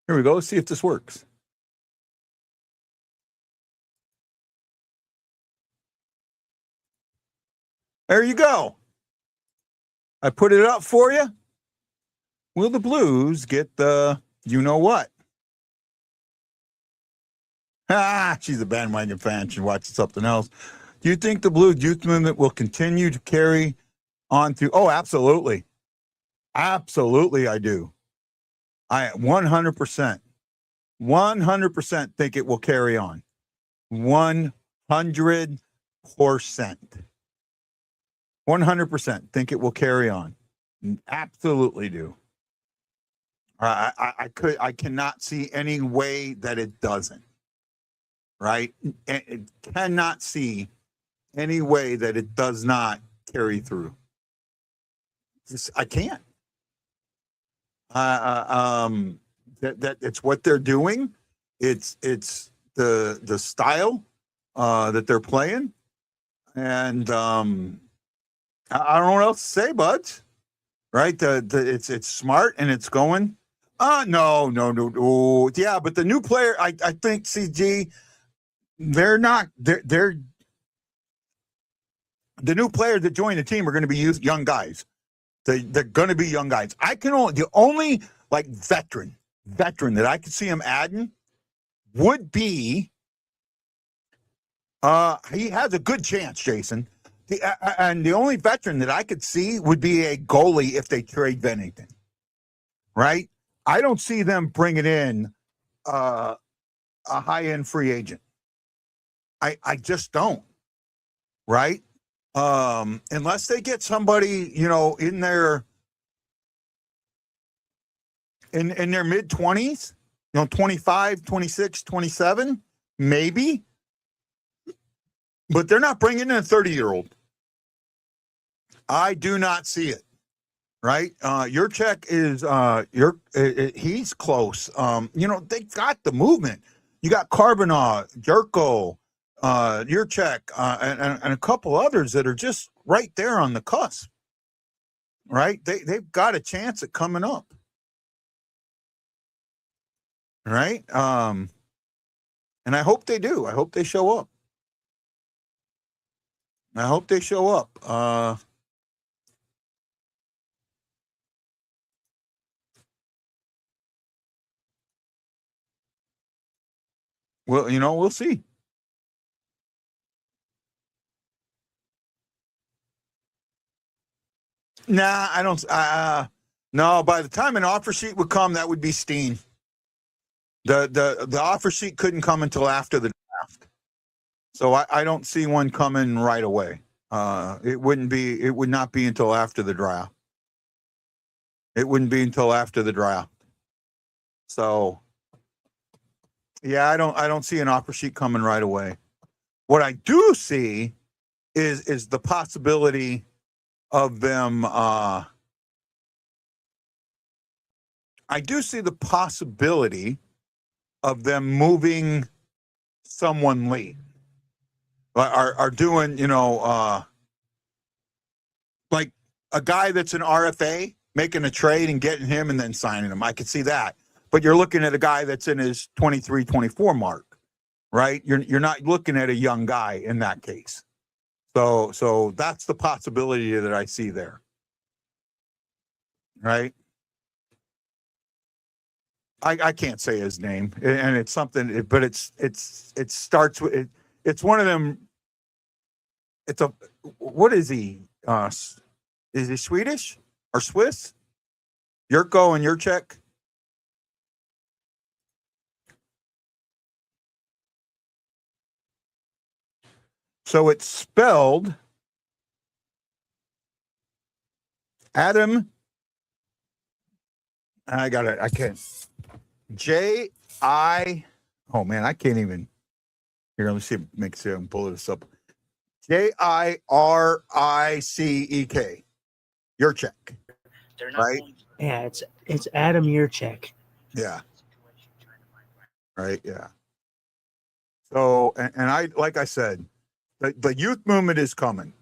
Here we go. Let's see if this works. There you go. I put it up for you. Will the Blues get the you know what? She's a bandwagon fan. She watches something else. Do you think the Blue youth movement will continue to carry on through? Oh, absolutely. Absolutely, I do. I 100%. 100% think it will carry on. 100%. 100% think it will carry on. Absolutely do. I cannot see any way that it doesn't. Right? It cannot see any way that it does not carry through. I can't. That it's what they're doing. It's the style that they're playing, and I don't know what else to say, buds. Right? It's smart and it's going. No. Yeah, but the new player, I think CG, they're not. They're the new players that join the team are going to be young guys. They're going to be young guys. The only like veteran that I could see him adding would be he has a good chance, Jason. And the only veteran that I could see would be a goalie if they trade Bennington. Right? I don't see them bringing in a high-end free agent. I just don't. Right? Unless they get somebody, in their mid-20s, 25, 26, 27, maybe. But they're not bringing in a 30-year-old. I do not see it. Right? Your check is he's close. They've got the movement. You got Carbonneau, Jerko, your check, and a couple others that are just right there on the cusp. Right? They've got a chance at coming up. Right? And I hope they do. I hope they show up. Well, we'll see. Nah, I don't. No, by the time an offer sheet would come, that would be Steen. The offer sheet couldn't come until after the draft, so I don't see one coming right away. It would not be until after the draft. It wouldn't be until after the draft. So, yeah, I don't see an offer sheet coming right away. What I do see is the possibility of them. I do see the possibility of them moving someone late. Are doing, like a guy that's an RFA, making a trade and getting him and then signing him. I could see that. But you're looking at a guy that's in his 23, 24 mark, right? You're not looking at a young guy in that case. So that's the possibility that I see there. Right? I can't say his name, and it's something, but it starts with it. It's one of them. What is he? Is he Swedish or Swiss? Yurko and Yurchek. So it's spelled Adam. I got it. I can't. J-I. Oh man, I can't even. Here, let me see. Make sure I'm pulling this up. Jiricek. Yurchek. Right? Yeah, it's Adam Yurchek. Yeah. Right. Yeah. So, and I, like I said, the youth movement is coming.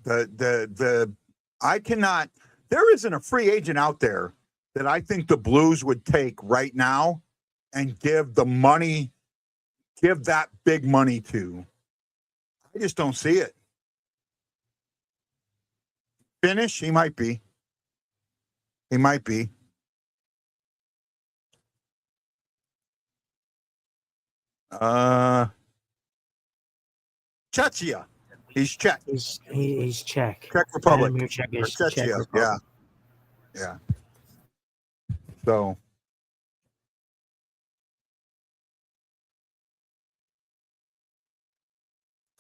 I cannot. There isn't a free agent out there that I think the Blues would take right now and give that big money to. I just don't see it. Finish, he might be. He might be. Czechia. He's Czech. He's Czech. Czech Republic. Adam Yurchek is Czechia. Czech Republic. Yeah. Yeah. So.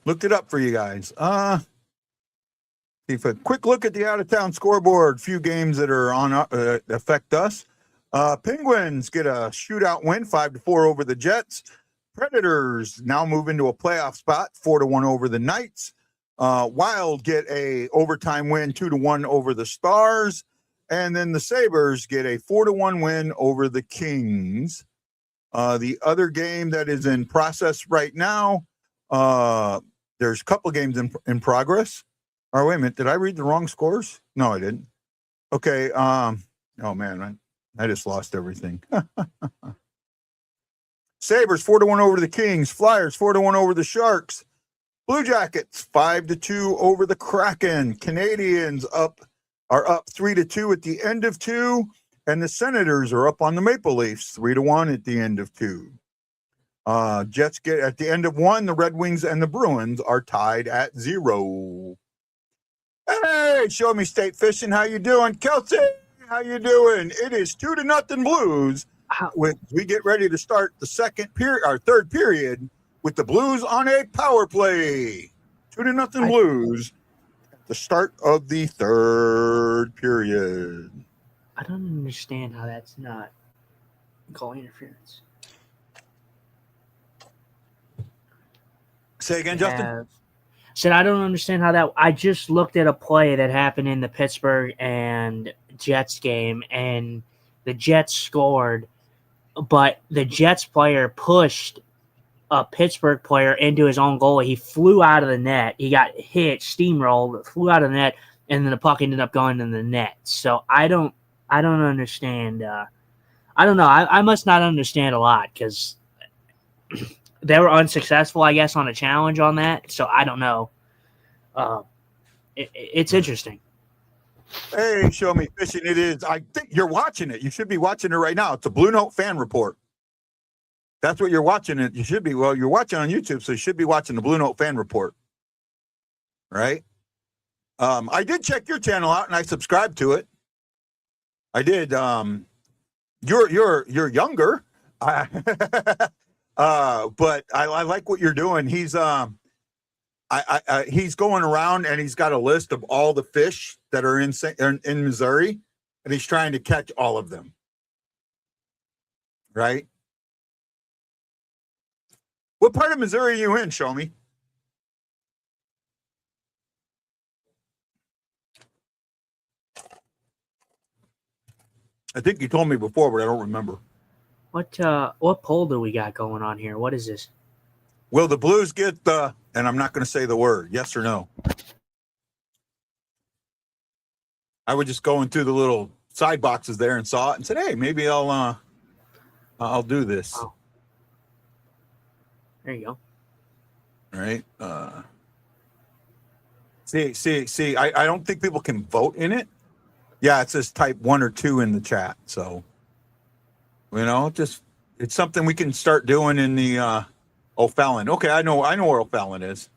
Looked it up for you guys. If a quick look at the out-of-town scoreboard, few games that are on affect us. Penguins get a shootout win, 5-4 over the Jets. Predators now move into a playoff spot, 4-1 over the Knights. Wild get a overtime win, 2-1 over the Stars. And then the Sabres get a 4-1 win over the Kings. The other game that is in process right now, there's a couple games in progress. Oh, wait a minute. Did I read the wrong scores? No, I didn't. Okay. Oh, man. I just lost everything. Sabres 4-1 over the Kings. Flyers 4-1 over the Sharks. Blue Jackets 5-2 over the Kraken. Canadians are up 3-2 at the end of 2. And the Senators are up on the Maple Leafs 3-1 at the end of 2. Jets get at the end of 1. The Red Wings and the Bruins are tied at 0. Hey, Show Me State Fishing. How you doing? Kelsey, how you doing? It is 2-0 Blues. We get ready to start the third period with the Blues on a power play. 2-0 Blues at the start of the third period. I don't understand how that's not goal interference. Say again, Justin? Said I don't understand how that. I just looked at a play that happened in the Pittsburgh and Jets game, and the Jets scored, but the Jets player pushed a Pittsburgh player into his own goal. He flew out of the net. He got hit, steamrolled, flew out of the net, and then the puck ended up going in the net. So I don't understand. I don't know. I must not understand a lot because they were unsuccessful, I guess, on a challenge on that. So I don't know. It's interesting. Hey, Show Me Fishing. It is. I think you're watching it. You should be watching it right now. It's a BlueNote fan report. That's what you're watching. It you should be. Well, you're watching on YouTube, so you should be watching the Blue Note Fan Report, right? I did check your channel out, and I subscribed to it. I did. You're younger, but I like what you're doing. He's he's going around and he's got a list of all the fish that are in Missouri, and he's trying to catch all of them. Right? What part of Missouri are you in? Show me. I think you told me before, but I don't remember. What poll do we got going on here? What is this? Will the Blues get the? And I'm not going to say the word. Yes or no. I was just going through the little side boxes there and saw it and said, "Hey, maybe I'll do this." Oh. There you go. All right. See. I don't think people can vote in it. Yeah, it says type 1 or 2 in the chat. So, just it's something we can start doing in the O'Fallon. Okay, I know where O'Fallon is.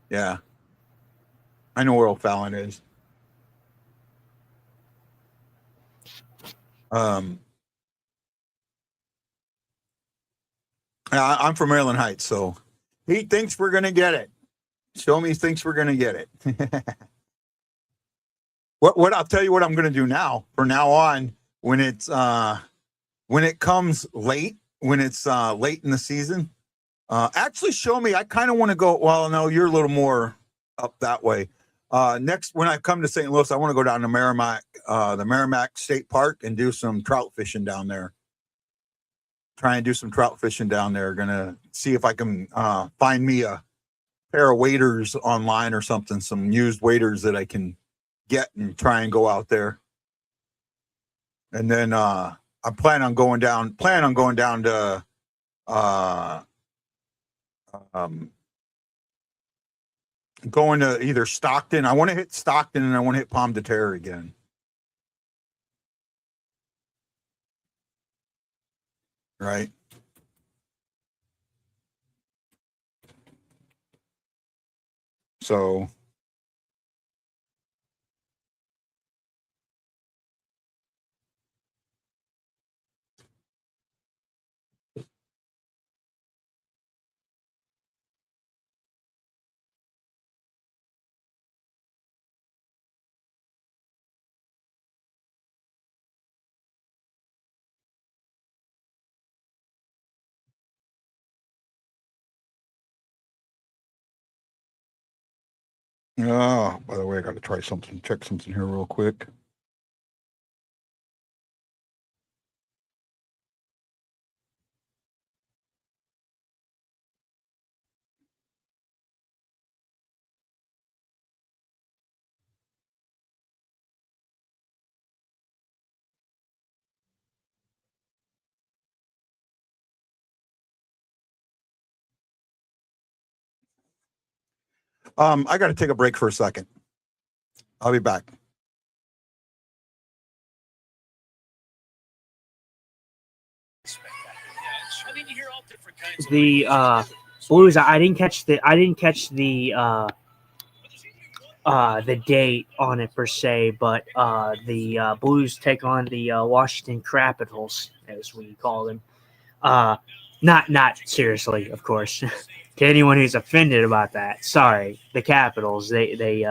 Yeah, I know where O'Fallon is. I'm from Maryland Heights, so he thinks we're gonna get it. Show me thinks we're gonna get it. What I'll tell you what I'm gonna do now. From now on, when it comes late, when it's late in the season, actually show me. I kind of want to go. Well, no, you're a little more up that way. Next, when I come to St. Louis, I want to go down to the Merrimack State Park, and do some trout fishing down there. Try and do some trout fishing down there. Gonna see if I can find me a pair of waders online or something, some used waders that I can get and try and go out there. And then I plan on going down to going to either Stockton. I want to hit Stockton and I want to hit Pomme de Terre again. Right. So oh, by the way, I got to check something here real quick. I got to take a break for a second. I'll be back. The Blues. I didn't catch the date on it per se, but the Blues take on the Washington Capitals, as we call them. Not seriously, of course. To anyone who's offended about that, sorry. The Capitals. They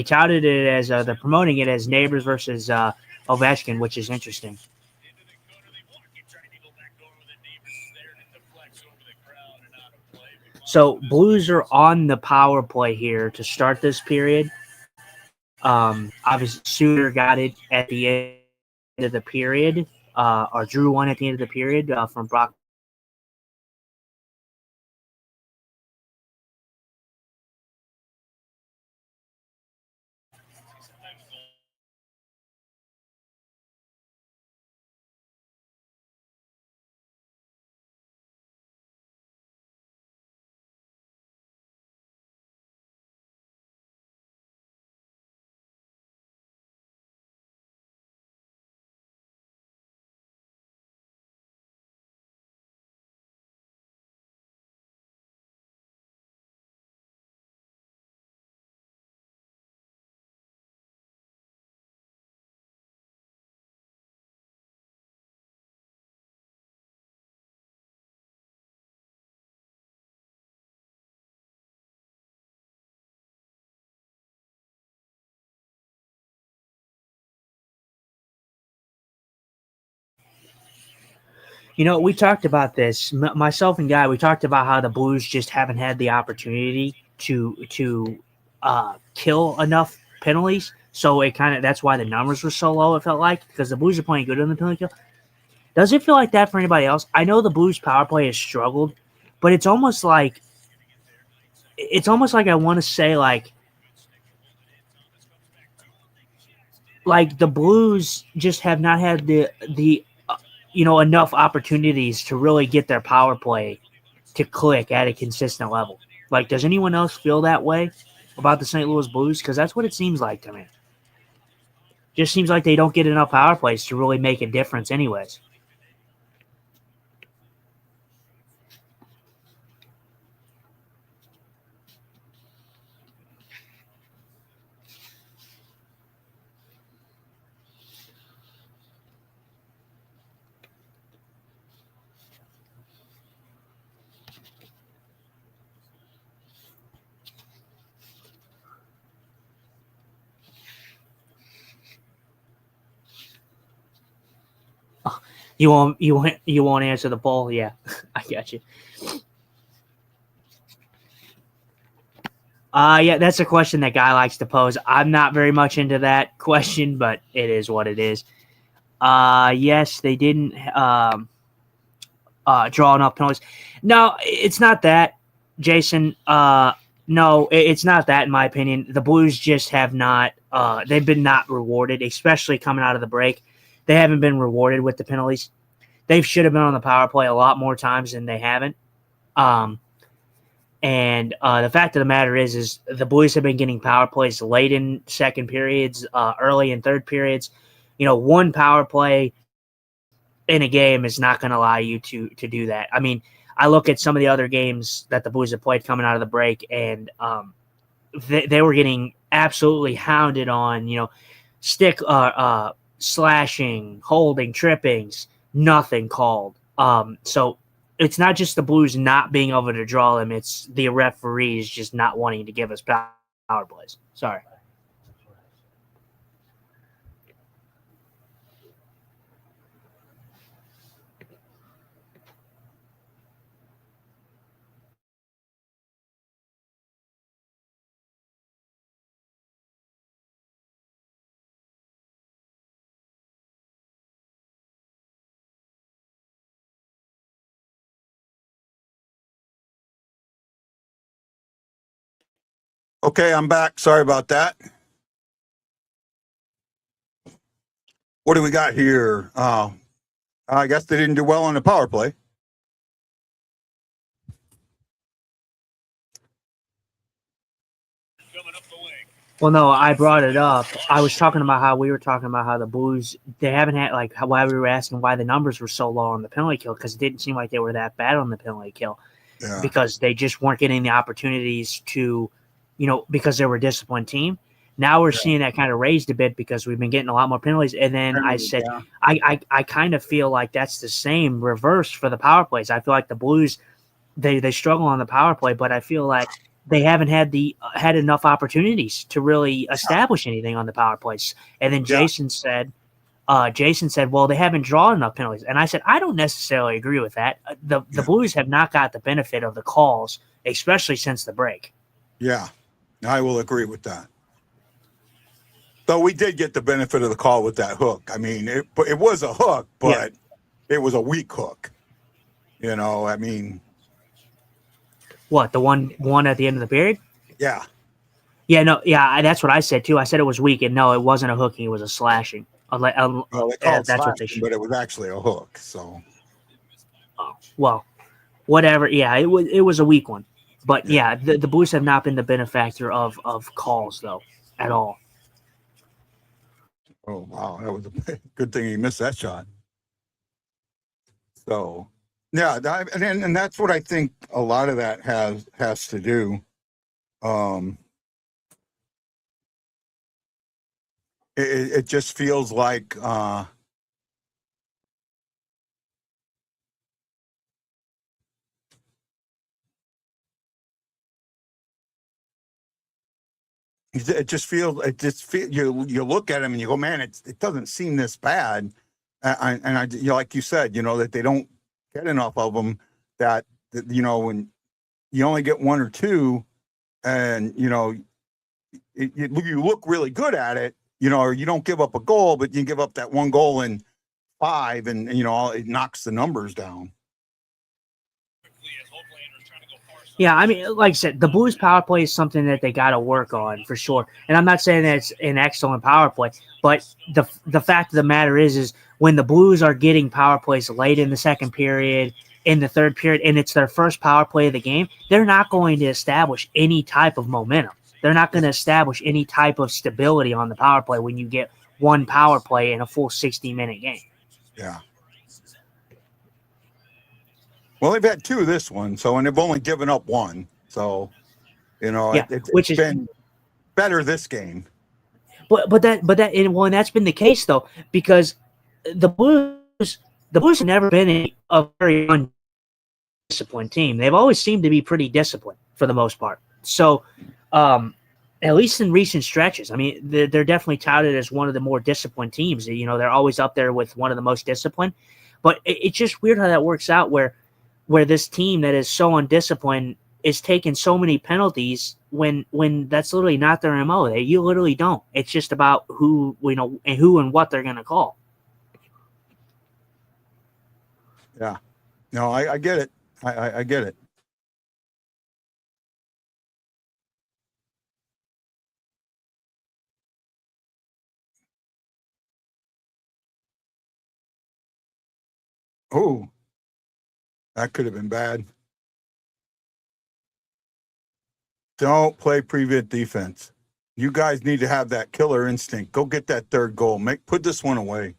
touted it as they're promoting it as neighbors versus Ovechkin, which is interesting. So Blues are on the power play here to start this period. Obviously, Suter got it at the end of the period, or drew one at the end of the period from Brock. We talked about this. Myself and Guy, we talked about how the Blues just haven't had the opportunity to kill enough penalties. So it kind of that's why the numbers were so low. It felt like because the Blues are playing good on the penalty kill. Does it feel like that for anybody else? I know the Blues power play has struggled, but it's almost like I want to say like the Blues just have not had the enough opportunities to really get their power play to click at a consistent level. Like, does anyone else feel that way about the St. Louis Blues? Because that's what it seems like to me. Just seems like they don't get enough power plays to really make a difference, anyways. You won't answer the poll? Yeah, I got you. Yeah, that's a question that Guy likes to pose. I'm not very much into that question, but it is what it is. Yes, they didn't draw enough penalties. No, it's not that, Jason. No, it's not that, in my opinion. The Blues just have not. They've been not rewarded, especially coming out of the break. They haven't been rewarded with the penalties. They should have been on the power play a lot more times than they haven't. And the fact of the matter is the Blues have been getting power plays late in second periods, early in third periods. One power play in a game is not going to allow you to do that. I mean, I look at some of the other games that the Blues have played coming out of the break, and they were getting absolutely hounded on, stick slashing, holding, trippings, nothing called. So it's not just the Blues not being able to draw them; it's the referees just not wanting to give us power plays. Sorry. Okay, I'm back. Sorry about that. What do we got here? I guess they didn't do well on the power play. Well, no, I brought it up. I was talking about how we were talking about how the Blues they haven't had why we were asking why the numbers were so low on the penalty kill because it didn't seem like they were that bad on the penalty kill because they just weren't getting the opportunities to, because they were a disciplined team. Now we're seeing that kind of raised a bit because we've been getting a lot more penalties. And then I said, I kind of feel like that's the same reverse for the power plays. I feel like the Blues they struggle on the power play, but I feel like they haven't had enough opportunities to really establish anything on the power plays. And then Jason said, well, they haven't drawn enough penalties. And I said, I don't necessarily agree with that. The Blues have not got the benefit of the calls, especially since the break. Yeah, I will agree with that. Though we did get the benefit of the call with that hook. I mean, it was a hook, but it was a weak hook. I mean. What, the one at the end of the period? Yeah. Yeah, no, yeah, that's what I said too. I said it was weak, and no, it wasn't a hooking; it was a slashing. They called that's slashing, what they should. but it was actually a hook. So. Oh, well, whatever. Yeah, it was a weak one, but the Blues have not been the benefactor of calls though at all. Oh wow, that was a good thing he missed that shot. So. Yeah, and that's what I think a lot of that has to do. It just feels like you look at him and you go, man, it doesn't seem this bad, and like you said, that they don't getting off of them that when you only get one or two, and you look really good at it, or you don't give up a goal, but you give up that one goal in 5, and it knocks the numbers down. Yeah, I mean, like I said, the Blues power play is something that they got to work on for sure. And I'm not saying that it's an excellent power play, but the fact of the matter is when the Blues are getting power plays late in the second period, in the third period, and it's their first power play of the game, they're not going to establish any type of momentum. They're not going to establish any type of stability on the power play when you get one power play in a full 60-minute game. Yeah. Well, they've had 2 this one, and they've only given up 1. So, it's been better this game. But that's been the case though, because the Blues have never been a very undisciplined team. They've always seemed to be pretty disciplined for the most part. So, at least in recent stretches, I mean, they're definitely touted as one of the more disciplined teams. They're always up there with one of the most disciplined. But it's just weird how that works out, where this team that is so undisciplined is taking so many penalties when that's literally not their MO. You literally don't. It's just about who and what they're going to call. Yeah. No, I get it. I get it. Oh, that could have been bad. Don't play prevent defense. You guys need to have that killer instinct. Go get that third goal. Put this one away.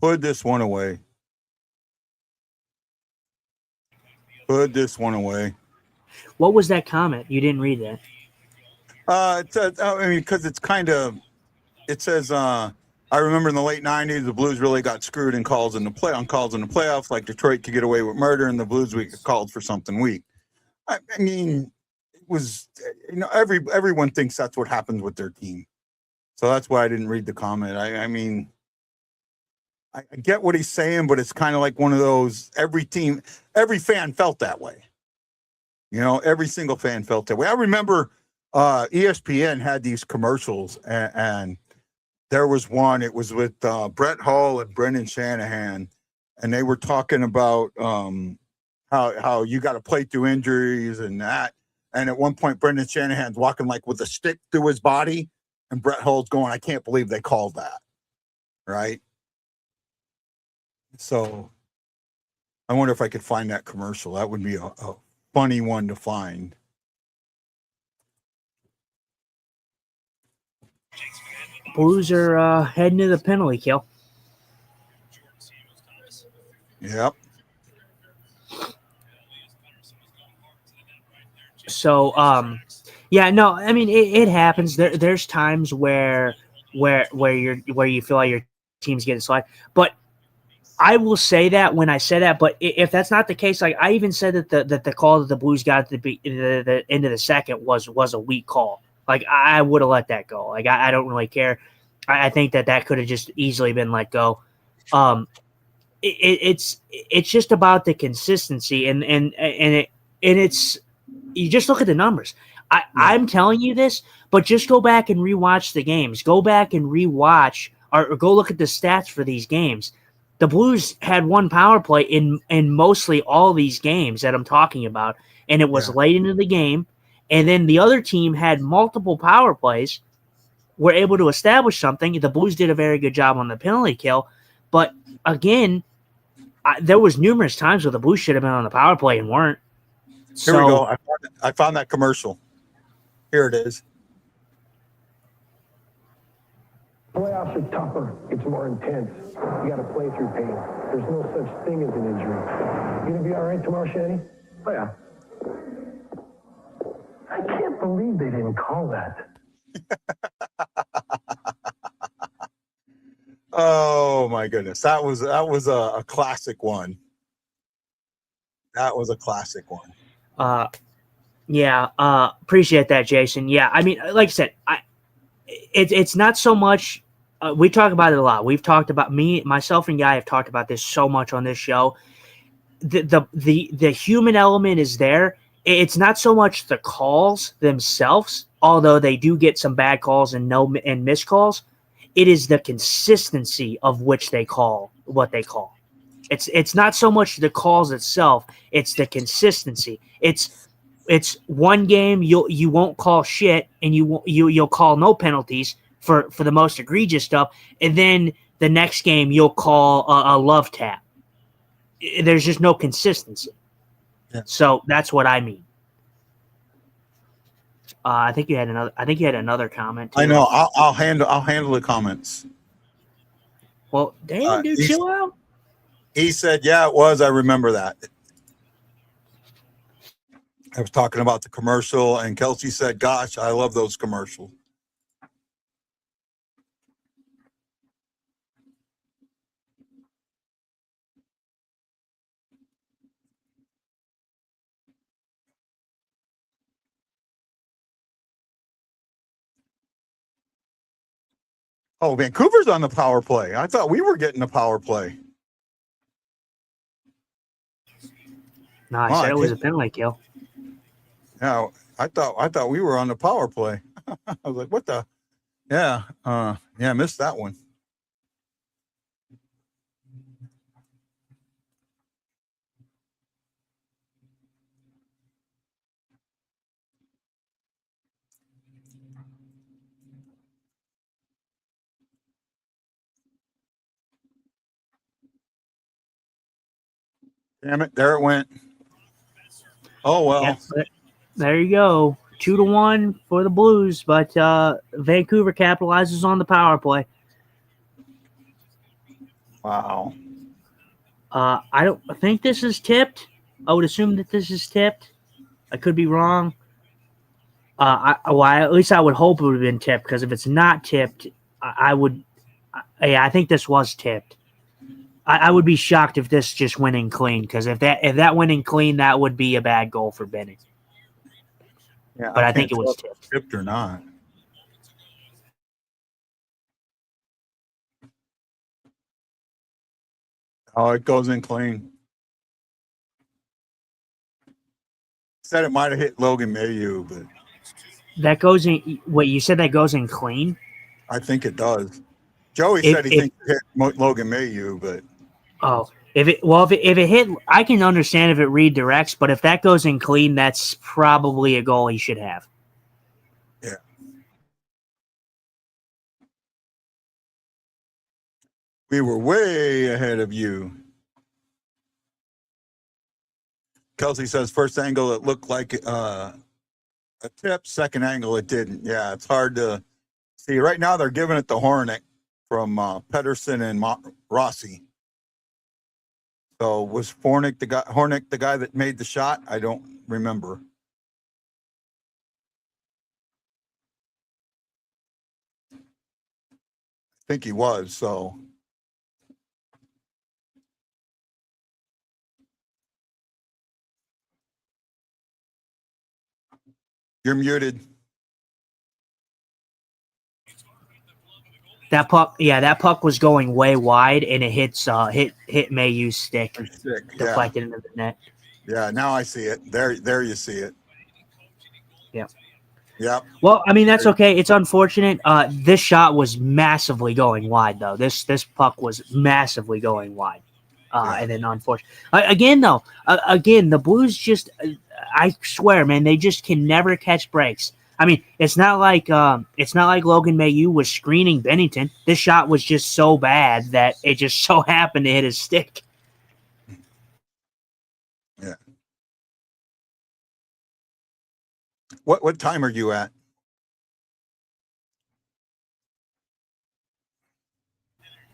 Put this one away. Put this one away. What was that comment? You didn't read that. Because it's kind of, it says, I remember in the late 90s, the Blues really got screwed in calls in the playoffs, like Detroit could get away with murder, and the Blues week called for something weak. I mean, it was, everyone thinks that's what happens with their team. So that's why I didn't read the comment. I mean, I get what he's saying, but it's kind of like one of those, every fan felt that way. Every single fan felt that way. I remember ESPN had these commercials, and there was one, it was with Brett Hull and Brendan Shanahan, and they were talking about how you got to play through injuries and that. And at one point, Brendan Shanahan's walking like with a stick through his body, and Brett Hull's going, I can't believe they called that. Right? So I wonder if I could find that commercial. That would be a funny one to find. Blues are heading to the penalty kill. Yep. So, yeah, no, I mean it happens. There's times where you feel like your team's getting slide, but I will say that when I say that. But if that's not the case, like I even said that the call that the Blues got at the end of the second was a weak call. Like I would have let that go. Like I don't really care. I think that could have just easily been let go. It's just about the consistency and it's you just look at the numbers. I'm telling you this, but just go back and rewatch the games. Go back and rewatch or go look at the stats for these games. The Blues had one power play in mostly all these games that I'm talking about, and it was late into the game. And then the other team had multiple power plays, were able to establish something. The Blues did a very good job on the penalty kill. But again, there was numerous times where the Blues should have been on the power play and weren't. Here we go. I found that commercial. Here it is. Playoffs are tougher. It's more intense. You got to play through pain. There's no such thing as an injury. You gonna be all right tomorrow, Shanny? Oh yeah. I can't believe they didn't call that. Oh my goodness, that was a classic one. That was a classic one. Appreciate that, Jason. Yeah, I mean, like I said, it's not so much. We talk about it a lot. We've talked about myself and Guy have talked about this so much on this show. the human element is there. It's not so much the calls themselves, although they do get some bad calls and missed calls. It is the consistency of which they call what they call. It's not so much the calls itself; it's the consistency. It's one game you won't call shit, and you'll call no penalties for the most egregious stuff, and then the next game you'll call a love tap. There's just no consistency. Yeah. So that's what I mean. I think you had another comment. Too. I know. I'll handle the comments. Well, damn, dude, chill out. He said, "Yeah, it was. I remember that." I was talking about the commercial, and Kelsey said, "Gosh, I love those commercials." Oh, Vancouver's on the power play. I thought we were getting the power play. No, I said it was a penalty kill. Yeah, I thought we were on the power play. I was like, "What the?" Yeah, I missed that one. Damn it! There it went. Oh well. Yeah, there you go. 2-1 for the Blues, but Vancouver capitalizes on the power play. Wow. I don't think this is tipped. I would assume that this is tipped. I could be wrong. At least I would hope it would have been tipped, because if it's not tipped, I would. Yeah, I think this was tipped. I would be shocked if this just went in clean, because if that went in clean, that would be a bad goal for Bennett. Yeah, But I think it was tipped or not. Oh, it goes in clean. Said it might have hit Logan Mayu, but that goes in. Wait, you said that goes in clean? I think it does. Joey said he thinks it hit Logan Mayu, but if it hit, I can understand if it redirects, but if that goes in clean, that's probably a goal he should have. Yeah. We were way ahead of you. Kelsey says first angle it looked like a tip, second angle it didn't. Yeah, it's hard to see. Right now they're giving it to Hornick from Pedersen and Rossi. So was Hornick the guy that made the shot? I don't remember. I think he was, so. You're muted. That puck was going way wide, and it hit Mayu's stick, deflected into the net. Yeah, now I see it. There you see it. Yeah. Yeah. Well, I mean, that's okay. It's unfortunate. This shot was massively going wide, though. This puck was massively going wide. And then unfortunately, again, the Blues just, I swear, man, they just can never catch breaks. I mean, it's not like Logan Mayu was screening Bennington. This shot was just so bad that it just so happened to hit his stick. Yeah. What time are you at?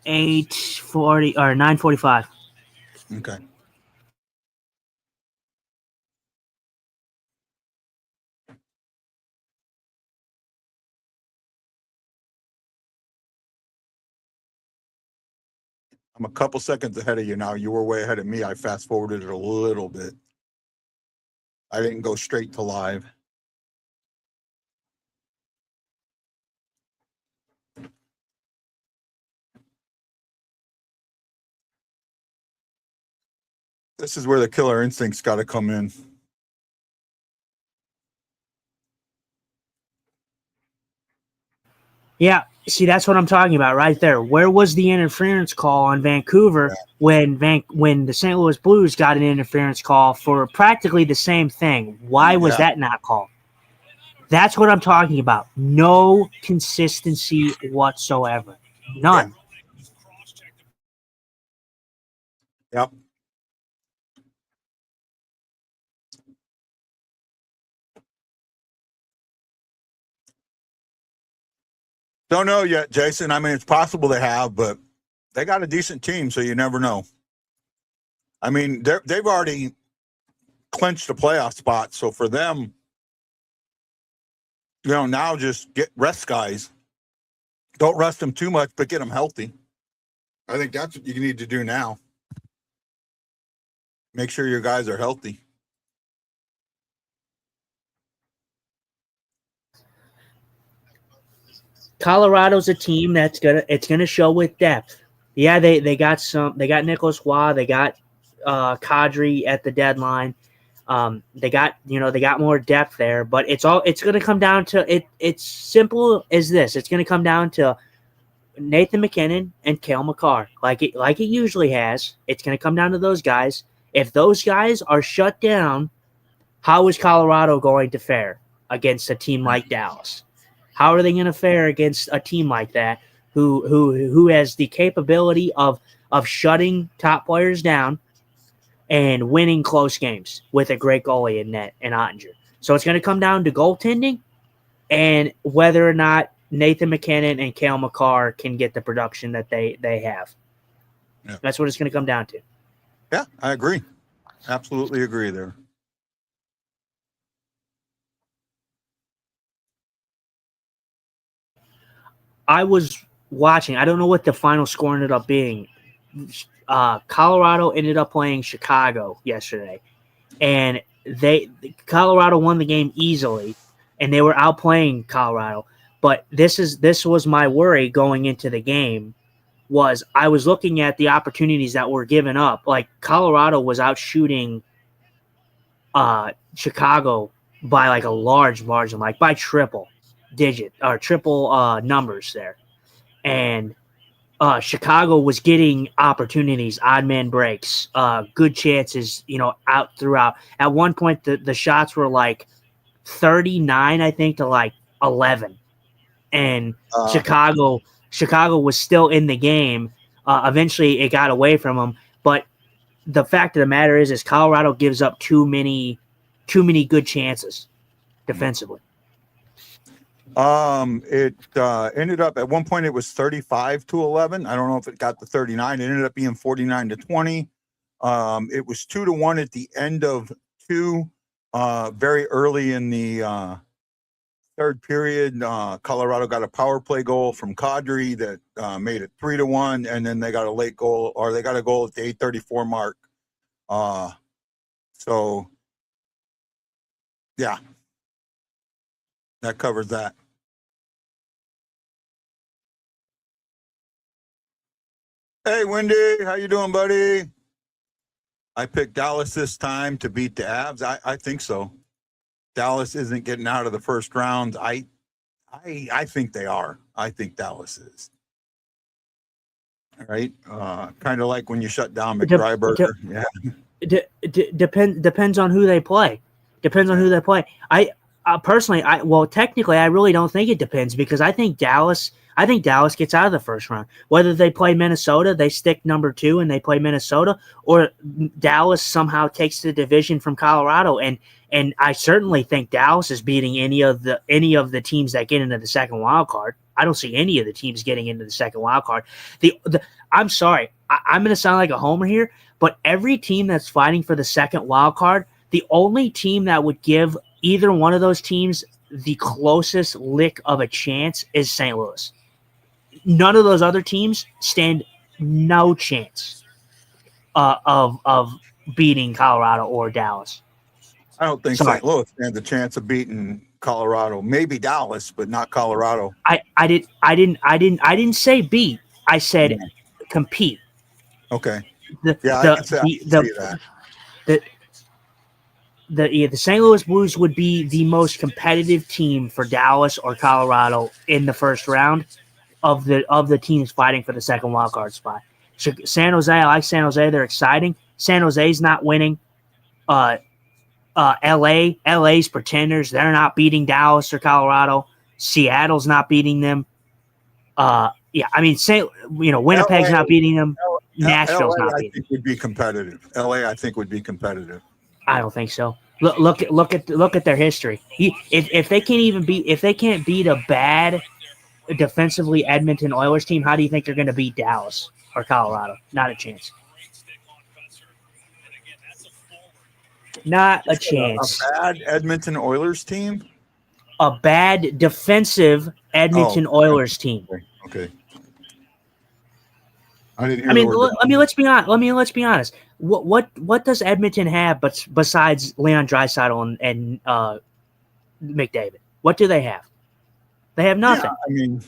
8:40 or 9:45. Okay. I'm a couple seconds ahead of you now. You were way ahead of me. I fast forwarded it a little bit. I didn't go straight to live. This is where the killer instinct's got to come in. Yeah, see, that's what I'm talking about right there. Where was the interference call on Vancouver when the St. Louis Blues got an interference call for practically the same thing? Why was that not called? That's what I'm talking about. No consistency whatsoever. None. Yep. Don't know yet, Jason. I mean, it's possible they have, but they got a decent team, so you never know. I mean, they've already clinched a playoff spot, so for them, now just rest guys. Don't rest them too much, but get them healthy. I think that's what you need to do now. Make sure your guys are healthy. Colorado's a team that's gonna show with depth. Yeah, they got Nicholas Waugh, they got Kadri at the deadline. They got more depth there, but it's gonna come down to it. It's simple as this. It's gonna come down to Nathan McKinnon and Cale Makar, like it usually has. It's gonna come down to those guys. If those guys are shut down, how is Colorado going to fare against a team like Dallas? How are they going to fare against a team like that who has the capability of shutting top players down and winning close games with a great goalie in net and Ottinger? So it's going to come down to goaltending and whether or not Nathan McKinnon and Cale Makar can get the production that they have. Yeah. That's what it's going to come down to. Yeah, I agree. Absolutely agree there. I was watching. I don't know what the final score ended up being. Colorado ended up playing Chicago yesterday, and Colorado won the game easily, and they were outplaying Colorado. But this was my worry going into the game. Was I was looking at the opportunities that were given up. Like Colorado was out shooting Chicago by like a large margin, like by triple numbers there. And Chicago was getting opportunities, odd man breaks, good chances, out throughout. At one point, the shots were like 39, I think, to like 11. And Chicago was still in the game. Eventually, it got away from them. But the fact of the matter is Colorado gives up too many good chances defensively. It ended up at one point it was 35-11. I don't know if it got to 39. It ended up being 49-20. It was 2-1 at the end of two. Very early in the third period, Colorado got a power play goal from Kadri that made it 3-1, and then they got a late goal, or they got a goal at the 8:34 mark. So yeah, that covers that. Hey, Wendy, how you doing, buddy? I picked Dallas this time to beat the Avs. I think so. Dallas isn't getting out of the first round. I think they are. I think Dallas is. All right. Kind of like when you shut down McDryburger. Depends on who they play. Depends on who they play. I personally, technically, I really don't think it depends because I think Dallas gets out of the first round. Whether they play Minnesota, they stick number 2 and they play Minnesota, or Dallas somehow takes the division from Colorado. And I certainly think Dallas is beating any of the teams that get into the second wild card. I don't see any of the teams getting into the second wild card. I'm sorry, I'm going to sound like a homer here, but every team that's fighting for the second wild card, the only team that would give either one of those teams the closest lick of a chance is St. Louis. None of those other teams stand no chance of beating Colorado or Dallas. I don't think St. Louis stands a chance of beating Colorado. Maybe Dallas, but not Colorado. I didn't say beat. I said compete. Okay. I can see that. the the St. Louis Blues would be the most competitive team for Dallas or Colorado in the first round of the teams fighting for the second wild card spot. San Jose, I like San Jose. They're exciting. San Jose's not winning. LA's pretenders. They're not beating Dallas or Colorado. Seattle's not beating them. Yeah, I mean, Winnipeg's not beating them. Nashville's LA, not I beating them. think would be competitive. LA, I think would be competitive. I don't think so. Look at their history. If they can't beat a bad defensively Edmonton Oilers team, how do you think they're going to beat Dallas or Colorado? Not a chance. Not a chance. A bad Edmonton Oilers team? A bad defensive Edmonton Oilers team. Okay. I didn't hear. I mean, let's be honest. What does Edmonton have besides Leon Draisaitl and McDavid? What do they have? They have nothing. Yeah, I mean,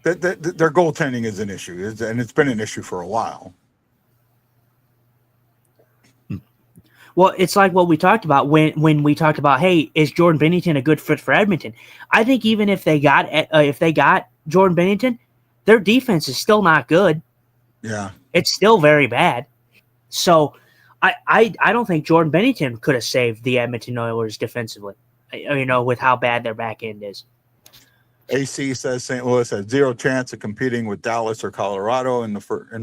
their goaltending is an issue, and it's been an issue for a while. Well, it's like what we talked about when we talked about, hey, is Jordan Binnington a good fit for Edmonton? I think even if they got Jordan Binnington, their defense is still not good. Yeah, it's still very bad. So I don't think Jordan Binnington could have saved the Edmonton Oilers defensively. With how bad their back end is. AC says St. Louis has zero chance of competing with Dallas or Colorado in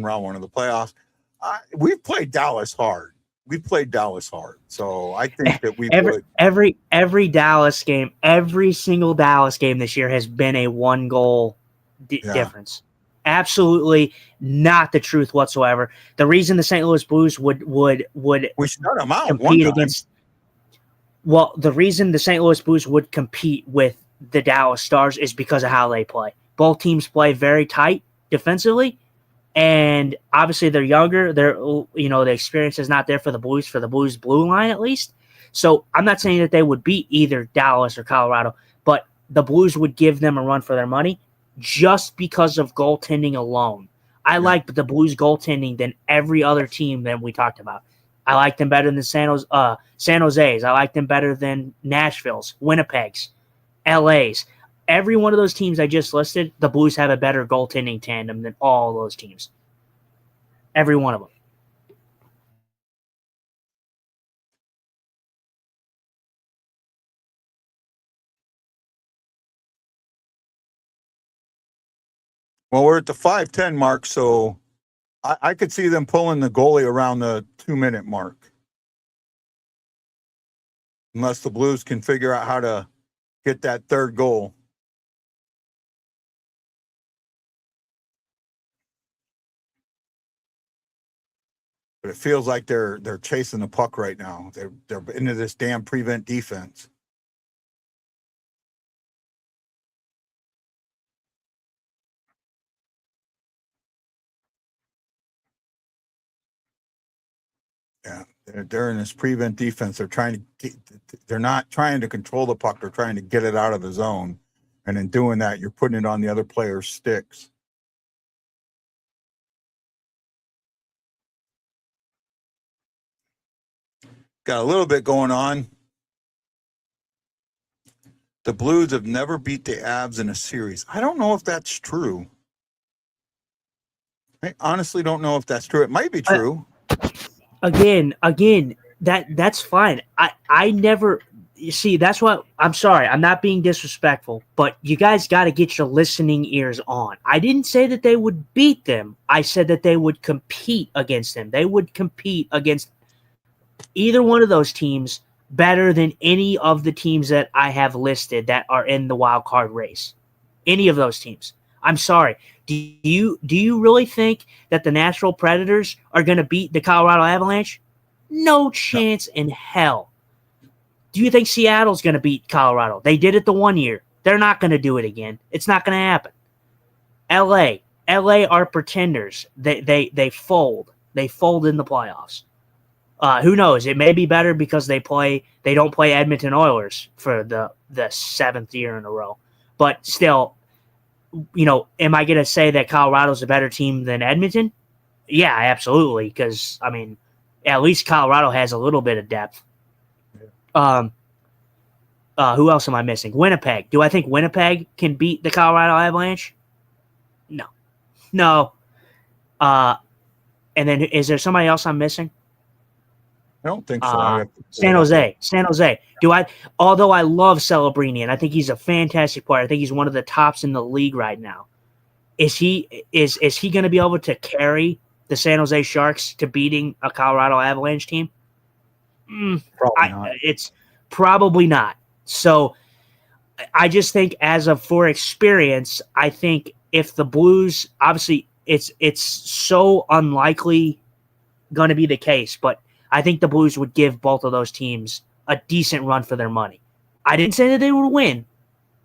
round one of the playoffs. We've played Dallas hard. So I think that every Dallas game, every single Dallas game this year has been a 1-goal difference. Absolutely not the truth whatsoever. The reason the St. Louis Blues would shut them out compete against. Well, the reason the St. Louis Blues would compete with the Dallas Stars is because of how they play. Both teams play very tight defensively, and obviously they're younger. The experience is not there for the Blues blue line at least. So I'm not saying that they would beat either Dallas or Colorado, but the Blues would give them a run for their money just because of goaltending alone. I like the Blues goaltending than every other team that we talked about. I like them better than San Jose's. I like them better than Nashville's, Winnipeg's, LA's. Every one of those teams I just listed, the Blues have a better goaltending tandem than all those teams. Every one of them. Well, we're at the 5:10 mark, so I could see them pulling the goalie around the 2-minute mark. Unless the Blues can figure out how to get that third goal. But it feels like they're chasing the puck right now. They're into this damn prevent defense. Yeah, they're in this prevent defense. They're not trying to control the puck. They're trying to get it out of the zone. And in doing that, you're putting it on the other player's sticks. Got a little bit going on. The Blues have never beat the Avs in a series. I don't know if that's true. I honestly don't know if that's true. It might be true. Again, that's fine. I never, you see, that's what, I'm sorry, I'm not being disrespectful, but you guys got to get your listening ears on. I didn't say that they would beat them. I said that they would compete against them. They would compete against either one of those teams better than any of the teams that I have listed that are in the wild card race. Any of those teams. I'm sorry. Do you really think that the Nashville Predators are going to beat the Colorado Avalanche? No chance in hell. Do you think Seattle's going to beat Colorado? They did it the one year. They're not going to do it again. It's not going to happen. LA are pretenders. They fold. They fold in the playoffs. Who knows? It may be better because they don't play Edmonton Oilers for the 7th year in a row. But still, am I going to say that Colorado's a better team than Edmonton? Yeah, absolutely. Because, I mean, At least Colorado has a little bit of depth. Who else am I missing? Winnipeg. Do I think Winnipeg can beat the Colorado Avalanche? No. And then is there somebody else I'm missing? I don't think so. San Jose. Although I love Celebrini and I think he's a fantastic player. I think he's one of the tops in the league right now. Is he going to be able to carry the San Jose Sharks to beating a Colorado Avalanche team? Probably not. It's probably not. So I just think for experience, I think if the Blues, obviously it's so unlikely going to be the case, but I think the Blues would give both of those teams a decent run for their money. I didn't say that they would win.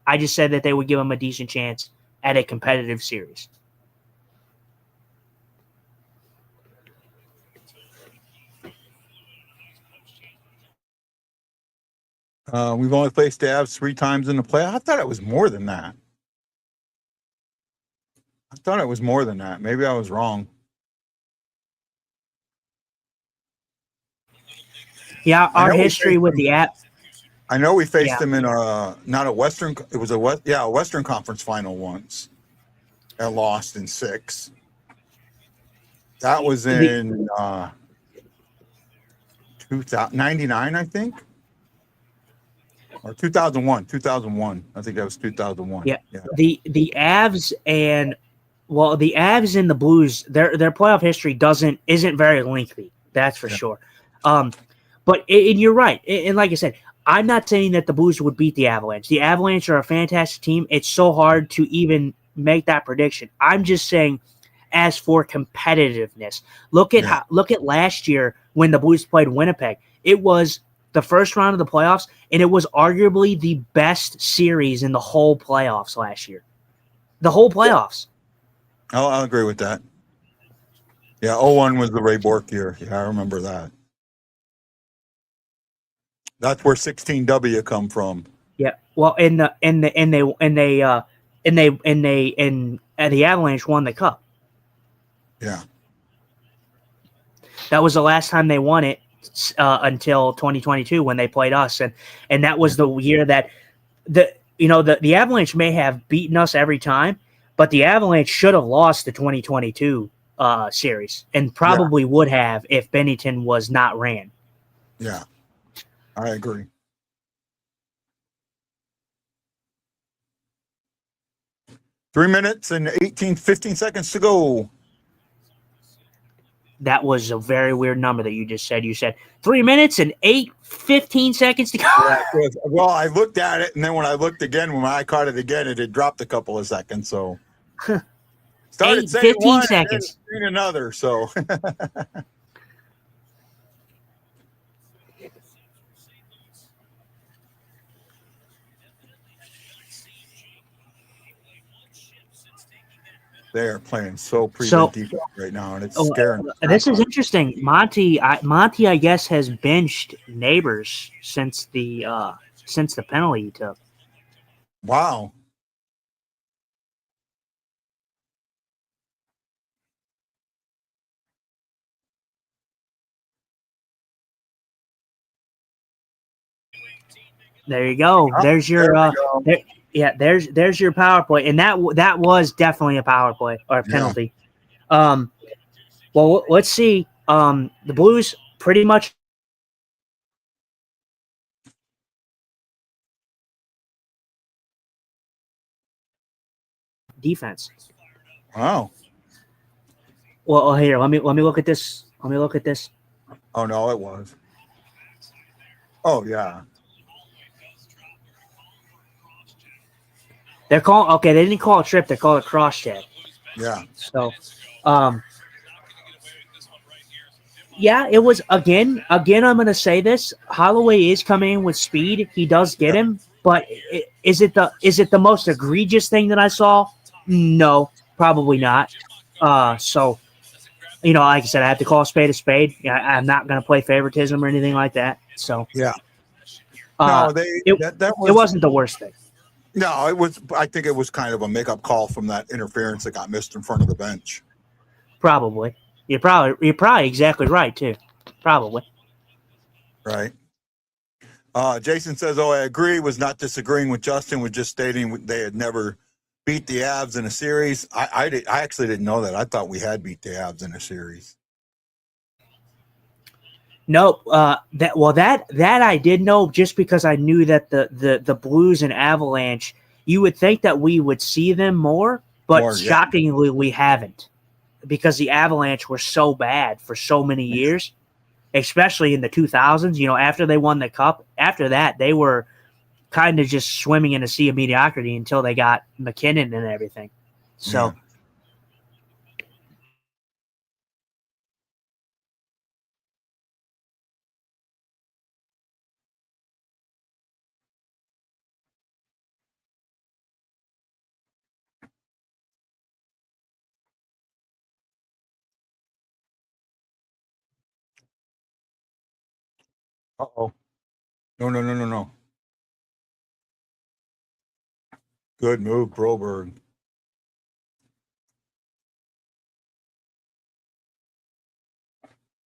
I just said that they would give them a decent chance at a competitive series. We've only faced the Avs 3 times in the playoffs. I thought it was more than that. Maybe I was wrong. Yeah, our history with the Avs. I know we faced them in not a Western. It was a Western Conference final once, and lost in 6. That was in 1999, I think, or 2001. 2001. I think that was 2001. Yeah. The Avs and the Avs and the Blues, their playoff history isn't very lengthy. That's for sure. But you're right. And like I said, I'm not saying that the Blues would beat the Avalanche. The Avalanche are a fantastic team. It's so hard to even make that prediction. I'm just saying, as for competitiveness, look at last year when the Blues played Winnipeg. It was the first round of the playoffs, and it was arguably the best series in the whole playoffs last year. The whole playoffs. I'll agree with that. Yeah, 0-1 was the Ray Bourque year. Yeah, I remember that. That's where 16W come from. Yeah. Well, and the Avalanche won the cup. Yeah. That was the last time they won it until 2022 when they played us, and that was the year that the Avalanche may have beaten us every time, but the Avalanche should have lost the 2022 series and probably would have if Bennington was not ran. Yeah. I agree. Three minutes and 15 seconds to go. That was a very weird number that you just said. You said 3 minutes and 15 seconds to go. Yeah, well, I looked at it, and then when I looked again, when I caught it again, it had dropped a couple of seconds. So started saying 15 one seconds. and then another. So they are playing so prevent defense right now, and it's scaring. This is interesting. Monty, I guess, has benched Neighbors since the penalty he took. Wow. There you go. There's your there's your power play, and that was definitely a power play or a penalty. Yeah. Well, let's see. The Blues pretty much defense. Wow. Well, here, let me look at this. Let me look at this. Oh no, it was. Oh yeah. They didn't call a trip, they called a cross check. Yeah. So yeah, it was again, I'm gonna say this. Holloway is coming in with speed. He does get him, but is it the most egregious thing that I saw? No, probably not. So like I said, I have to call a spade a spade. I'm not gonna play favoritism or anything like that. So yeah. No, it wasn't the worst thing. No, it was. I think it was kind of a make-up call from that interference that got missed in front of the bench. Probably. You're probably exactly right too. Probably. Right. Jason says, "Oh, I agree. Was not disagreeing with Justin. Was just stating they had never beat the Avs in a series. I actually didn't know that. I thought we had beat the Avs in a series. No, that I did know just because I knew that the Blues and Avalanche, you would think that we would see them more, but More, yeah. shockingly we haven't, because the Avalanche were so bad for so many years, especially in the 2000s. You know, after they won the Cup, after that they were kind of just swimming in a sea of mediocrity until they got McKinnon and everything. So. Yeah. Uh-oh. No. Good move, Broberg.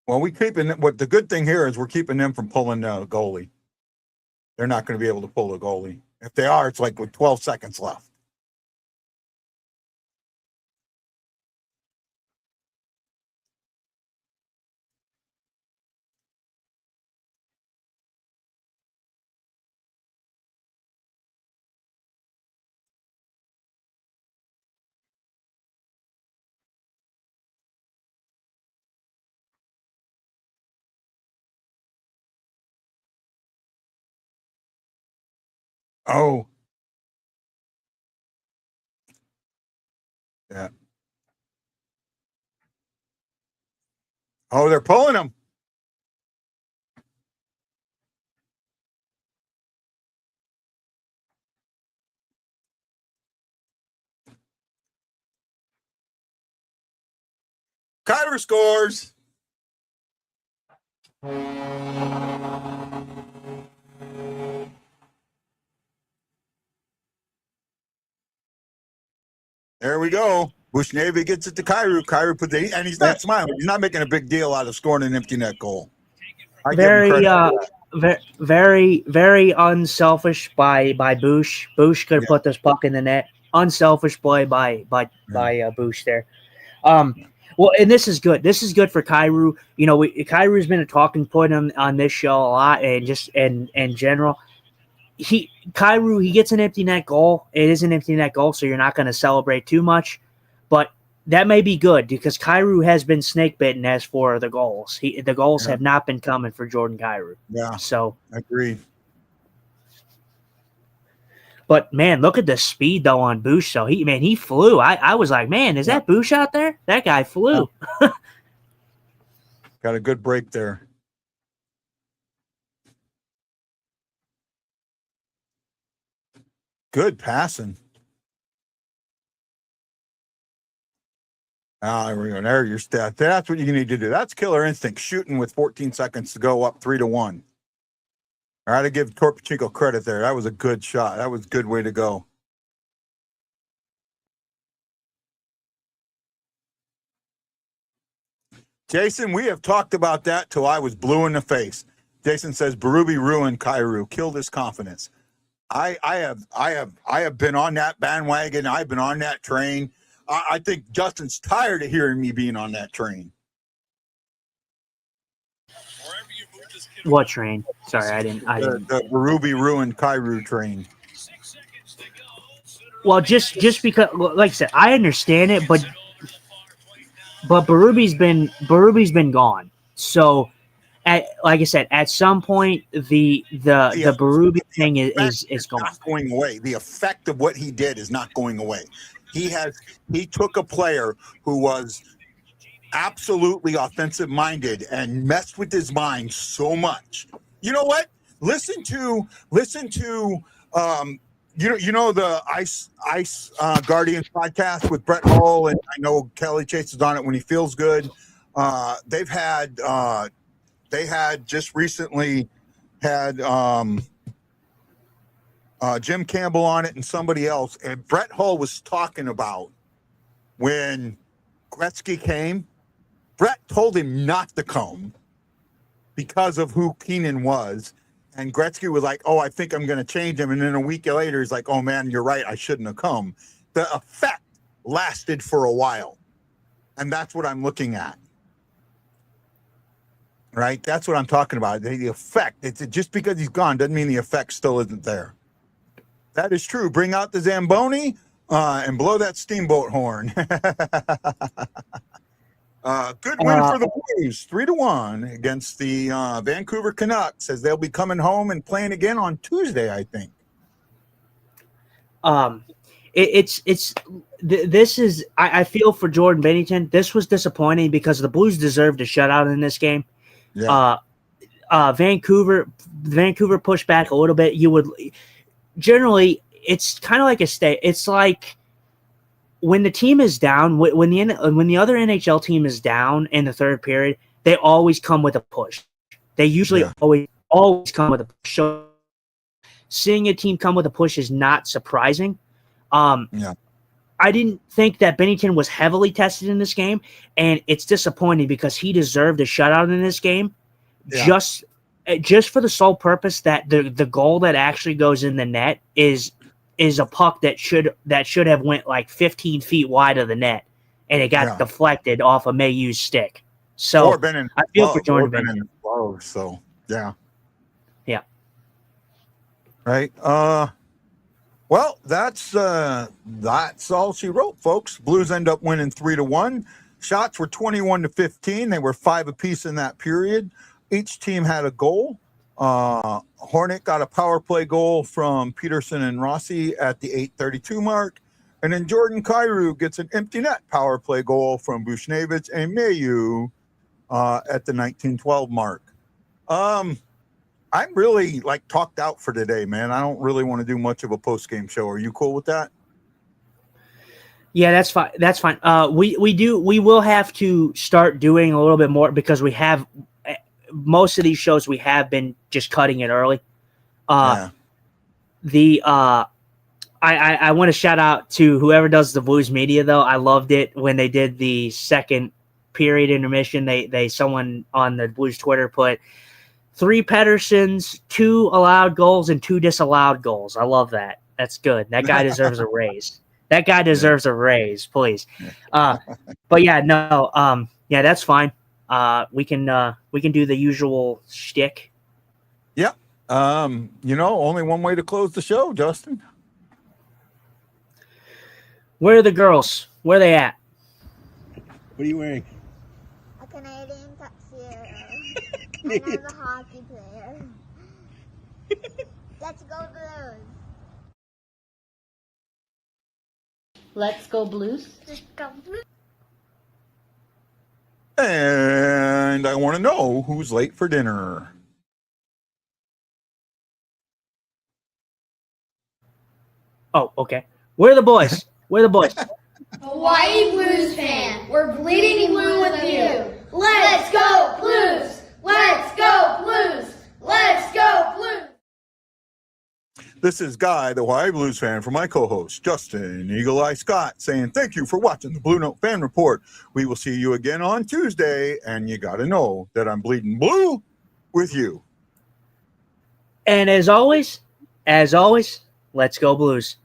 Well, what the good thing here is we're keeping them from pulling the goalie. They're not going to be able to pull the goalie. If they are, it's like with 12 seconds left. Oh. Yeah. Oh, they're pulling him. Kyler scores. There we go. Bush Navy gets it to Kyrou. Kyrou puts it, and he's not smiling. He's not making a big deal out of scoring an empty net goal. I give him credit. Very unselfish by Bush. Bush could have put this puck in the net. Unselfish play by Bush there. Well, and this is good. This is good for Kyrou. You know, Kyrou's been a talking point on this show a lot, and just in general. Kyrou, he gets an empty net goal. It is an empty net goal, so you're not going to celebrate too much. But that may be good because Kyrou has been snake bitten as for the goals. The goals have not been coming for Jordan Kyrou. Yeah. So agreed. But man, look at the speed though on Bush. So he flew. I was like, man, is that Bush out there? That guy flew. Got a good break there. Good passing. There we go. There your stat. That's what you need to do. That's killer instinct. Shooting with 14 seconds to go, up 3-1. All right, I give Torpachico credit there. That was a good shot. That was a good way to go. Jason, we have talked about that till I was blue in the face. Jason says Berube ruined Kyrou, killed his confidence. I have been on that bandwagon. I've been on that train. I think Justin's tired of hearing me being on that train. What train? Sorry, I didn't. The Berube ruined Kyrou train. Well, just because, like I said, I understand it, but Berube's been gone. So, like I said, at some point the Berube thing is gone. Not going away. The effect of what he did is not going away. He took a player who was absolutely offensive minded and messed with his mind so much. You know what? Listen to you know the Ice Guardians podcast with Brett Hull, and I know Kelly chases on it when he feels good. They had just recently had Jim Campbell on it and somebody else, and Brett Hull was talking about when Gretzky came. Brett told him not to come, because of who Keenan was. And Gretzky was like, oh, I think I'm going to change him. And then a week later, he's like, oh, man, you're right. I shouldn't have come. The effect lasted for a while. And that's what I'm looking at. Right? That's what I'm talking about. The effect. It's just because he's gone doesn't mean the effect still isn't there. That is true. Bring out the Zamboni and blow that steamboat horn. Good win for the Blues, 3-1 against the Vancouver Canucks, as they'll be coming home and playing again on Tuesday, I think. This is I feel for Jordan Binnington. This was disappointing because the Blues deserved a shutout in this game. Yeah. Vancouver pushed back a little bit. You would generally, it's kind of like a stay. It's like when the team is down, when the other NHL team is down in the third period, they always come with a push. They usually always come with a push. So seeing a team come with a push is not surprising. I didn't think that Binnington was heavily tested in this game, and it's disappointing because he deserved a shutout in this game, just for the sole purpose that the goal that actually goes in the net is a puck that should have went like 15 feet wide of the net, and it got deflected off of Mayhew's stick. So I feel for Jordan Binnington. So yeah. Right. Well, that's all she wrote, folks. Blues end up winning 3-1. Shots were 21-15. They were 5 apiece in that period. Each team had a goal. Hornet got a power play goal from Peterson and Rossi at the 8:32 mark. And then Jordan Kyrou gets an empty net power play goal from Buchnevich and Mayhew at the 19:12 mark. I'm really talked out for today, man. I don't really want to do much of a post-game show. Are you cool with that? Yeah, that's fine. That's fine. We will have to start doing a little bit more because we have most of these shows we have been just cutting it early. I want to shout out to whoever does the Blues media though. I loved it when they did the second period intermission. Someone on the Blues Twitter put 3 Pedersons, 2 allowed goals, and 2 disallowed goals. I love that. That's good. That guy deserves a raise. That guy deserves a raise, please. But yeah, no, that's fine. We can do the usual shtick. Yep. Only one way to close the show, Justin. Where are the girls? Where are they at? What are you wearing? A Canadian tuxedo. And I'm a hockey player. Let's go Blues. Let's go Blues. Let's go Blues. And I want to know who's late for dinner. Oh, okay. Where are the boys? Where are the boys? Hawaii Blues fan, we're bleeding blue with you. Let's go Blues! Let's go Blues! Let's go Blues! This is Guy, the Hawaii Blues fan, for my co-host, Justin Eagle Eye Scott, saying thank you for watching the Blue Note Fan Report. We will see you again on Tuesday, and you got to know that I'm bleeding blue with you. And as always, let's go Blues.